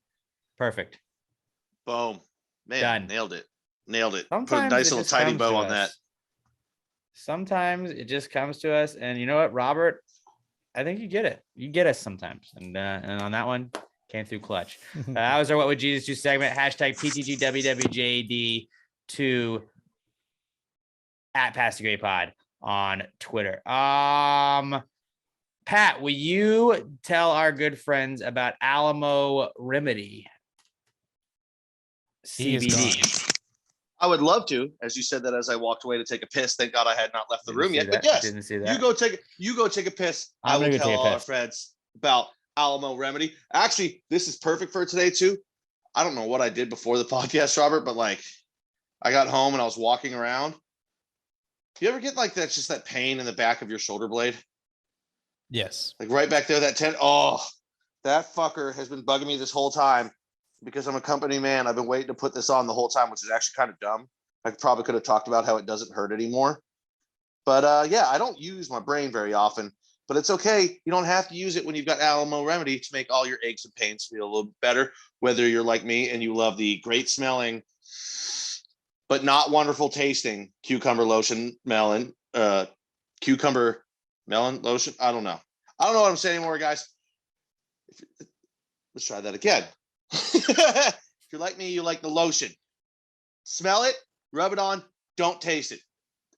Perfect. Boom. Man, done. Nailed it. Sometimes put a nice little tiny bow on that. Sometimes it just comes to us. And you know what, Robert? I think you get it. You get us sometimes. And on that one, came through clutch. That was our What Would Jesus Do segment. Hashtag PTGWWJD to @PassGaryPod on Twitter. Pat, will you tell our good friends about Alamo Remedy CBD? I would love to, as you said that as I walked away to take a piss. Thank God I had not left the room yet. But yes, didn't see that. You go take a piss. I will tell all our friends about Alamo Remedy. Actually, this is perfect for today too. I don't know what I did before the podcast, Robert, but like I got home and I was walking around. You ever get like that, just that pain in the back of your shoulder blade? Yes. Like right back there, that that fucker has been bugging me this whole time. Because I'm a company man, I've been waiting to put this on the whole time, which is actually kind of dumb. I probably could have talked about how it doesn't hurt anymore. But yeah, I don't use my brain very often, but it's okay. You don't have to use it when you've got Alamo Remedy to make all your aches and pains feel a little bit better, whether you're like me and you love the great smelling, but not wonderful tasting cucumber lotion lotion. I don't know what I'm saying anymore, guys. Let's try that again. If you're like me, you like the lotion. Smell it, rub it on, don't taste it.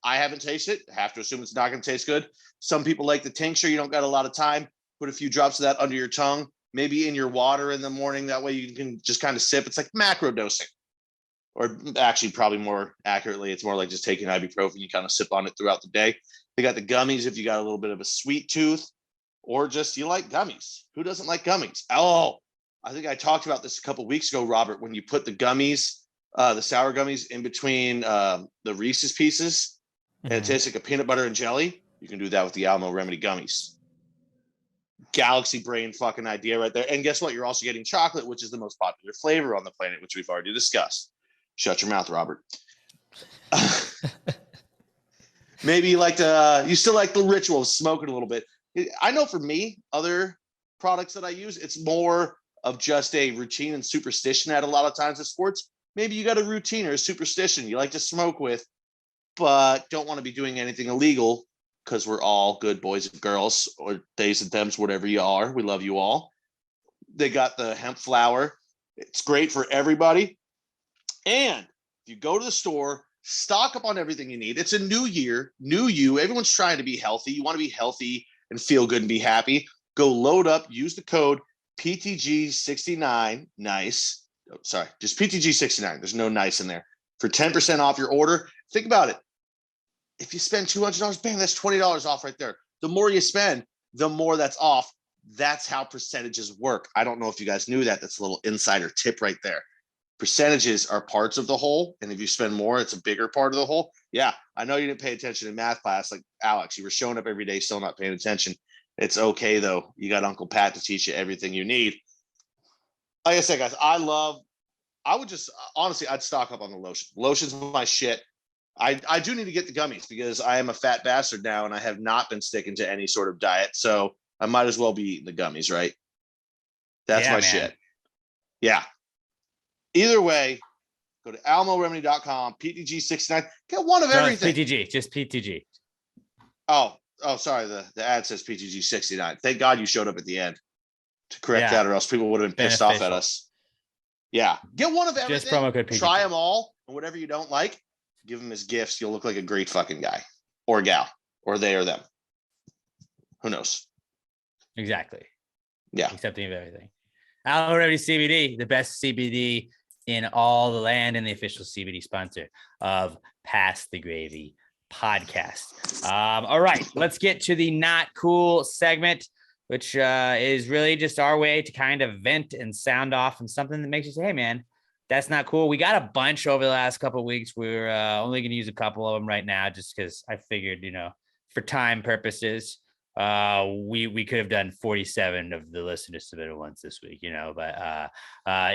I haven't tasted it. I have to assume it's not going to taste good. Some people like the tincture. You don't got a lot of time. Put a few drops of that under your tongue, maybe in your water in the morning. That way you can just kind of sip. It's like macro dosing. or actually probably more accurately, it's more like just taking ibuprofen. You kind of sip on it throughout the day. They got the gummies if you got a little bit of a sweet tooth, or just you like gummies. Who doesn't like gummies? Oh, I think I talked about this a couple of weeks ago, Robert, when you put the gummies, the sour gummies in between the Reese's Pieces, and it tastes like a peanut butter and jelly. You can do that with the Alamo Remedy gummies. Galaxy brain fucking idea right there. And guess what? You're also getting chocolate, which is the most popular flavor on the planet, which we've already discussed. Shut your mouth, Robert. Maybe you still like the ritual of smoking a little bit. I know for me, other products that I use, it's more of just a routine and superstition at a lot of times in sports. Maybe you got a routine or a superstition you like to smoke with, but don't want to be doing anything illegal because we're all good boys and girls, or theys and thems, whatever you are. We love you all. They got the hemp flower. It's great for everybody. And if you go to the store, stock up on everything you need. It's a new year, new you. Everyone's trying to be healthy. You want to be healthy and feel good and be happy. Go load up, use the code PTG69. Nice. Oh, sorry, just PTG69. There's no nice in there for 10% off your order. Think about it. If you spend $200, bam, that's $20 off right there. The more you spend, the more that's off. That's how percentages work. I don't know if you guys knew that. That's a little insider tip right there. Percentages are parts of the whole. And if you spend more, it's a bigger part of the whole. Yeah, I know you didn't pay attention in math class. Like Alex, you were showing up every day, still not paying attention. It's okay, though. You got Uncle Pat to teach you everything you need. Like I said, guys, I'd stock up on the lotion. Lotion's my shit. I do need to get the gummies because I am a fat bastard now and I have not been sticking to any sort of diet. So I might as well be eating the gummies, right? That's my shit. Yeah. Either way, go to almoremedy.com, PTG69. Get one of everything. Just PTG. Oh, sorry. The ad says PTG69. Thank God you showed up at the end to correct that, or else people would have been pissed off at us. Yeah. Get one of everything. Just promo code PTG. Try them all, and whatever you don't like, give them as gifts. You'll look like a great fucking guy or gal, or they or them. Who knows? Exactly. Yeah. Accepting of everything. Alamo Remedy CBD, the best CBD in all the land and the official CBD sponsor of Pass the Gravy podcast. All right, let's get to the not cool segment, which is really just our way to kind of vent and sound off on something that makes you say, hey, man, that's not cool. We got a bunch over the last couple of weeks. We're only going to use a couple of them right now just because I figured, for time purposes, we could have done 47 of the listeners submitted ones this week, but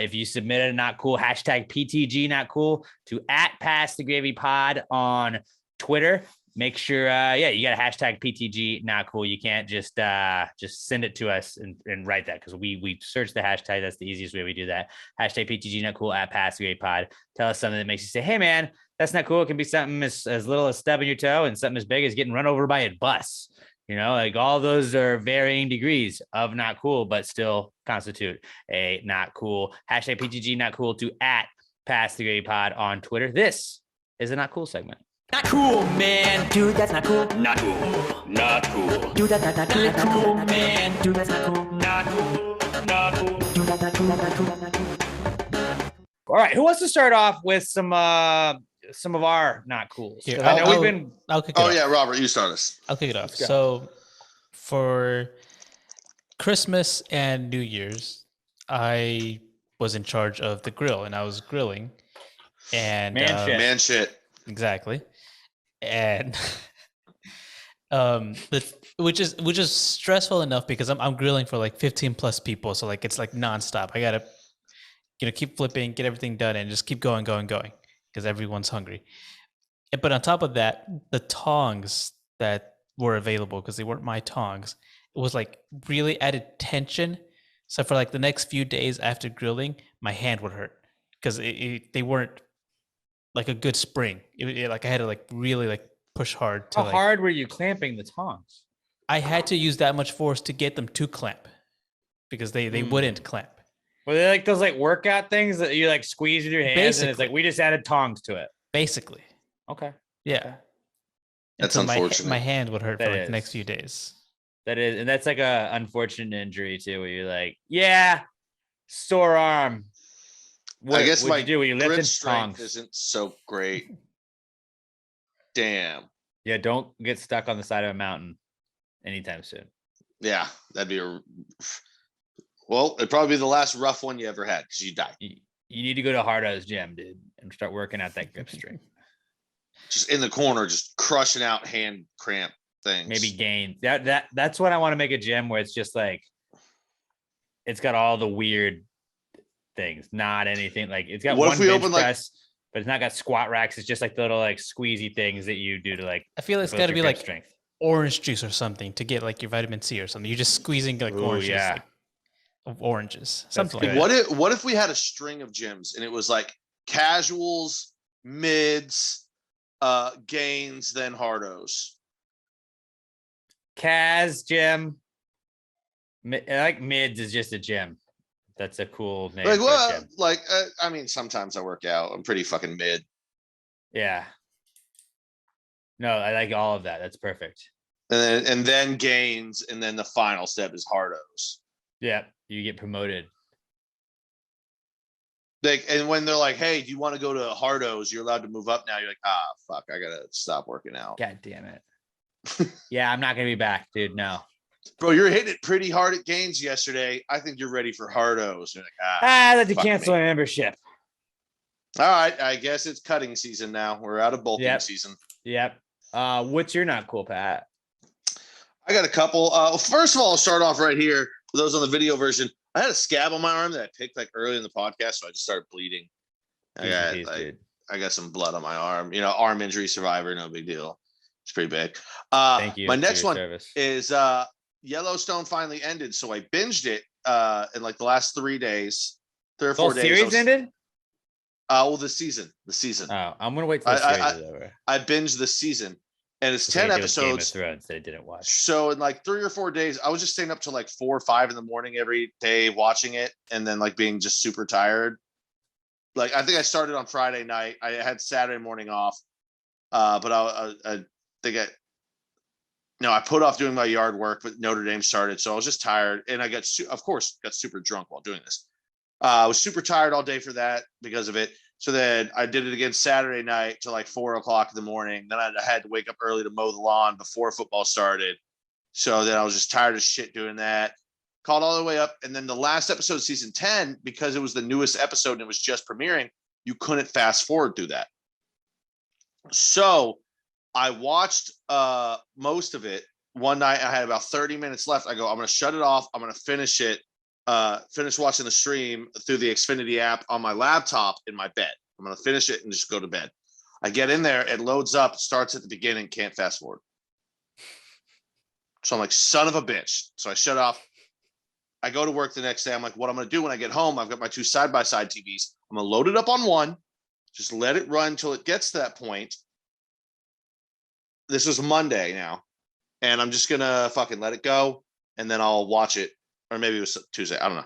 if you submitted a not cool, hashtag PTG not cool to @PassTheGravyPod on Twitter. Make sure, you got a hashtag PTG not cool. You can't just send it to us and write that because we search the hashtag. That's the easiest way we do that. Hashtag PTG not cool @PassTheGravyPod. Tell us something that makes you say, hey man, that's not cool. It can be something as little as stubbing your toe and something as big as getting run over by a bus. Like all those are varying degrees of not cool, but still constitute a not cool. Hashtag PTG not cool to @PassTheGravyPod on Twitter. This is a not cool segment. Not cool, man. Dude, that's not cool. Not cool. Not cool. Dude, that's not cool. Not cool, man. Dude, that's not cool. Not cool. Not cool. Dude, that's not cool. Not cool. Not cool. All right, who wants to start off with some of our not cools? Here, I know we've been. I'll kick it off. Yeah, Robert, you start us. I'll kick it off. So for Christmas and New Year's, I was in charge of the grill and I was grilling. And man shit. Exactly. And which is stressful enough because I'm grilling for like 15 plus people. So like it's like nonstop. I gotta keep flipping, get everything done, and just keep going because everyone's hungry. But on top of that, the tongs that were available, because they weren't my tongs, it was like really added tension. So for like the next few days after grilling, my hand would hurt because they weren't like a good spring. Like I had to like really like push hard. How hard were you clamping the tongs? I had to use that much force to get them to clamp because they wouldn't clamp. Were they like those like workout things that you like squeeze with your hands? Basically. And it's like we just added tongs to it. Basically. Okay. Yeah. That's unfortunate. My hand would hurt for like the next few days. That is, and that's like a unfortunate injury too, where you're like, yeah, sore arm. I guess my you do when you lift grip in strength tongs? isn't so great. Damn. Yeah, don't get stuck on the side of a mountain anytime soon. Yeah, that'd be well, it'd probably be the last rough one you ever had because you die. You need to go to Hardo's gym, dude, and start working out that grip strength. Just in the corner, just crushing out hand cramp things. Maybe gain. That's what I want to make a gym where it's just like it's got all the weird things, not anything like it's got one bench press, but it's not got squat racks. It's just like the little like squeezy things that you do to like. I feel it's got to be like strength. Orange juice or something to get like your vitamin C or something. You're just squeezing like oranges, like, of oranges. Something like that. What if we had a string of gyms and it was like casuals, mids, gains, then hardos? Kaz gym. I like mids is just a gym. That's a cool name. I mean, sometimes I work out. I'm pretty fucking mid. Yeah. No, I like all of that. That's perfect. And then gains, and then the final step is hardos. Yeah, you get promoted. Like, and when they're like, "Hey, do you want to go to hardos? You're allowed to move up now." You're like, fuck, I gotta stop working out. God damn it. Yeah, I'm not gonna be back, dude. No. Bro, you're hitting it pretty hard at gains yesterday. I think you're ready for hardos. You're like, I had to cancel my membership. All right, I guess it's cutting season now. We're out of bulking season. Yep. What's your not cool, Pat? I got a couple. First of all, I'll start off right here. For those on the video version, I had a scab on my arm that I picked like early in the podcast, so I just started bleeding. I got some blood on my arm. You know, arm injury survivor, no big deal. It's pretty big. Thank you. My next one is Yellowstone finally ended, so I binged it in like the last 3 days, 3 or 4 days. Series ended? Well, the season. Oh, I'm gonna wait till the series is over. I binged the season, and it's 10 episodes. Game of Thrones that I didn't watch. So in like 3 or 4 days, I was just staying up till like 4 or 5 in the morning every day watching it, and then like being just super tired. Like I think I started on Friday night. I had Saturday morning off, but I think I put off doing my yard work, but Notre Dame started, so I was just tired, and I got super drunk while doing this. I was super tired all day for that because of it. So then I did it again Saturday night till like 4 o'clock in the morning. Then I had to wake up early to mow the lawn before football started. So then I was just tired of shit doing that. Called all the way up. And then the last episode of season 10, because it was the newest episode and it was just premiering, you couldn't fast forward through that. So I watched most of it. One night I had about 30 minutes left. I go, I'm going to shut it off. I'm going to finish it. Finish watching the stream through the Xfinity app on my laptop in my bed. I'm going to finish it and just go to bed. I get in there, it loads up, starts at the beginning, can't fast forward. So I'm like, son of a bitch. So I shut off. I go to work the next day. I'm like, what I'm going to do when I get home, I've got my 2 side-by-side TVs. I'm going to load it up on one, just let it run till it gets to that point. This was Monday now. And I'm just going to fucking let it go. And then I'll watch it. Or maybe it was Tuesday. I don't know.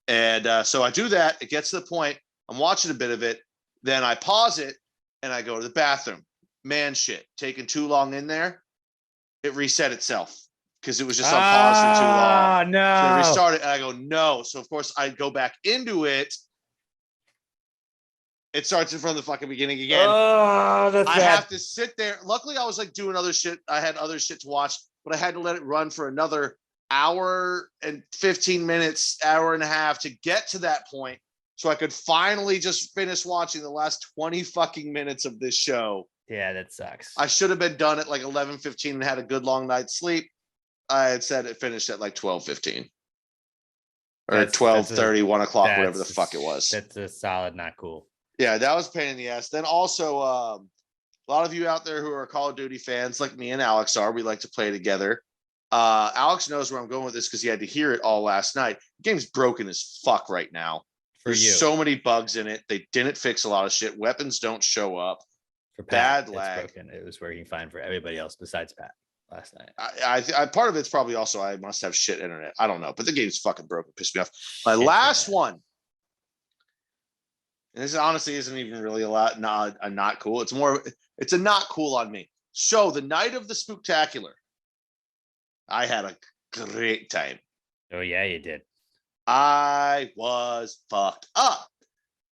And so I do that. It gets to the point. I'm watching a bit of it. Then I pause it and I go to the bathroom. Man, shit. Taking too long in there. It reset itself because it was just on pause for too long. No. So I restart it and I go, no. So, of course, I go back into it. It starts it from the fucking beginning again. Oh, that's bad. I have to sit there. Luckily, I was like doing other shit. I had other shit to watch, but I had to let it run for another hour and 15 minutes, hour and a half to get to that point so I could finally just finish watching the last 20 fucking minutes of this show. Yeah, that sucks. I should have been done at like 11:15 and had a good long night's sleep. I had said it finished at like 12:15 or 12:30, 1 o'clock, whatever the fuck it was. That's a solid not cool. Yeah, that was a pain in the ass. Then also a lot of you out there who are Call of Duty fans like me and Alex are, we like to play together. Alex knows where I'm going with this because he had to hear it all last night. The game's broken as fuck right now. There's so many bugs in it. They didn't fix a lot of shit. Weapons don't show up. For Pat, bad lag. Broken. It was working fine for everybody else besides Pat last night. I part of it's probably also I must have shit internet. I don't know, but the game's fucking broken. Pissed me off. My last one, and this honestly isn't even really not cool. It's a not cool on me. So the night of the Spooktacular, I had a great time. Oh, yeah, you did. I was fucked up.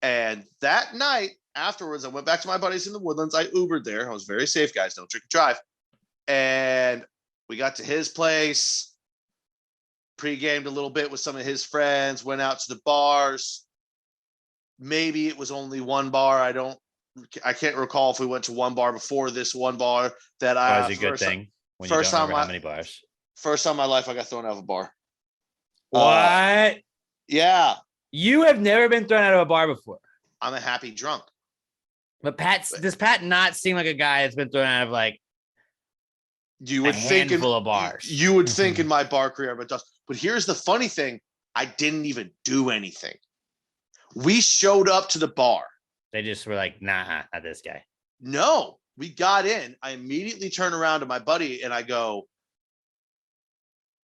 And that night afterwards, I went back to my buddies in the Woodlands. I Ubered there. I was very safe, guys. Don't drink and drive. And we got to his place, pre-gamed a little bit with some of his friends, went out to the bars. Maybe it was only one bar. I can't recall if we went to one bar before this one bar that that was a good thing. When first you don't time remember how many bars. First time in my life I got thrown out of a bar. What? Yeah. You have never been thrown out of a bar before. I'm a happy drunk. But does Pat not seem like a guy that's been thrown out of like you would think handful of bars? You would think in my bar career, but here's the funny thing: I didn't even do anything. We showed up to the bar. They just were like, "Nah, not this guy." No, we got in. I immediately turn around to my buddy and I go,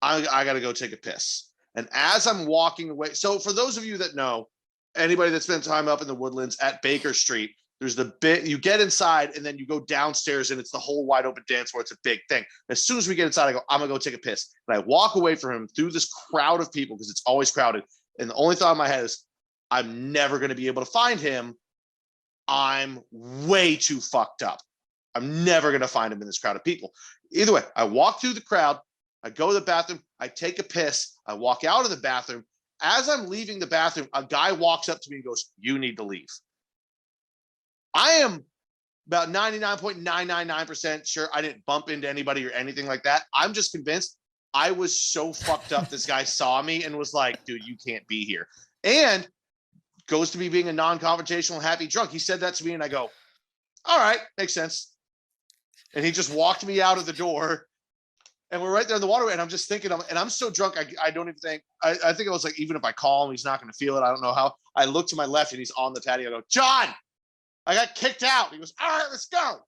"I got to go take a piss." And as I'm walking away, so for those of you that know, anybody that spent time up in the Woodlands at Baker Street, there's the bit you get inside and then you go downstairs and it's the whole wide open dance floor. It's a big thing. As soon as we get inside, I go, I'm gonna go take a piss. And I walk away from him through this crowd of people because it's always crowded. And the only thought in my head is, I'm never gonna be able to find him. I'm way too fucked up. I'm never gonna find him in this crowd of people. Either way, I walk through the crowd, I go to the bathroom, I take a piss, I walk out of the bathroom. As I'm leaving the bathroom, a guy walks up to me and goes, "You need to leave." I am about 99.999% sure I didn't bump into anybody or anything like that. I'm just convinced I was so fucked up. This guy saw me and was like, "Dude, you can't be here." And goes to me being a non-confrontational, happy drunk. He said that to me and I go, "All right, makes sense." And he just walked me out of the door. And we're right there in the waterway. And I'm just thinking, and I'm so drunk, I don't even think, I think it was like, even if I call him, he's not going to feel it. I don't know how. I look to my left and he's on the patio. I go, "John, I got kicked out." He goes, "All right, let's go."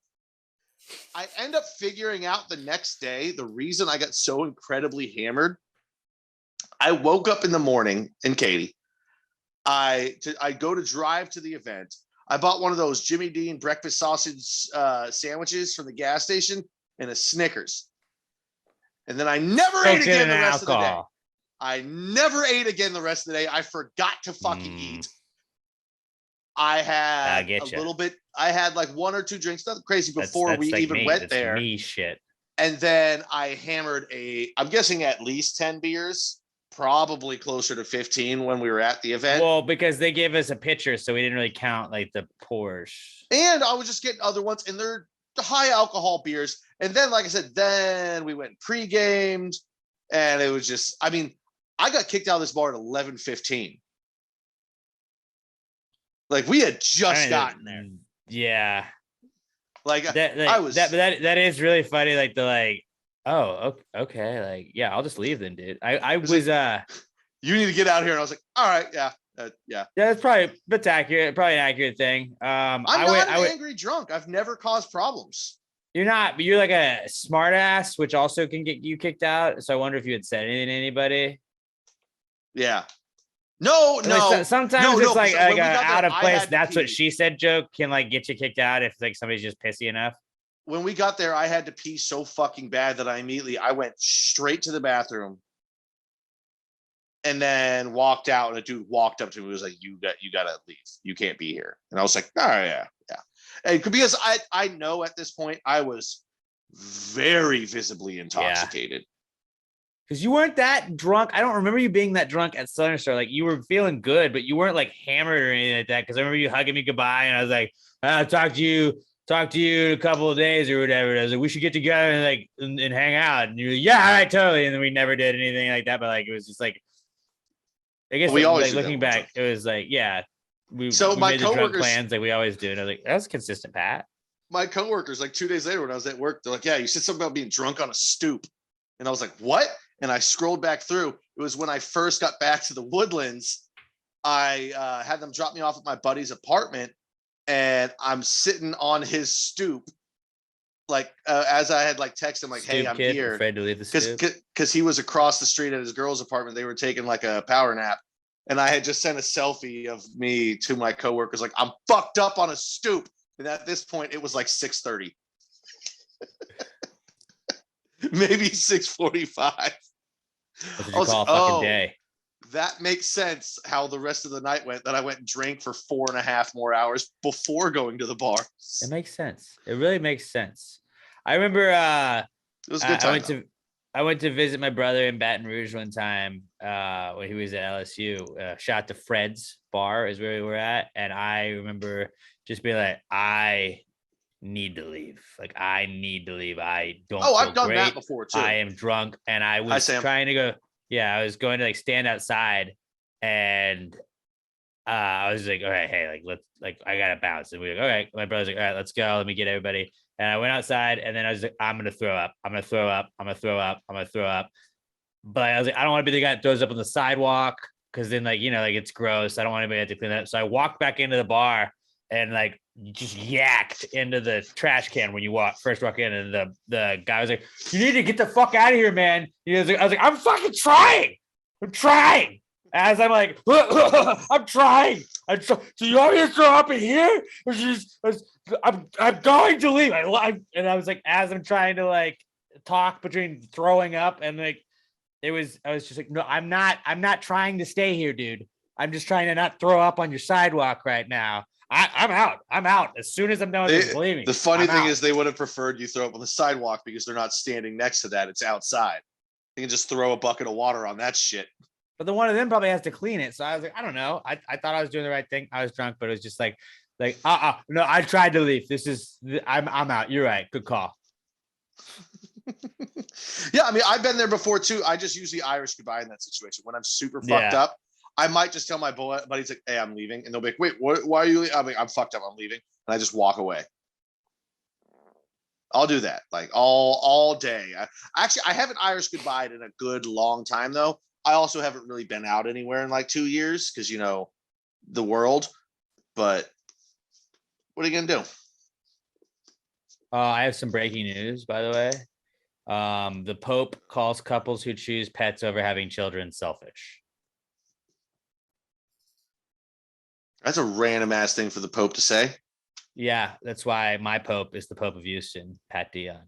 I end up figuring out the next day, the reason I got so incredibly hammered. I woke up in the morning in Katy. I go to drive to the event. I bought one of those Jimmy Dean breakfast sausage sandwiches from the gas station and a Snickers. And then I never ate again the rest of the day. I never ate again the rest of the day. I forgot to fucking eat. I had a little bit. I had like one or two drinks, nothing crazy before we like even went there. Me shit. And then I hammered I'm guessing at least 10 beers, probably closer to 15 when we were at the event. Well, because they gave us a pitcher, so we didn't really count like the pours. And I was just getting other ones, and they're the high alcohol beers. And then, like I said, then we went pre-gamed, and it was just, I mean, I got kicked out of this bar at 11:15. Like we had just gotten there. Yeah. Like that is really funny. Like oh, okay. Like, yeah, I'll just leave then, dude. I was you need to get out here. And I was like, all right, yeah. Yeah, that's probably accurate. Probably an accurate thing. I'm not an angry drunk. I've never caused problems. You're not, but you're like a smart ass, which also can get you kicked out. So I wonder if you had said anything to anybody. Yeah. No. Sometimes it's like a out of place. That's what she said joke can like get you kicked out if like somebody's just pissy enough. When we got there, I had to pee so fucking bad that I went straight to the bathroom. And then walked out, and a dude walked up to me and was like, you gotta leave. You can't be here. And I was like, "Oh, yeah. And because I know at this point I was very visibly intoxicated. Because you weren't that drunk. I don't remember you being that drunk at Southern Star. Like you were feeling good, but you weren't like hammered or anything like that. Because I remember you hugging me goodbye, and I was like, "I'll talk to you in a couple of days or whatever." And I was like, "We should get together and hang out." And you're like, "Yeah, all right, totally." And then we never did anything like that. But like it was just like, I guess we always looking back, it was like, yeah, we made the drug plans like we always do. And I was like, that's consistent, Pat. My coworkers, like 2 days later when I was at work, they're like, "Yeah, you said something about being drunk on a stoop." And I was like, "What?" And I scrolled back through. It was when I first got back to the Woodlands. I had them drop me off at my buddy's apartment, and I'm sitting on his stoop. Like as I had like texted him like, "Hey, I'm here," afraid to leave the stoop because he was across the street at his girl's apartment. They were taking like a power nap, and I had just sent a selfie of me to my coworkers, like, "I'm fucked up on a stoop." And at this point, it was like 6:30, maybe 6:45. What did you call a fucking day? that makes sense how the rest of the night went. That I went and drank for 4.5 more hours before going to the bar. It makes sense. It really makes sense. I remember it was a good time. I went to visit my brother in Baton Rouge one time when he was at LSU. Shout out to Fred's Bar is where we were at. And I remember just being like, I need to leave. Like, I need to leave. I don't I've done that before too. I am drunk. And I was trying to go. Yeah, I was going to like stand outside and I was like, all right, hey, like, let's like, I got to bounce. And we were like, all right. My brother's like, all right, let's go. Let me get everybody. And I went outside and then I was like, I'm going to throw up. I'm going to throw up. I'm going to throw up. I'm going to throw up. But I was like, I don't want to be the guy that throws up on the sidewalk. Cause then like, you know, like it's gross. I don't want anybody to have to clean that up. So I walked back into the bar and like just yacked into the trash can when you first walk in. And the guy was like, you need to get the fuck out of here, man. I was like, I'm fucking trying. I'm trying. As I'm like, I'm trying. So you want me to throw up in here? I'm going to leave. And I was like, as I'm trying to like talk between throwing up and like, I was just like, no, I'm not trying to stay here, dude. I'm just trying to not throw up on your sidewalk right now. I'm out. I'm out. As soon as I'm done with this, believe me. The funny thing is they would have preferred you throw up on the sidewalk because they're not standing next to that. It's outside. They can just throw a bucket of water on that shit. But the one of them probably has to clean it. So I was like, I don't know. I thought I was doing the right thing. I was drunk, but it was just like, no, I tried to leave. I'm out. You're right. Good call. Yeah, I mean, I've been there before too. I just usually Irish goodbye in that situation. When I'm super fucked up, I might just tell my buddies like, hey, I'm leaving. And they'll be like, wait, why are you leaving? I'm like, I'm fucked up. I'm leaving. And I just walk away. I'll do that like all day. I haven't Irish goodbye in a good long time though. I also haven't really been out anywhere in like 2 years because, you know, the world. But what are you going to do? I have some breaking news, by the way. The Pope calls couples who choose pets over having children selfish. That's a random ass thing for the Pope to say. Yeah, that's why my Pope is the Pope of Houston, Pat Dion.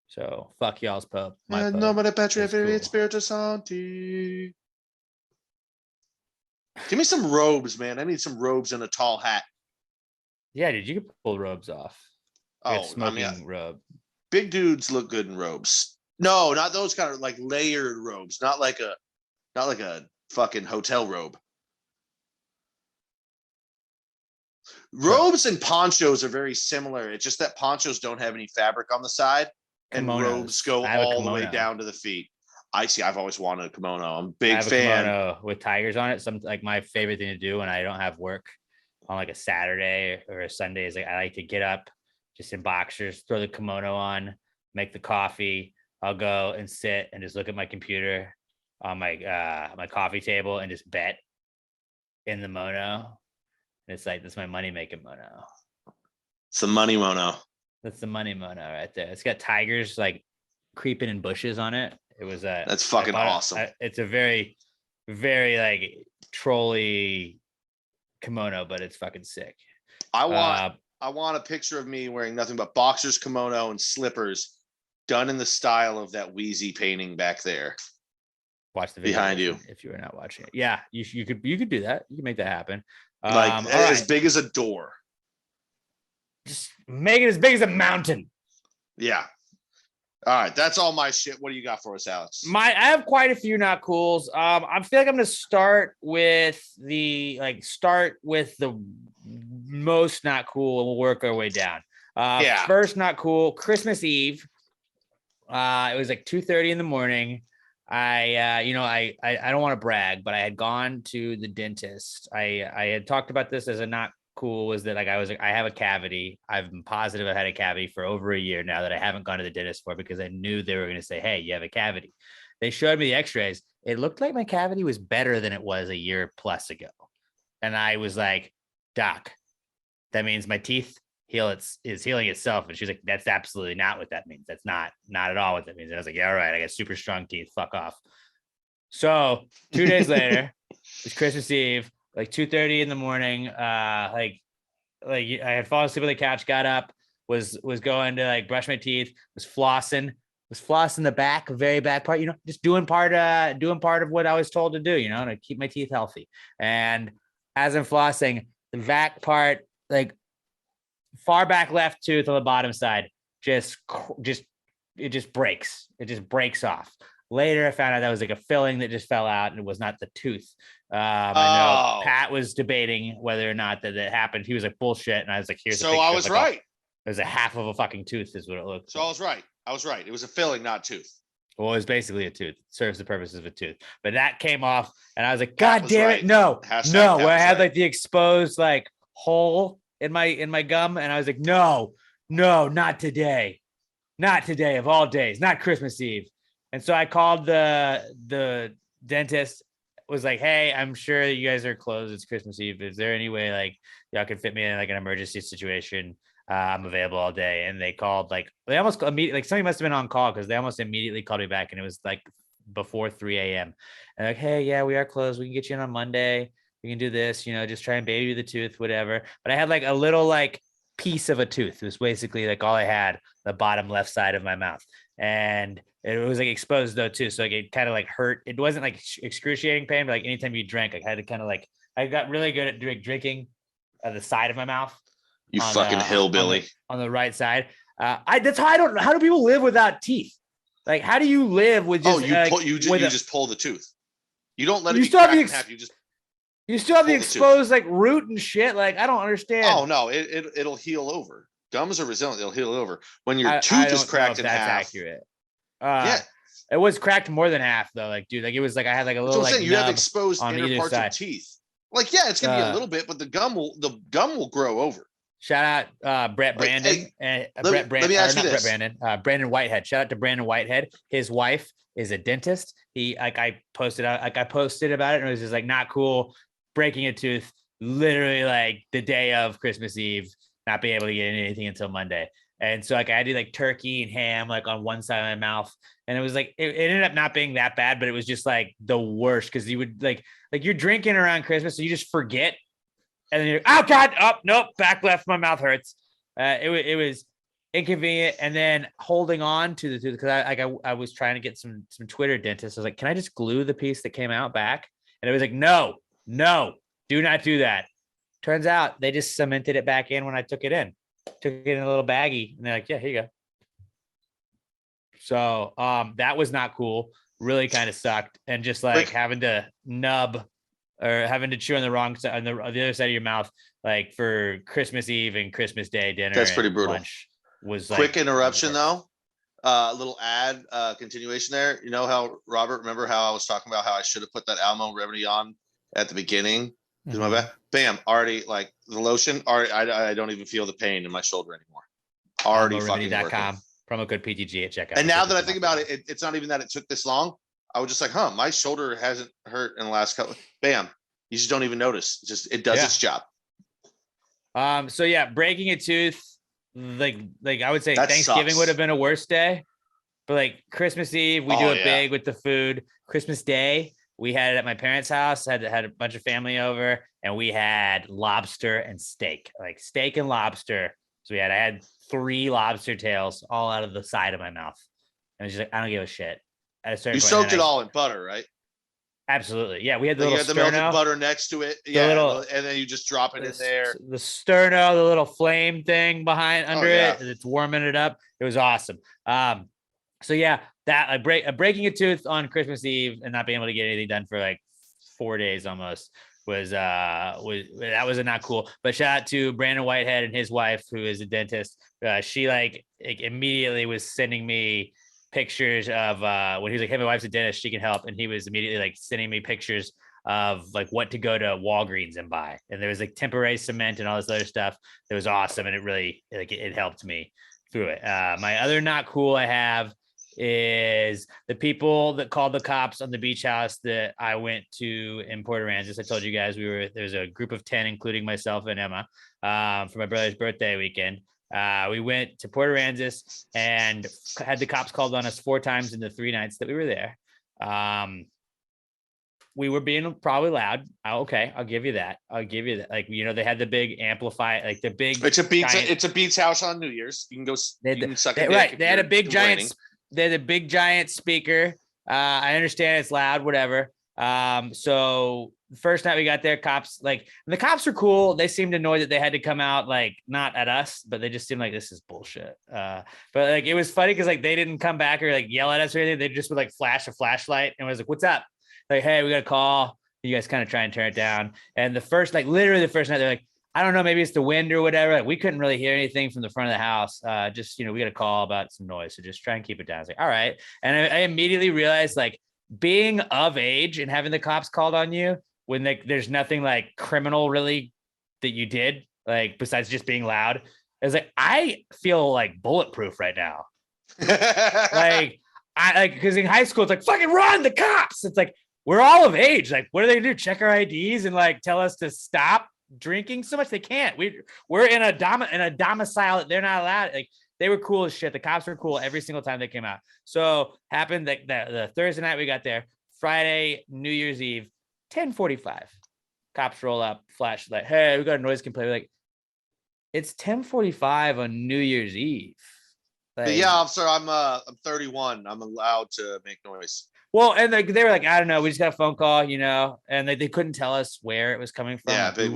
So fuck y'all's Pope. My Pope. Nobody Patria Spiritus Sancti. Give me some robes, man. I need some robes and a tall hat. Yeah, dude, you can pull robes off. Smoking robe. Big dudes look good in robes. No, not those kind of like layered robes. Not like a fucking hotel robe. Robes and ponchos are very similar. It's just that ponchos don't have any fabric on the side, and robes go all the way down to the feet. I've always wanted a kimono. I'm a big fan. Kimono with tigers on it. Some like my favorite thing to do when I don't have work on like a Saturday or a Sunday is like I like to get up just in boxers, throw the kimono on, make the coffee. I'll go and sit and just look at my computer on my coffee table and just bet in the mono. And it's like, that's my money making mono. It's the money mono. That's the money mono right there. It's got tigers like creeping in bushes on it. It was that's fucking awesome. It's a very, very like trolly kimono, but it's fucking sick. I want a picture of me wearing nothing but boxers, kimono, and slippers, done in the style of that Wheezy painting back there. Watch the video behind you if you were not watching it. Yeah, you could do that. You can make that happen. Like as big as a door. Just make it as big as a mountain. Yeah. All right, that's all my shit. What do you got for us, Alex? I have quite a few not cools. I feel like I'm gonna start with the most not cool, and we'll work our way down. First not cool, Christmas Eve. It was like 2:30 in the morning. I don't want to brag, but I had gone to the dentist. I had talked about this as a not cool was that I have a cavity. I've been positive I've had a cavity for over a year now that I haven't gone to the dentist for because I knew they were going to say, hey, you have a cavity. They showed me the x-rays. It looked like my cavity was better than it was a year plus ago. And I was like, doc, that means my teeth is healing itself. And she's like, that's absolutely not what that means. That's not at all what that means. And I was like, yeah, all right, I got super strong teeth. Fuck off. So 2 days later, it's Christmas Eve, like 2:30 in the morning. Like I had fallen asleep on the couch, got up, was going to like brush my teeth, was flossing, Was flossing the back, very back part, just doing part of what I was told to do, to keep my teeth healthy. And as I'm flossing, the back part, like far back left tooth on the bottom side, it just breaks. It just breaks off. Later, I found out that was like a filling that just fell out and it was not the tooth. I know Pat was debating whether or not that happened. He was like, bullshit. And I was like, here's a picture. So I was right. There's a half of a fucking tooth is what it looked like. So I was right. It was a filling, not tooth. Well, it was basically a tooth. It serves the purposes of a tooth. But that came off and I was like, God damn it. No, where I had like the exposed like hole in my gum. And I was like, no, not today. Not today of all days, not Christmas Eve. And so I called the dentist, was like, hey, I'm sure you guys are closed. It's Christmas Eve. Is there any way like y'all could fit me in like an emergency situation? I'm available all day. And they called they almost immediately, somebody must have been on call because they almost immediately called me back. And it was like before 3 a.m. And like, hey, yeah, we are closed. We can get you in on Monday. We can do this, just try and baby the tooth, whatever. But I had like a little piece of a tooth. It was basically like all I had, the bottom left side of my mouth. And it was like exposed though too. So like it kind of like hurt. It wasn't like excruciating pain, but like anytime you drank, I had to kind of I got really good at drinking the side of my mouth. You fucking hillbilly. On the right side. That's how I don't know. How do people live without teeth? Like, how do you live with just you just pull the tooth. You don't let it be cracked in half. You still have the exposed like root and shit. Like, I don't understand. Oh no, it'll heal over. Gums are resilient; they'll heal over. When your tooth is cracked in half. That's accurate. Yeah, it was cracked more than half though. Like, dude, like it was like I had like a little like you have exposed inner parts of teeth. Like, yeah, it's gonna be a little bit, but the gum will grow over. Shout out Brett Brandon and Brandon Whitehead. Shout out to Brandon Whitehead. His wife is a dentist. I posted about it and it was just like not cool. Breaking a tooth literally like the day of Christmas Eve, not being able to get anything until Monday. And so like I did like turkey and ham like on one side of my mouth. And it was like it ended up not being that bad, but it was just like the worst because you would like you're drinking around Christmas, so you just forget. And then you're, oh God, nope, back left, my mouth hurts. It was inconvenient. And then holding on to the tooth because I was trying to get some Twitter dentists. I was like, can I just glue the piece that came out back? And it was like, no, do not do that. Turns out they just cemented it back in when I took it in. Took it in a little baggie, and they're like, yeah, here you go. So that was not cool. Really kind of sucked, and just like having to nub or having to chew on the wrong side, on the other side of your mouth, like for Christmas Eve and Christmas Day dinner. That's pretty brutal. Lunch was quick interruption though. Little ad continuation there. You know how Robert? Remember how I was talking about how I should have put that Almo remedy on at the beginning? Mm-hmm. My back, bam, already like the lotion. Already, I don't even feel the pain in my shoulder anymore. Already fucking working. Promo code PTG at checkout. And now that I think about it, it's not even that it took this long. I was just like, my shoulder hasn't hurt in the last couple. Bam, you just don't even notice. It does its job. So yeah, breaking a tooth, like I would say that Thanksgiving sucks. Would have been a worse day, but like Christmas Eve, we do it big with the food. Christmas Day, we had it at my parents' house. Had a bunch of family over, and we had lobster and steak, like steak and lobster. So I had 3 lobster tails all out of the side of my mouth. And I was just like, I don't give a shit. You soaked it all in butter, right? Absolutely. Yeah, we had the little sterno, the melted butter next to it. Yeah, and then you just drop it in there. The sterno, the little flame thing under it, it's warming it up. It was awesome. So yeah, that breaking a tooth on Christmas Eve and not being able to get anything done for like 4 days almost was not cool. But shout out to Brandon Whitehead and his wife, who is a dentist. She like immediately was sending me pictures of when he was like, hey, my wife's a dentist, she can help. And he was immediately like sending me pictures of like what to go to Walgreens and buy. And there was like temporary cement and all this other stuff. It was awesome. And it really it helped me through it. My other not cool I have is the people that called the cops on the beach house that I went to in Port Aransas. I told you guys there's a group of 10, including myself and Emma, for my brother's birthday weekend. We went to Port Aransas and had the cops called on us 4 times in the 3 nights that we were there. We were being probably loud. Okay, I'll give you that. Like, they had the big amplify, like the big. It's a Beats house on New Year's. You can go. You can suck it. Right. They had a big giant they had a big giant speaker. I understand it's loud, whatever. So the first night we got there, the cops were cool. They seemed annoyed that they had to come out, like, not at us, but they just seemed like this is bullshit. But like, it was funny because like they didn't come back or like yell at us or anything. They just would like flash a flashlight and was like, "What's up?" Like, "Hey, we got a call. You guys kind of try and turn it down." And literally the first night, they're like, "I don't know, maybe it's the wind or whatever." Like, we couldn't really hear anything from the front of the house. Just, we got a call about some noise. So just try and keep it down. I was like, all right. And I immediately realized, like, being of age and having the cops called on you when there's nothing like criminal really that you did, like besides just being loud. I was like, I feel like bulletproof right now. Because in high school, it's like, fucking run, the cops. It's like, we're all of age. Like, what are they gonna do? Check our IDs and like tell us to stop drinking so much? They can't. We're in a domicile that they're not allowed. Like, they were cool as shit. The cops were cool every single time they came out. So happened that the Thursday night we got there, Friday, New Year's Eve, 10:45. Cops roll up, flashlight. "Hey, we got a noise complaint." Like, it's 10:45 on New Year's Eve. Like, but yeah, officer, I'm 31. I'm allowed to make noise. Well, and they were like, "I don't know. We just got a phone call, and they couldn't tell us where it was coming from." Yeah, but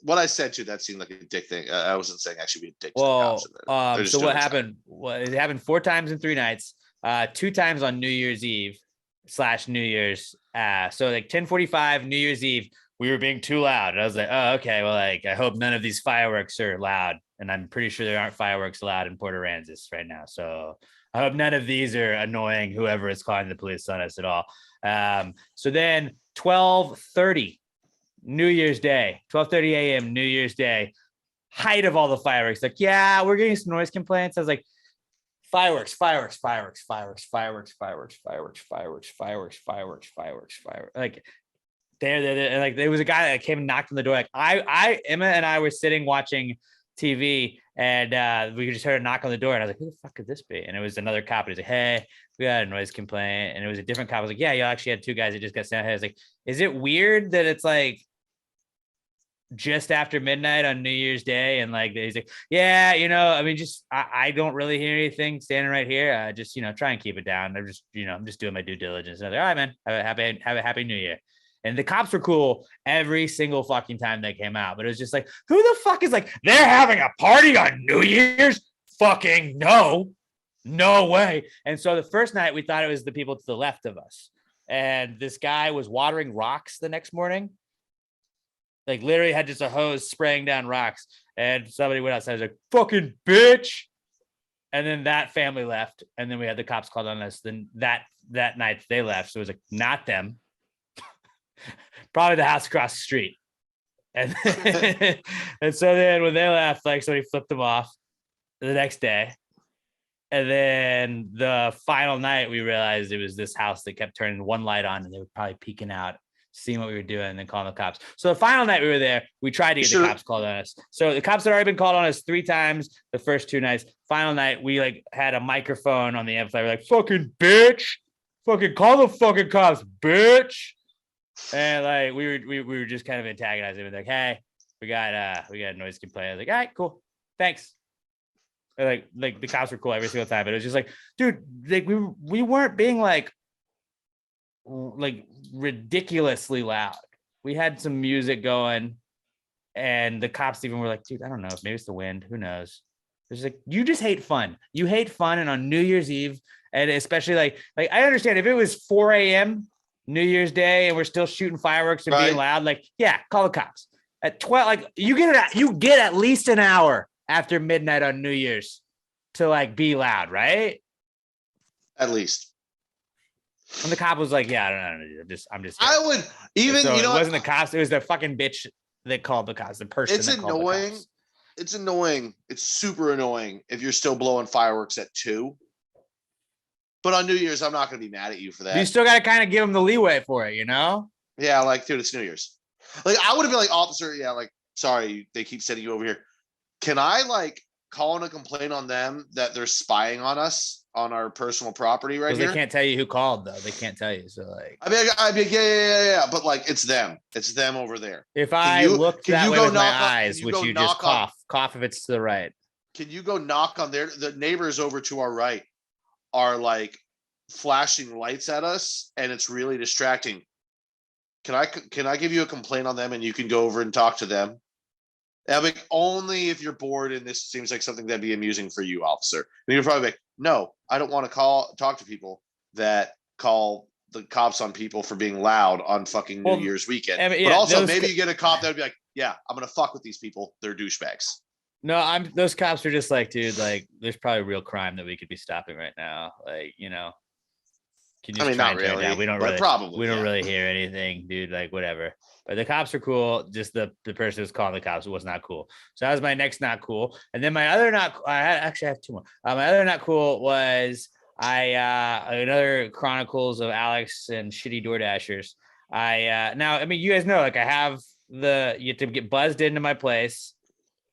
what I said to that seemed like a dick thing. I wasn't saying actually be a dick. Well, so what happened? Well, it happened 4 times in 3 nights. 2 times on New Year's Eve / New Year's. So like 10:45 New Year's Eve, we were being too loud. And I was like, oh, okay. Well, like, I hope none of these fireworks are loud. And I'm pretty sure there aren't fireworks allowed in Port Aransas right now. So I hope none of these are annoying whoever is calling the police on us at all. So then 12:30 New Year's Day, 12:30 a.m. New Year's Day, height of all the fireworks. Like, yeah, we're getting some noise complaints. I was like, fireworks. Like, there. And like, there was a guy that came and knocked on the door. Like, Emma and I were sitting watching TV, and we just heard a knock on the door, and I was like, who the fuck could this be? And it was another cop. He's like, "Hey, we got a noise complaint." And it was a different cop. I was like, "Yeah, you actually had 2 guys that just got sent." I was like, "Is it weird that it's like just after midnight on New Year's Day?" And like, he's like, "Yeah, I mean, just I don't really hear anything standing right here. Just try and keep it down. I'm just doing my due diligence." And I was like, "All right, man, have a happy New Year." And the cops were cool every single fucking time they came out. But it was just like, who the fuck is like, they're having a party on New Year's? Fucking no way. And so the first night we thought it was the people to the left of us. And this guy was watering rocks the next morning. Like, literally had just a hose spraying down rocks. And somebody went outside and was like, "Fucking bitch." And then that family left. And then we had the cops called on us. Then that night they left. So it was like, not them. Probably the house across the street. And and so then when they left, like, somebody flipped them off the next day. And then the final night, we realized it was this house that kept turning one light on, and they were probably peeking out, seeing what we were doing, and then calling the cops. So the final night we were there, we tried to get the cops called on us. So the cops had already been called on us 3 times the first 2 nights. Final night, we like had a microphone on the amplifier. We're like, "Fucking bitch, fucking call the fucking cops, bitch." And like, we were just kind of antagonizing. We're like, "Hey, we got a noise complaint." I was like, "All right, cool, thanks." And like the cops were cool every single time, but it was just like, dude, like we weren't being like ridiculously loud. We had some music going, and the cops even were like, "Dude, I don't know, maybe it's the wind, who knows." It's like, you just hate fun. You hate fun, and on New Year's Eve, and especially like I understand if it was 4 a.m. New Year's Day and we're still shooting fireworks and being loud, like, yeah, call the cops. At 12, like, you get at least an hour after midnight on New Year's to like be loud, right? At least. And the cop was like, "Yeah, I don't know. I'm just. I would even, so it wasn't the cops. It was the fucking bitch that called the cops. The person. It's annoying. It's annoying. It's super annoying if you're still blowing fireworks at 2. But on New Year's, I'm not going to be mad at you for that. You still got to kind of give them the leeway for it, Yeah, like, dude, it's New Year's. Like, I would have been like, "Officer, yeah, like, sorry, they keep sending you over here. Can I like call in a complaint on them that they're spying on us on our personal property right here?" They can't tell you who called, though. They can't tell you. So like, I mean, yeah. But like, it's them. It's them over there. If I look that way with my eyes, which you just cough if it's to the right. Can you go knock on the neighbors over to our right are like flashing lights at us, and it's really distracting. Can I give you a complaint on them, and you can go over and talk to them? I mean, only if you're bored and this seems like something that'd be amusing for you, officer. And you're probably like, no, I don't want to talk to people that call the cops on people for being loud on fucking New Year's weekend. I mean, but also maybe you get a cop that would be like, yeah, I'm going to fuck with these people. They're douchebags. No, those cops are just like, dude, like there's probably real crime that we could be stopping right now. Like, you know, can you not really. We don't really hear anything, dude. Like whatever. But the cops are cool. Just the person who's calling the cops was not cool. So that was my next not cool. And then my other I actually have two more. My other not cool was another Chronicles of Alex and Shitty DoorDashers. Now, I mean, you guys know, like I have you have to get buzzed into my place.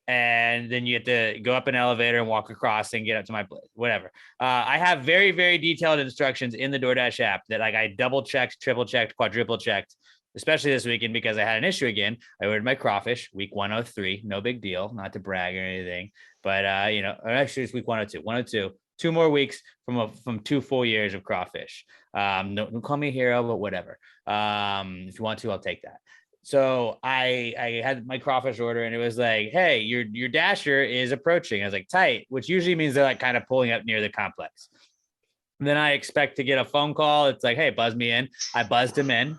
And then you have to go up an elevator and walk across and get up to my place, whatever. I have very, very detailed instructions in the DoorDash app that like I double checked, triple checked, quadruple checked, especially this weekend because I had an issue again. I ordered my crawfish week 103, no big deal, not to brag or anything, but actually it's week 102, 2 more weeks from 2 full years of crawfish. Don't call me a hero, but whatever. If you want to, I'll take that. So I had my crawfish order and it was like, hey, your dasher is approaching. I was like, tight, which usually means they're like kind of pulling up near the complex. And then I expect to get a phone call. It's like, hey, buzz me in. I buzzed him in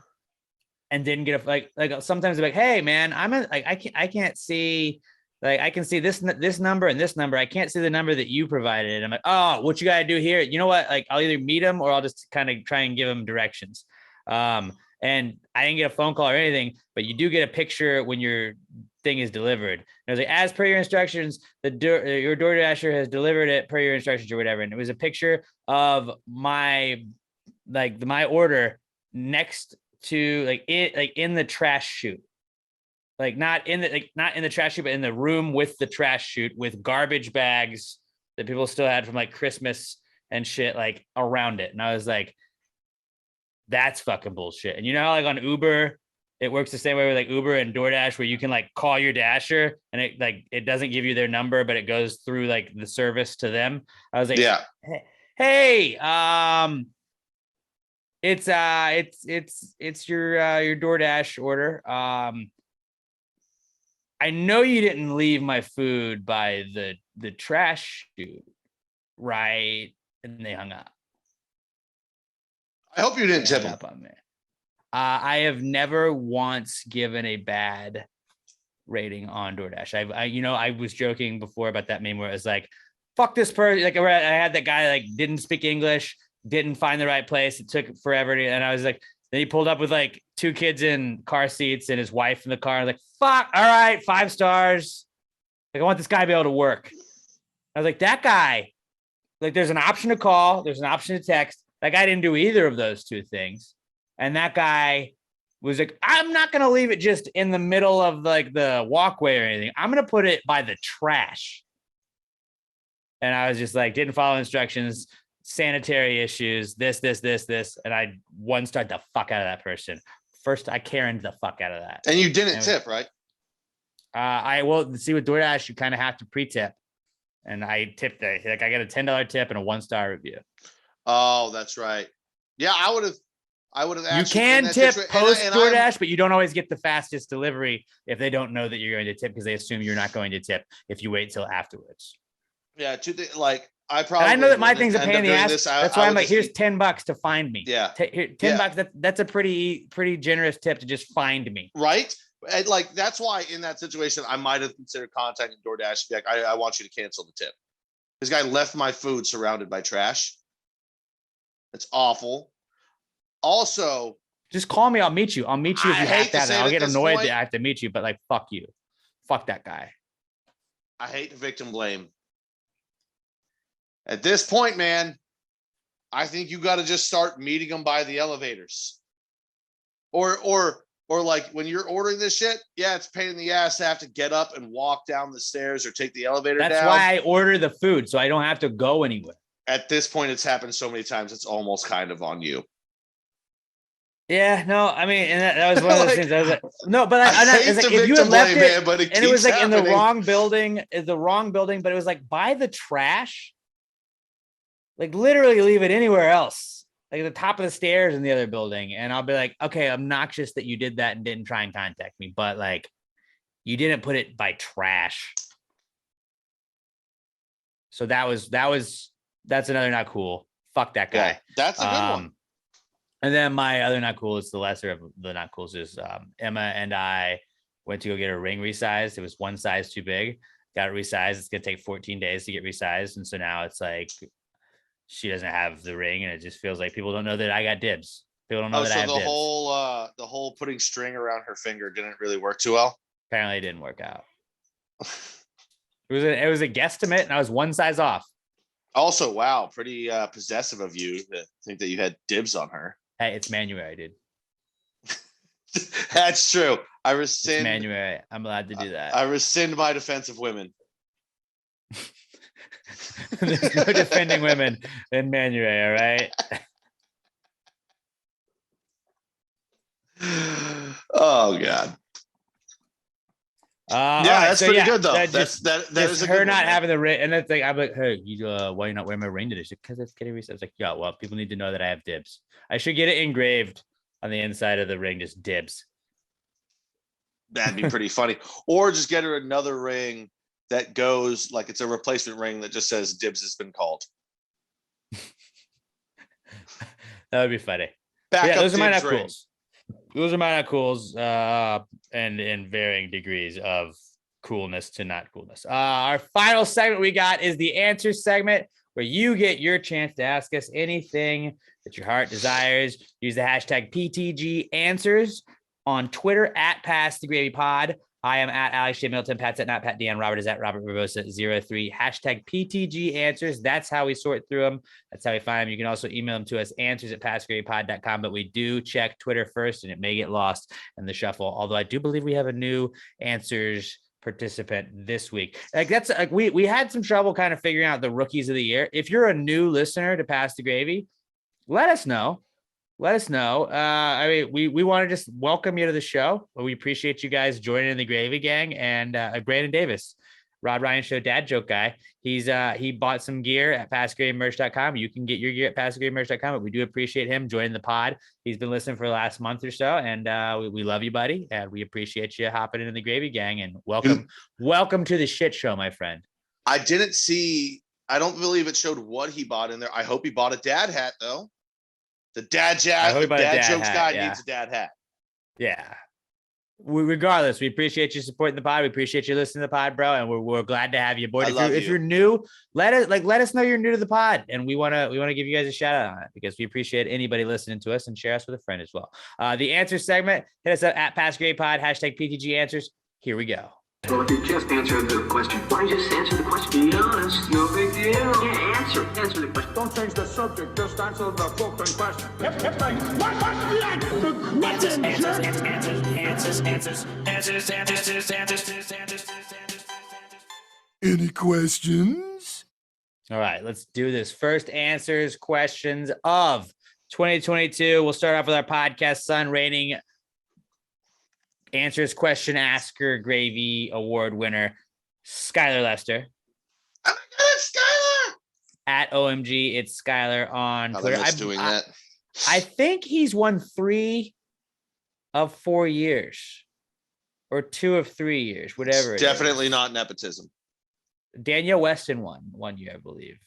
and didn't get like sometimes they're like, hey man, I can't see, like I can see this number and this number. I can't see the number that you provided. I'm like, oh, what you got to do here? You know what? Like I'll either meet him or I'll just kind of try and give him directions. And I didn't get a phone call or anything, but you do get a picture when your thing is delivered. And I was like, as per your instructions, your DoorDasher has delivered it per your instructions or whatever. And it was a picture of my order next to in the trash chute, not in the trash chute, but in the room with the trash chute with garbage bags that people still had from like Christmas and shit like around it. And I was like, that's fucking bullshit. And you know how like on Uber, it works the same way with like Uber and DoorDash where you can like call your dasher and it doesn't give you their number, but it goes through like the service to them. I was like, yeah, hey, it's your DoorDash order. I know you didn't leave my food by the trash chute, right? And they hung up. I hope you didn't tip him. On me. I have never once given a bad rating on DoorDash. I was joking before about that meme where it was like, fuck this person. Like I had that guy like didn't speak English, didn't find the right place. It took forever. And I was like, then he pulled up with like 2 kids in car seats and his wife in the car. I was like, fuck. All right. 5 stars. Like I want this guy to be able to work. I was like, that guy, like there's an option to call. There's an option to text. That guy didn't do either of those 2 things. And that guy was like, I'm not going to leave it just in the middle of like the walkway or anything. I'm going to put it by the trash. And I was just like, didn't follow instructions, sanitary issues, this. And I 1-starred the fuck out of that person. First, I Karen'd the fuck out of that. And you didn't tip, right? I will see with DoorDash, you kind of have to pre-tip. And I tipped it. Like I got a $10 tip and a 1-star review. Oh, that's right. Yeah, I would have. You can tip post DoorDash, but you don't always get the fastest delivery if they don't know that you're going to tip because they assume you're not going to tip if you wait till afterwards. Yeah, I know that my thing's a pain in the ass. That's why I'm like, here's $10 to find me. Yeah, $10. That's a pretty generous tip to just find me. Right. And like that's why in that situation I might have considered contacting DoorDash. Like, I want you to cancel the tip. This guy left my food surrounded by trash. It's awful. Also, just call me. I'll meet you. I'll meet you if you have to. I'll get annoyed that I have to meet you, but like, fuck you. Fuck that guy. I hate to victim blame. At this point, man, I think you got to just start meeting them by the elevators. Or like when you're ordering this shit, yeah, it's a pain in the ass to have to get up and walk down the stairs or take the elevator down. That's why I order the food, so I don't have to go anywhere. At this point, it's happened so many times, it's almost kind of on you. Yeah, no, I mean, and that was one of those things. I was like, no, but it's like if you had left it, man, and it was like happening in the wrong building, but it was like by the trash. Like literally leave it anywhere else, like at the top of the stairs in the other building. And I'll be like, okay, obnoxious that you did that and didn't try and contact me, but like you didn't put it by trash. So that's another not cool. Fuck that guy. Yeah, that's a good one. And then my other not cool is the lesser of the not cools is Emma and I went to go get a ring resized. It was one size too big. Got it resized. It's gonna take 14 days to get resized. And so now it's like she doesn't have the ring, and it just feels like people don't know that I got dibs. People don't know that I have dibs. The whole putting string around her finger didn't really work too well. Apparently it didn't work out. It was a guesstimate, and I was one size off. Also, wow, pretty possessive of you to think that you had dibs on her. Hey, it's Manuary, dude. That's true. I rescind. It's Manuary. I'm allowed to do that. I rescind my defense of women. There's no defending women in Manuary, all right? Oh God. That's pretty good though. That is her not having the ring, and that's like I'm like, hey, why are you not wearing my ring today? Because it's getting reset. I was like, yeah, well, people need to know that I have dibs. I should get it engraved on the inside of the ring, just dibs. That'd be pretty funny. Or just get her another ring that goes like it's a replacement ring that just says dibs has been called. That would be funny. Those are my not cools. Those are my not cools, and in varying degrees of coolness to not coolness. Our final segment we got is the answer segment, where you get your chance to ask us anything that your heart desires. Use the hashtag PTG Answers on Twitter at Pass the Gravy Pod. I am at Alex J. Milton. Pat's at not Pat Dan. Robert is at Robert Barbosa 03. Hashtag PTG Answers. That's how we sort through them. That's how we find them. You can also email them to us, answers@passgravypod.com. But we do check Twitter first, and it may get lost in the shuffle. Although I do believe we have a new answers participant this week. Like that's like we had some trouble kind of figuring out the rookies of the year. If you're a new listener to Pass the Gravy, let us know. I mean, we want to just welcome you to the show. We appreciate you guys joining the Gravy Gang. And Brandon Davis, Rod Ryan Show dad joke guy. He bought some gear at PassGravyMerch.com. You can get your gear at PassGravyMerch.com. But we do appreciate him joining the pod. He's been listening for the last month or so, and we love you, buddy. And we appreciate you hopping into the Gravy Gang. And welcome to the shit show, my friend. I didn't see. I don't believe it showed what he bought in there. I hope he bought a dad hat though. The dad jokes guy needs a dad hat. Yeah. Regardless, we appreciate you supporting the pod. We appreciate you listening to the pod, bro, and we're glad to have you aboard. If you're new, let us know you're new to the pod, and we want to give you guys a shout out on it because we appreciate anybody listening to us, and share us with a friend as well. The answer segment, hit us up at PassGravyPod, hashtag PTG Answers. Here we go. Well, if you just answered the question, why don't you just answer the question? Be honest, no big deal. Yeah, answer the question. Don't change the subject, just answer the fucking question. Any questions? All right, let's do this. First answers questions of 2022. We'll start off with our podcast Sun rating. Answers question asker Gravy Award winner Skylar Lester. Oh my God, Skylar! At OMG, it's Skylar on Twitter. That. I think he's won 3 of 4 years, or 2 of 3 years, whatever. It's definitely not nepotism. Danielle Weston won 1 year, I believe,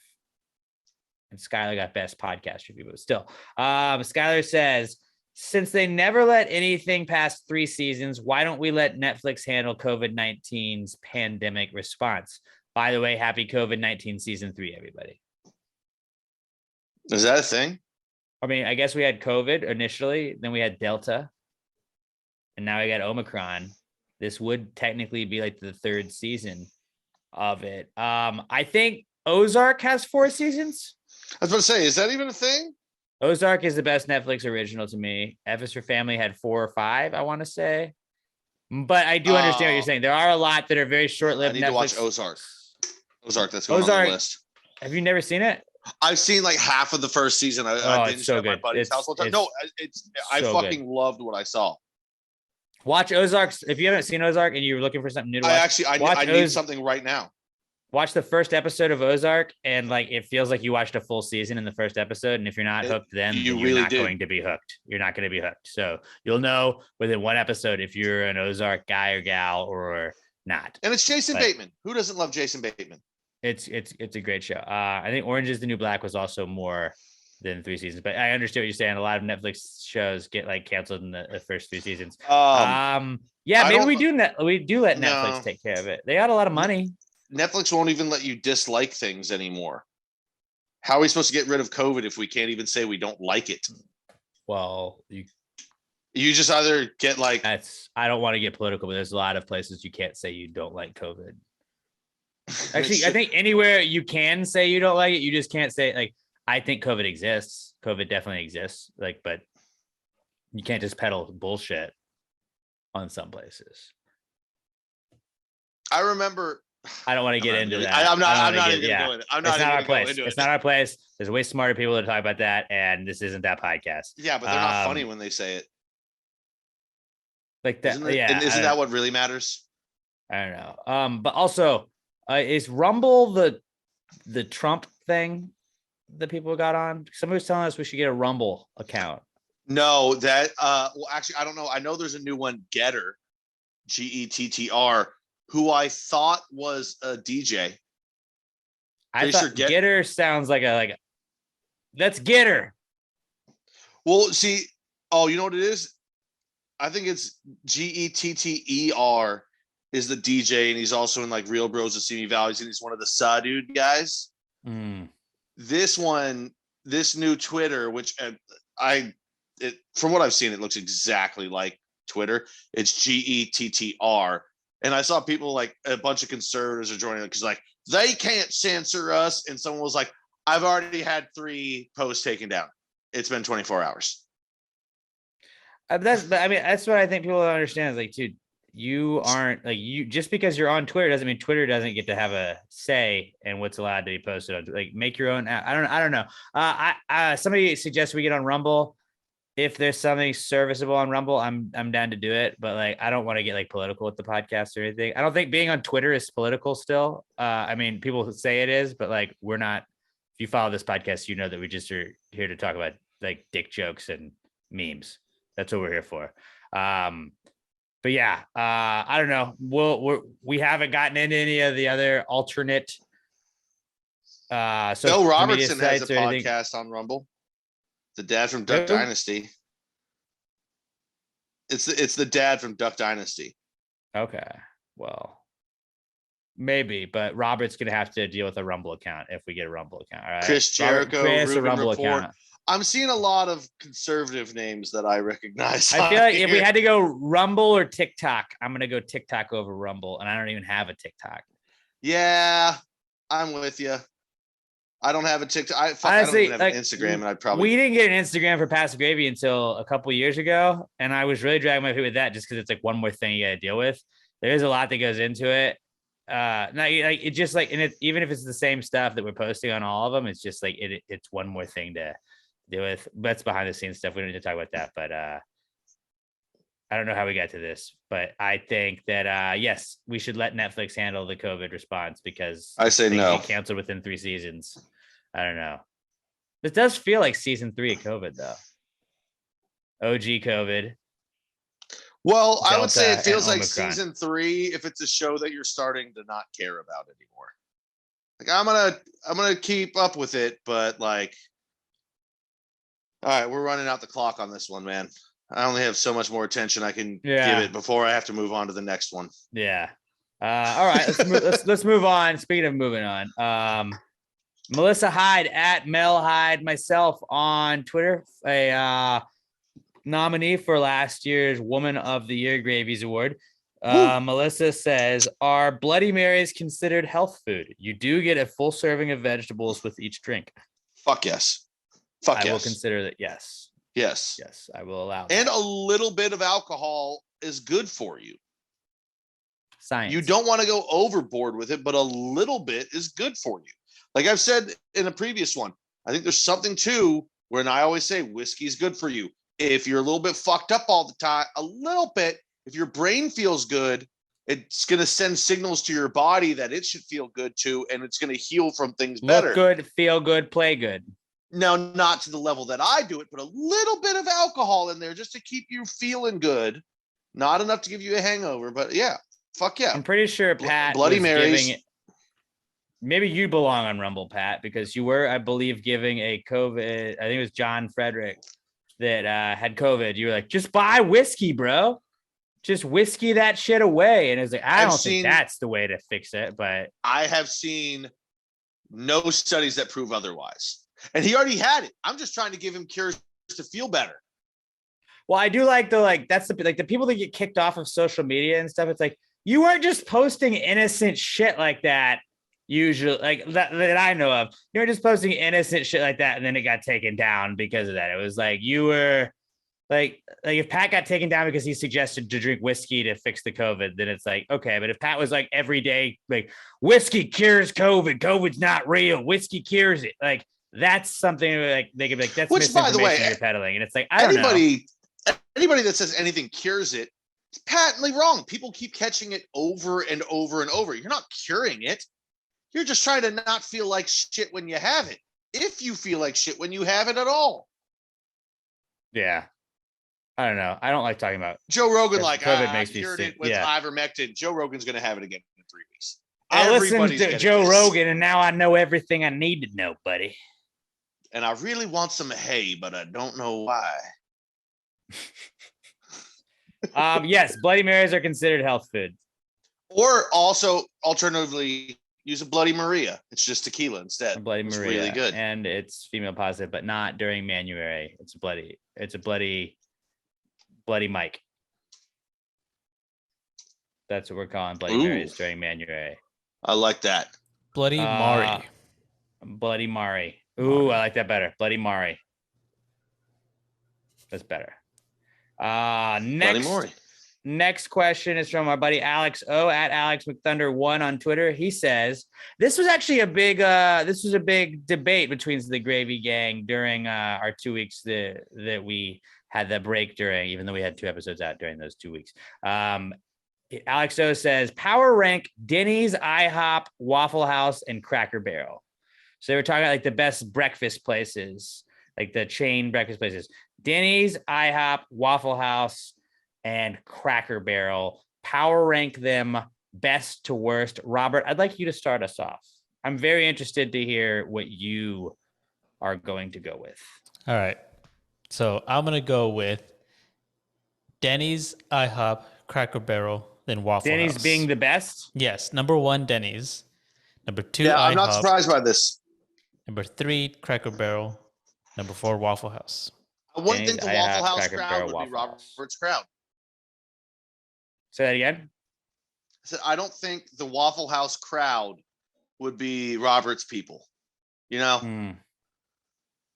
and Skylar got best podcast review. But still, Skylar says, since they never let anything past 3 seasons, why don't we let Netflix handle COVID-19's pandemic response? By the way, happy COVID-19 season 3, everybody. Is that a thing? I mean, I guess we had COVID initially, then we had Delta, and now we got Omicron. This would technically be like the 3rd season of it. I think Ozark has 4 seasons. I was about to say, is that even a thing? Ozark is the best Netflix original to me. F is for Family had 4 or 5, I want to say. But I do understand what you're saying. There are a lot that are very short-lived. I need to watch Ozark. That's going on the list. Have you never seen it? I've seen like half of the first season. I binged so at my buddy's house all the time. No, I fucking loved what I saw. Watch Ozark. If you haven't seen Ozark and you're looking for something new to watch, I need something right now. watch the first episode of Ozark, and like it feels like you watched a full season in the first episode. And if you're not hooked, then you're really not going to be hooked. You're not going to be hooked. So you'll know within one episode if you're an Ozark guy or gal or not. And it's Jason Bateman. Who doesn't love Jason Bateman? It's a great show. I think Orange is the New Black was also more than 3 seasons, but I understand what you're saying. A lot of Netflix shows get like canceled in the first 3 seasons. Yeah, maybe we do let Netflix take care of it. They got a lot of money. Netflix won't even let you dislike things anymore. How are we supposed to get rid of COVID if we can't even say we don't like it? Well, you just either get like I don't want to get political, but there's a lot of places you can't say you don't like COVID. Actually, I think anywhere you can say you don't like it, you just can't say like I think COVID exists. COVID definitely exists. Like, but you can't just peddle bullshit on some places. I remember. I don't want to get into that. I'm not even going. It's not our place. It's not our place. There's way smarter people to talk about that, and this isn't that podcast. Yeah, but they're not funny when they say it. Like that. Isn't that what really matters? I don't know. But also, is Rumble the Trump thing that people got on? Somebody was telling us we should get a Rumble account. No, that well, actually, I don't know. I know there's a new one, Getter, Gettr, who I thought was a DJ. I thought Getter sounds like a let's get her. Well, see, you know what it is? I think it's Getter is the DJ, and he's also in like Real Bros of Simi Valleys, and he's one of the Sa Dude guys. This new Twitter, which from what I've seen, it looks exactly like Twitter. It's Gettr. And I saw people like a bunch of conservatives are joining it because like they can't censor us. And someone was like, I've already had 3 posts taken down. It's been 24 hours. That's what I think people don't understand is like, dude, you aren't like just because you're on Twitter doesn't mean Twitter doesn't get to have a say in what's allowed to be posted on. Like, make your own. I don't know. Somebody suggests we get on Rumble. If there's something serviceable on Rumble, I'm down to do it. But like, I don't want to get like political with the podcast or anything. I don't think being on Twitter is political still. I mean, people say it is, but like, we're not. If you follow this podcast, you know that we just are here to talk about like dick jokes and memes. That's what we're here for. But yeah, I don't know. We haven't gotten into any of the other alternate. Bill Robertson has a podcast on Rumble. The dad from Duck Dynasty. It's the dad from Duck Dynasty. Okay, well, maybe, but Robert's gonna have to deal with a Rumble account if we get a Rumble account. All right, Chris Jericho, a Rumble account. I'm seeing a lot of conservative names that I recognize. I feel like if we had to go Rumble or TikTok, I'm gonna go TikTok over Rumble, and I don't even have a TikTok. Yeah, I'm with you. I don't have a TikTok. Honestly, I don't even have an Instagram, and I'd probably. We didn't get an Instagram for Passive Gravy until a couple of years ago, and I was really dragging my feet with that just because it's like one more thing you got to deal with. There's a lot that goes into it. It just like, and even if it's the same stuff that we're posting on all of them, it's just like it's one more thing to deal with. That's behind the scenes stuff. We don't need to talk about that, but I don't know how we got to this, but I think that yes, we should let Netflix handle the COVID response because I say no. Canceled within 3 seasons. I don't know. This does feel like season 3 of COVID though. OG COVID. Well, Delta, I would say it feels like season 3 if it's a show that you're starting to not care about anymore. Like I'm gonna keep up with it, but like, all right, we're running out the clock on this one, man. I only have so much more attention I can give it before I have to move on to the next one. Yeah. All right. Let's move on. Speaking of moving on, Melissa Hyde at Mel Hyde, myself on Twitter, a nominee for last year's Woman of the Year Gravies Award. Melissa says, "Are Bloody Marys considered health food? You do get a full serving of vegetables with each drink." Fuck yes. I will consider that. Yes. Yes, I will allow that. And a little bit of alcohol is good for you. Science. You don't want to go overboard with it, but a little bit is good for you. Like I've said in a previous one, I think there's something too when I always say whiskey is good for you. If you're a little bit fucked up all the time, a little bit, if your brain feels good, It's going to send signals to your body that it should feel good too, and it's going to heal from things better. Look good, feel good, play good. Now, not to the level that I do it, but a little bit of alcohol in there just to keep you feeling good. Not enough to give you a hangover, but yeah, fuck yeah. I'm pretty sure Pat Bloody was Marys. Maybe you belong on Rumble, Pat, because you were, I believe, giving a COVID. I think it was John Frederick that had COVID. You were like, just buy whiskey, bro. Just whiskey that shit away. And it's like, I don't think that's the way to fix it, but I have seen no studies that prove otherwise. And he already had it. I'm just trying to give him cures to feel better. Well, I do like that's the people that get kicked off of social media and stuff. It's like, you weren't just posting innocent shit like that. Usually, like that I know of, you were just posting innocent shit like that, and then it got taken down because of that. It was like you were like if Pat got taken down because he suggested to drink whiskey to fix the COVID, then it's like, okay. But if Pat was like every day, like whiskey cures COVID, COVID's not real, whiskey cures it, like that's something like they could be like, that's which, by the way, you're peddling, and it's like, I don't know. Anybody that says anything cures it, it's patently wrong. People keep catching it over and over and over. You're not curing it. You're just trying to not feel like shit when you have it. If you feel like shit when you have it at all. Yeah. I don't know. I don't like talking about Joe Rogan, like, COVID makes me cured sick. it with ivermectin. Joe Rogan's going to have it again in 3 weeks. I listened to Joe Rogan, and now I know everything I need to know, buddy. And I really want some hay, but I don't know why. Yes, Bloody Marys are considered health food. Or also, alternatively, use a Bloody Maria. It's just tequila instead. A Bloody Maria, really good, and it's female positive, but not during Manuary. It's a bloody Mike. That's what we're calling Bloody Marys during Manuary. I like that. Bloody Mari. Bloody Mari. Ooh, I like that better. Bloody Mari. That's better. Next question is from our buddy Alex O at Alex McThunder1 on Twitter. He says, this was actually a big debate between the Gravy Gang during our 2 weeks that we had the break during, even though we had 2 episodes out during those 2 weeks. Alex O says, power rank Denny's, IHOP, Waffle House, and Cracker Barrel. So they were talking about like the best breakfast places, like the chain breakfast places. Denny's, IHOP, Waffle House, and Cracker Barrel. Power rank them best to worst. Robert, I'd like you to start us off. I'm very interested to hear what you are going to go with. All right. So I'm going to go with Denny's, IHOP, Cracker Barrel, then Waffle House. Denny's being the best? Yes. Number 1, Denny's. Number 2, yeah, IHOP. I'm not surprised by this. Number 3, Cracker Barrel. Number 4, Waffle House. I wouldn't think the Waffle House crowd would be Robert's crowd. Say that again? I said, I don't think the Waffle House crowd would be Robert's people. You know?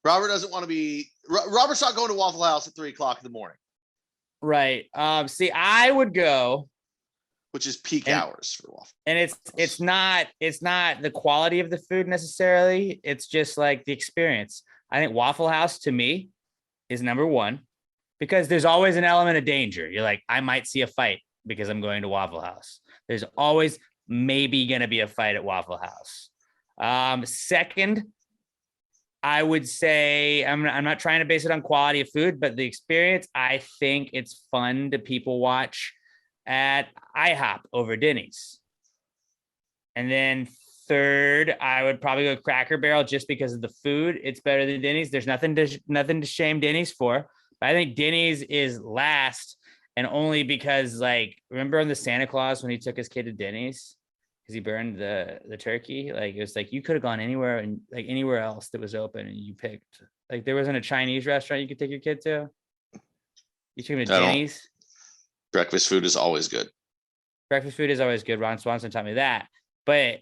Robert doesn't want to be... Robert's not going to Waffle House at 3 o'clock in the morning. Right. See, I would go... Which is peak hours for Waffle House. And it's not the quality of the food necessarily. It's just like the experience. I think Waffle House, to me, is number 1 because there's always an element of danger. You're like, I might see a fight because I'm going to Waffle House. There's always maybe going to be a fight at Waffle House. Second, I would say I'm not trying to base it on quality of food, but the experience, I think it's fun to people watch at IHOP over Denny's. And then third, I would probably go Cracker Barrel just because of the food. It's better than Denny's. There's nothing to shame Denny's for. But I think Denny's is last, and only because, like, remember on the Santa Claus when he took his kid to Denny's because he burned the turkey? Like, it was like you could have gone anywhere and like anywhere else that was open, and you picked, like, there wasn't a Chinese restaurant you could take your kid to. You took him to Denny's. Breakfast food is always good. Breakfast food is always good. Ron Swanson taught me that. But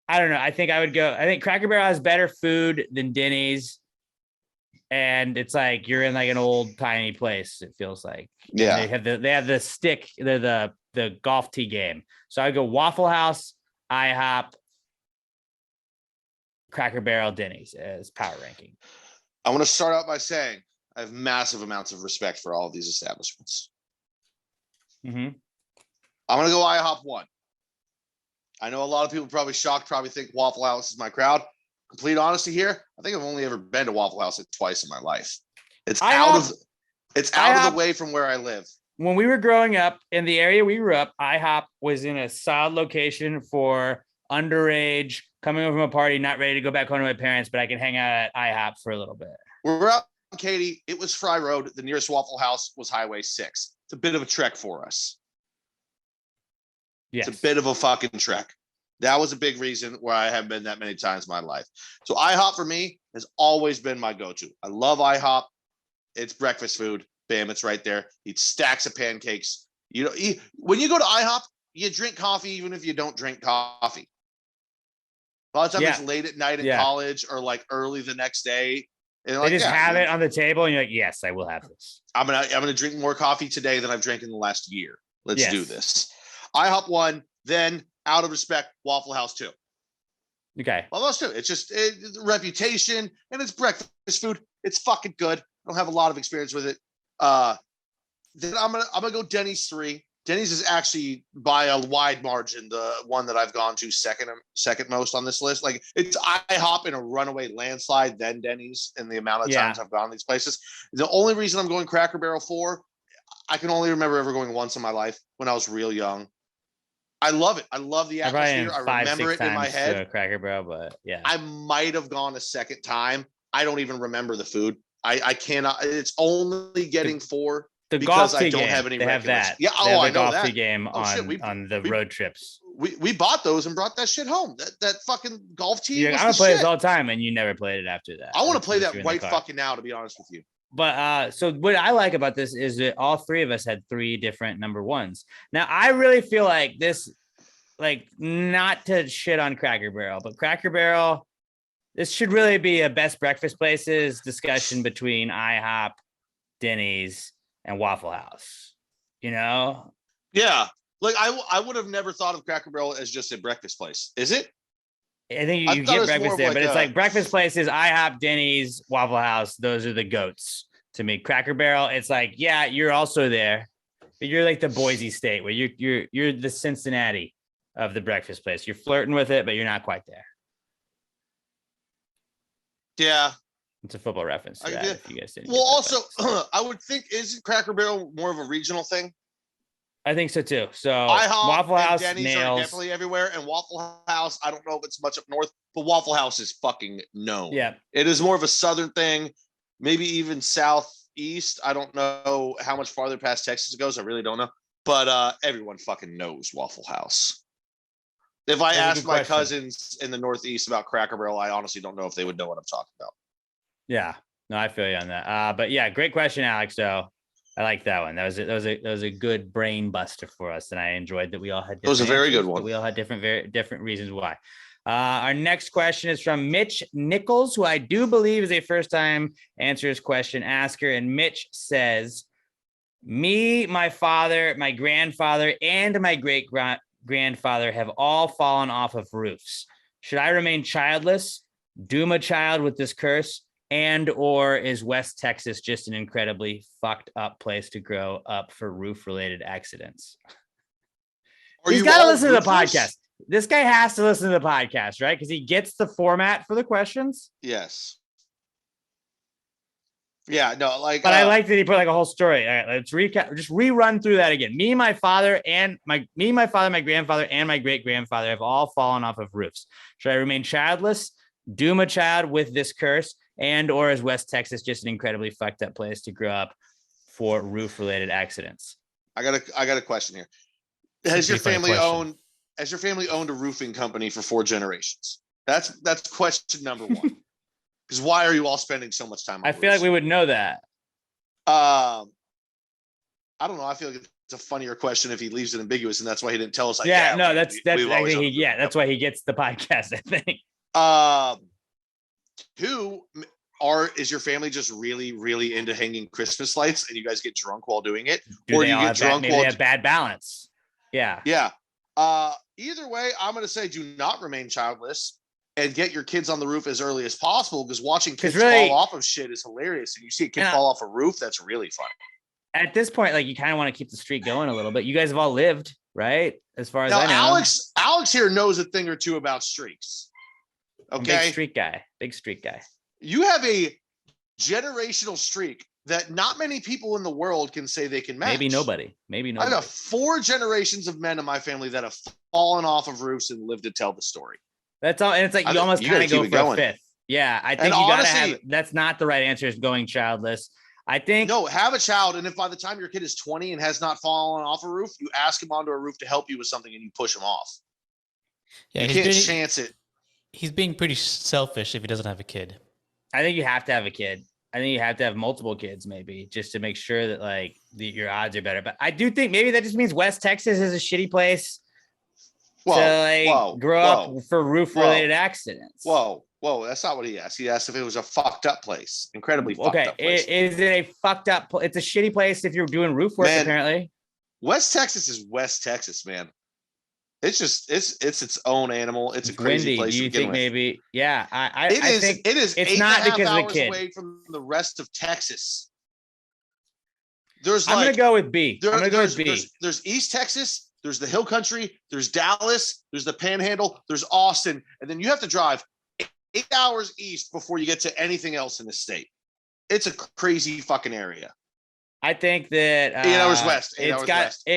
I don't know. I think Cracker Barrel has better food than Denny's. And it's like you're in like an old tiny place, it feels like. Yeah. And they have the stick, the golf tee game. So I go Waffle House, IHOP, Cracker Barrel, Denny's as power ranking. I want to start out by saying I have massive amounts of respect for all of these establishments. Mm-hmm. I'm going to go IHOP 1. I know a lot of people probably shocked, probably think Waffle House is my crowd. Complete honesty here, I think I've only ever been to Waffle House like twice in my life. It's out of the way from where I live. When we were growing up in the area we grew up, IHOP was in a solid location for underage coming over from a party, not ready to go back home to my parents, but I can hang out at IHOP for a little bit. We're out in Katy. It was Fry Road. The nearest Waffle House was Highway 6. It's a bit of a trek for us. Yes. It's a bit of a fucking trek. That was a big reason where I haven't been that many times in my life. So IHOP for me has always been my go-to. I love IHOP. It's breakfast food. Bam, it's right there. Eat stacks of pancakes. You know, when you go to IHOP, you drink coffee even if you don't drink coffee. A lot of times it's late at night in college or like early the next day. And they just have it on the table and you're like, yes, I will have this. I'm gonna drink more coffee today than I've drank in the last year. Let's do this. IHOP 1, then out of respect, Waffle House 2. Okay. Waffle House 2. It's just reputation and it's breakfast food. It's fucking good. I don't have a lot of experience with it. Then I'm gonna go Denny's 3. Denny's is actually by a wide margin the one that I've gone to second most on this list. Like it's IHOP in a runaway landslide, then Denny's in the amount of times I've gone to these places. The only reason I'm going Cracker Barrel 4, I can only remember ever going once in my life when I was real young. I love it. I love the atmosphere. I remember it in my head. Cracker Barrel, but yeah, I might have gone a second time. I don't even remember the food. I cannot. It's only getting 4 because I don't have any. They have that. Yeah. I know golf that. Game on the road trips. We bought those and brought that shit home. That fucking golf team. Yeah, I would play this all the time, and you never played it after that. I want to play that right fucking now, to be honest with you. But so what I like about this is that all 3 of us had 3 different number 1s. Now I really feel like this, like, not to shit on Cracker Barrel, but Cracker Barrel, this should really be a best breakfast places discussion between IHOP, Denny's, and Waffle House. You know? Yeah. Like I would have never thought of Cracker Barrel as just a breakfast place. Is it? I think you get breakfast there, but it's like breakfast places, IHOP, Denny's, Waffle House. Those are the goats to me. Cracker Barrel, it's like, yeah, you're also there, but you're like the Boise State where you're the Cincinnati of the breakfast place. You're flirting with it, but you're not quite there. Yeah. It's a football reference to that, if you guys didn't. Well, also, I would think, isn't Cracker Barrel more of a regional thing? I think so too. So IHOP Waffle House, and Denny's nails. are definitely everywhere, and Waffle House, I don't know if it's much up north, but Waffle House is fucking known. Yeah, it is more of a southern thing, maybe even southeast. I don't know how much farther past Texas it goes. I really don't know, but everyone fucking knows Waffle House. If I asked my cousins in the Northeast about Cracker Barrel, I honestly don't know if they would know what I'm talking about. Yeah, no, I feel you on that. But yeah, great question, Alex. Though I like that one. That was a good brain buster for us, and I enjoyed that we all had. It was a very good one. We all had different reasons why. Our next question is from Mitch Nichols, who I do believe is a first-time answers question asker, and Mitch says, "Me, my father, my grandfather, and my great-grandfather have all fallen off of roofs. Should I remain childless, doom a child with this curse, and or is West Texas just an incredibly fucked up place to grow up for roof-related accidents?" He's got to listen to the podcast. This guy has to listen to the podcast, right? Because he gets the format for the questions. Yes. Yeah, no, like. But I like that he put like a whole story. All right, let's recap. Just rerun through that again. Me, my father, my grandfather, and my great-grandfather have all fallen off of roofs. Should I remain childless, doom a child with this curse, and or is West Texas just an incredibly fucked up place to grow up for roof-related accidents? I got a question here. Has your family owned a roofing company for 4 generations? That's question number 1. Because why are you all spending so much time on I feel like we would know that. I don't know. I feel like it's a funnier question if he leaves it ambiguous, and that's why he didn't tell us. Like, that's why he gets the podcast, I think. 2, is your family just really, really into hanging Christmas lights, and you guys get drunk while doing it, or do you get drunk? Maybe they have bad balance. Yeah. Yeah. Either way, I'm going to say do not remain childless and get your kids on the roof as early as possible, because watching kids fall off of shit is hilarious. And you see a kid fall off a roof, that's really fun. At this point, like, you kind of want to keep the streak going a little bit. You guys have all lived right? As far as now, I know. Alex here knows a thing or two about streaks. Okay. Big streak guy. You have a generational streak that not many people in the world can say they can match. Maybe nobody. I got 4 generations of men in my family that have fallen off of roofs and lived to tell the story. That's all. And it's like you almost kind of go for a fifth. Yeah, I think you gotta have. That's not the right answer. Is going childless. I think no. Have a child, and if by the time your kid is 20 and has not fallen off a roof, you ask him onto a roof to help you with something, and you push him off. Yeah, you can't chance it. He's being pretty selfish if he doesn't have a kid. I think you have to have a kid. I think you have to have multiple kids, maybe, just to make sure that like your odds are better. But I do think maybe that just means West Texas is a shitty place to grow up for roof-related accidents. Whoa, that's not what he asked. He asked if it was a fucked up place, incredibly fucked up place. Is it a fucked up? It's a shitty place if you're doing roof work. Man, apparently, West Texas is West Texas, man. It's just it's its own animal. It's a crazy place. Do you think maybe? Yeah, I think it is. It's not because of the kid. Away from the rest of Texas. I'm gonna go with B. There's East Texas. There's the Hill Country. There's Dallas. There's the Panhandle. There's Austin, and then you have to drive 8 hours east before you get to anything else in the state. It's a crazy fucking area. I think that 8 hours west. 8 hours west.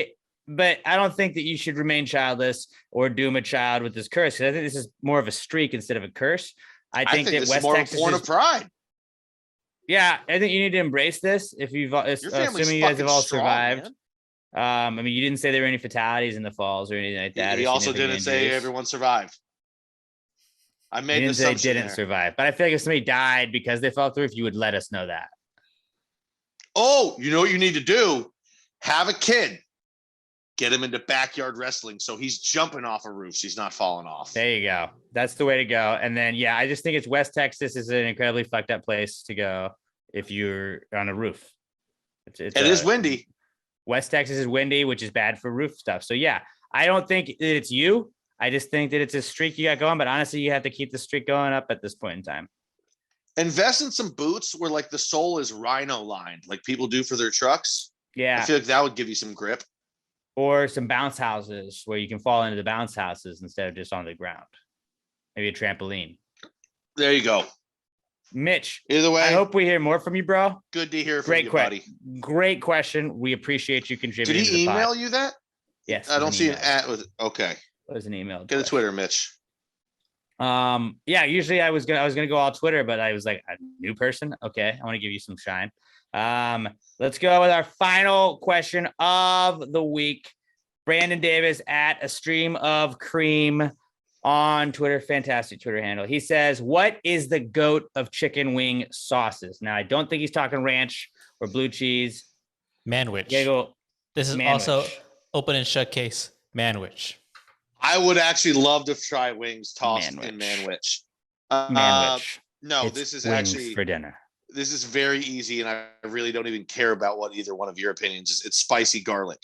But I don't think that you should remain childless or doom a child with this curse. I think this is more of a streak instead of a curse. I think that this West is more Texas of a point of pride. Yeah, I think you need to embrace this. If you've, assuming you guys have all survived. I mean, you didn't say there were any fatalities in the falls or anything like that. He also didn't say everyone survived. I made an assumption they didn't survive, but I feel like if somebody died because they fell through, if you would let us know that. Oh, you know what you need to do? Have a kid. Get him into backyard wrestling so he's jumping off of roofs. He's not falling off. There you go. That's the way to go. And then, yeah, I just think it's West Texas is an incredibly fucked up place to go if you're on a roof. It is windy. West Texas is windy, which is bad for roof stuff. So, yeah, I don't think that it's you. I just think that it's a streak you got going. But honestly, you have to keep the streak going up at this point in time. Invest in some boots where, like, the sole is rhino lined, like people do for their trucks. Yeah. I feel like that would give you some grip. Or some bounce houses where you can fall into the bounce houses instead of just on the ground. Maybe a trampoline. There you go. Mitch. Either way, I hope we hear more from you, bro. Good to hear from you, buddy. Great question. We appreciate you contributing. Did he email you that? Yes. I don't see an at with. Okay. It was an email. Get a Twitter, Mitch. Yeah. Usually I was gonna go all Twitter, but I was like a new person. Okay, I want to give you some shine. Let's go with our final question of the week. Brandon Davis at a stream of cream on Twitter. Fantastic Twitter handle. He says, what is the GOAT of chicken wing sauces? Now, I don't think he's talking ranch or blue cheese. Manwich. Go, this is Manwich. Also open and shut case. Manwich. I would actually love to try wings tossed in Manwich. Manwich. No, it's this is wings actually for dinner. This is very easy, and I really don't even care about what either one of your opinions is. It's spicy garlic.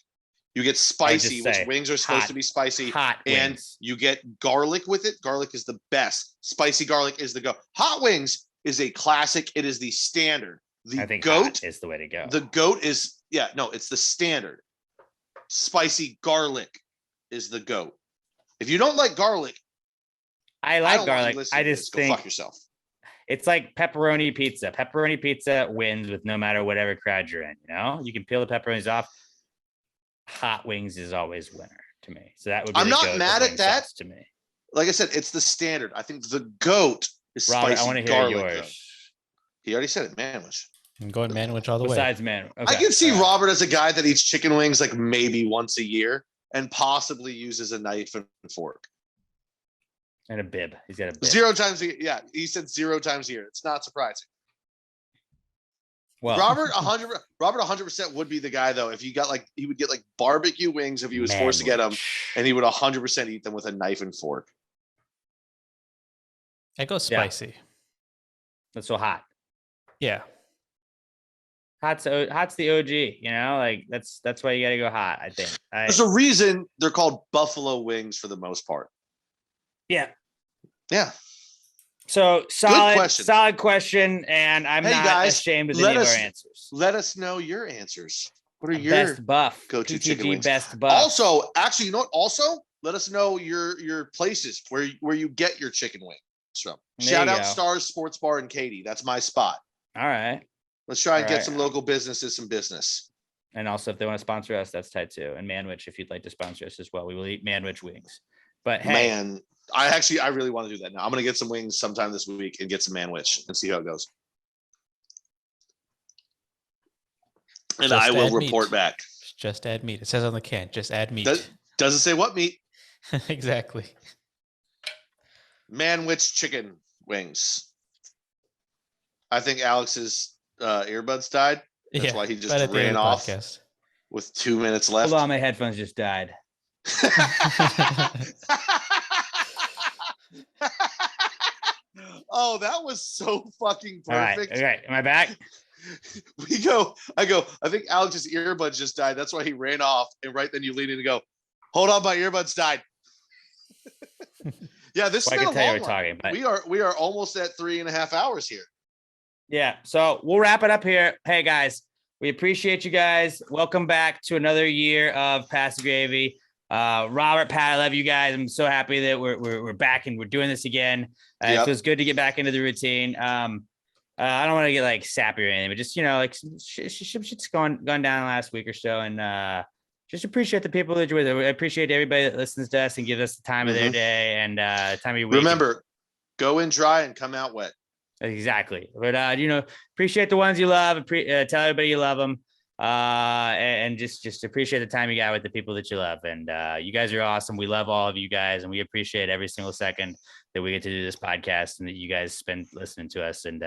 You get spicy, which wings are supposed to be spicy, and wings. You get garlic with it. Garlic is the best. Spicy garlic is the go. Hot wings is a classic. It is the standard. I think GOAT is the way to go. The GOAT is it's the standard. Spicy garlic is the GOAT. If you don't like garlic, I like garlic. I just think go fuck yourself. It's like pepperoni pizza. Pepperoni pizza wins with no matter whatever crowd you're in. You know, you can peel the pepperonis off. Hot wings is always winner to me. So that would be I'm not mad at that to me. Like I said, it's the standard. I think the GOAT is Robert, spicy I want to hear garlic. yours. Though. He already said it, Manwich. I'm going Manwich all the way. Besides man. Okay. I can see Robert as a guy that eats chicken wings like maybe once a year and possibly uses a knife and fork. And a bib. He's got a bib. 0 times a year. Yeah, he said 0 times a year. It's not surprising. Well, Robert 100% would be the guy though. If he got like, he would get like barbecue wings if he was forced to get them, and he would 100% eat them with a knife and fork. I go spicy. Yeah. That's so hot. Yeah. Hot's the OG, you know, like that's why you got to go hot. I think there's a reason they're called buffalo wings for the most part. Yeah. Yeah. So solid question. And I'm not ashamed of any of our answers. Let us know your answers. What are your best buff? go-to chicken wings? Best buff. Also, actually, you know what? Also, let us know your places where you get your chicken wings from. Shout out Stars Sports Bar in Katy. That's my spot. All right. Let's try and get some local businesses some business. And also, if they want to sponsor us, that's tight too. And Manwich, if you'd like to sponsor us as well, we will eat Manwich wings. But hey, man, I really want to do that now. I'm gonna get some wings sometime this week and get some Manwich and see how it goes. And I will report back. Just add meat. It says on the can. Just add meat. Doesn't say what meat. Exactly. Manwich chicken wings. I think Alex's earbuds died. That's why he just ran off with 2 minutes left. Hold on, my headphones just died. Oh, that was so fucking perfect. All right. Am I back? I think Alex's earbuds just died. That's why he ran off. And right then you lean in and go, hold on, my earbuds died. Yeah, this has been a long one. But we are almost at 3.5 hours here. Yeah, so we'll wrap it up here. Hey guys, we appreciate you guys. Welcome back to another year of Pass the Gravy. Robert, Pat, I love you guys. I'm so happy that we're back and we're doing this again. It feels good to get back into the routine. I don't want to get like sappy or anything, but just like shit's gone down last week or so, and just appreciate the people that you're with. I appreciate everybody that listens to us and gives us the time of their day and time of your week. Remember, go in dry and come out wet. Exactly. But, appreciate the ones you love. Tell everybody you love them. And just appreciate the time you got with the people that you love. And you guys are awesome. We love all of you guys. And we appreciate every single second that we get to do this podcast and that you guys spend listening to us. And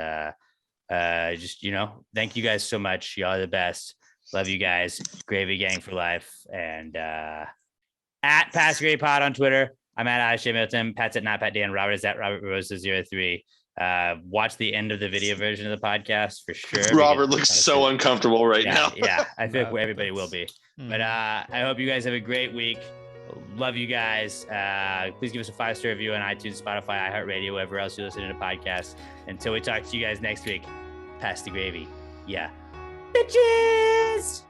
thank you guys so much. Y'all are the best. Love you guys. Gravy Gang for life. And at Pass Gravy Pod on Twitter. I'm at Alex J. Milton. Pat's at Not Pat Dan. Robert is at Robert Rosa03. Watch the end of the video version of the podcast for sure. Robert looks so uncomfortable right now. Yeah, I think everybody will be. But I hope you guys have a great week. Love you guys. Please give us a 5-star review on iTunes, Spotify, iHeartRadio, wherever else you listen to podcasts. Until we talk to you guys next week, pass the gravy. Yeah. Bitches!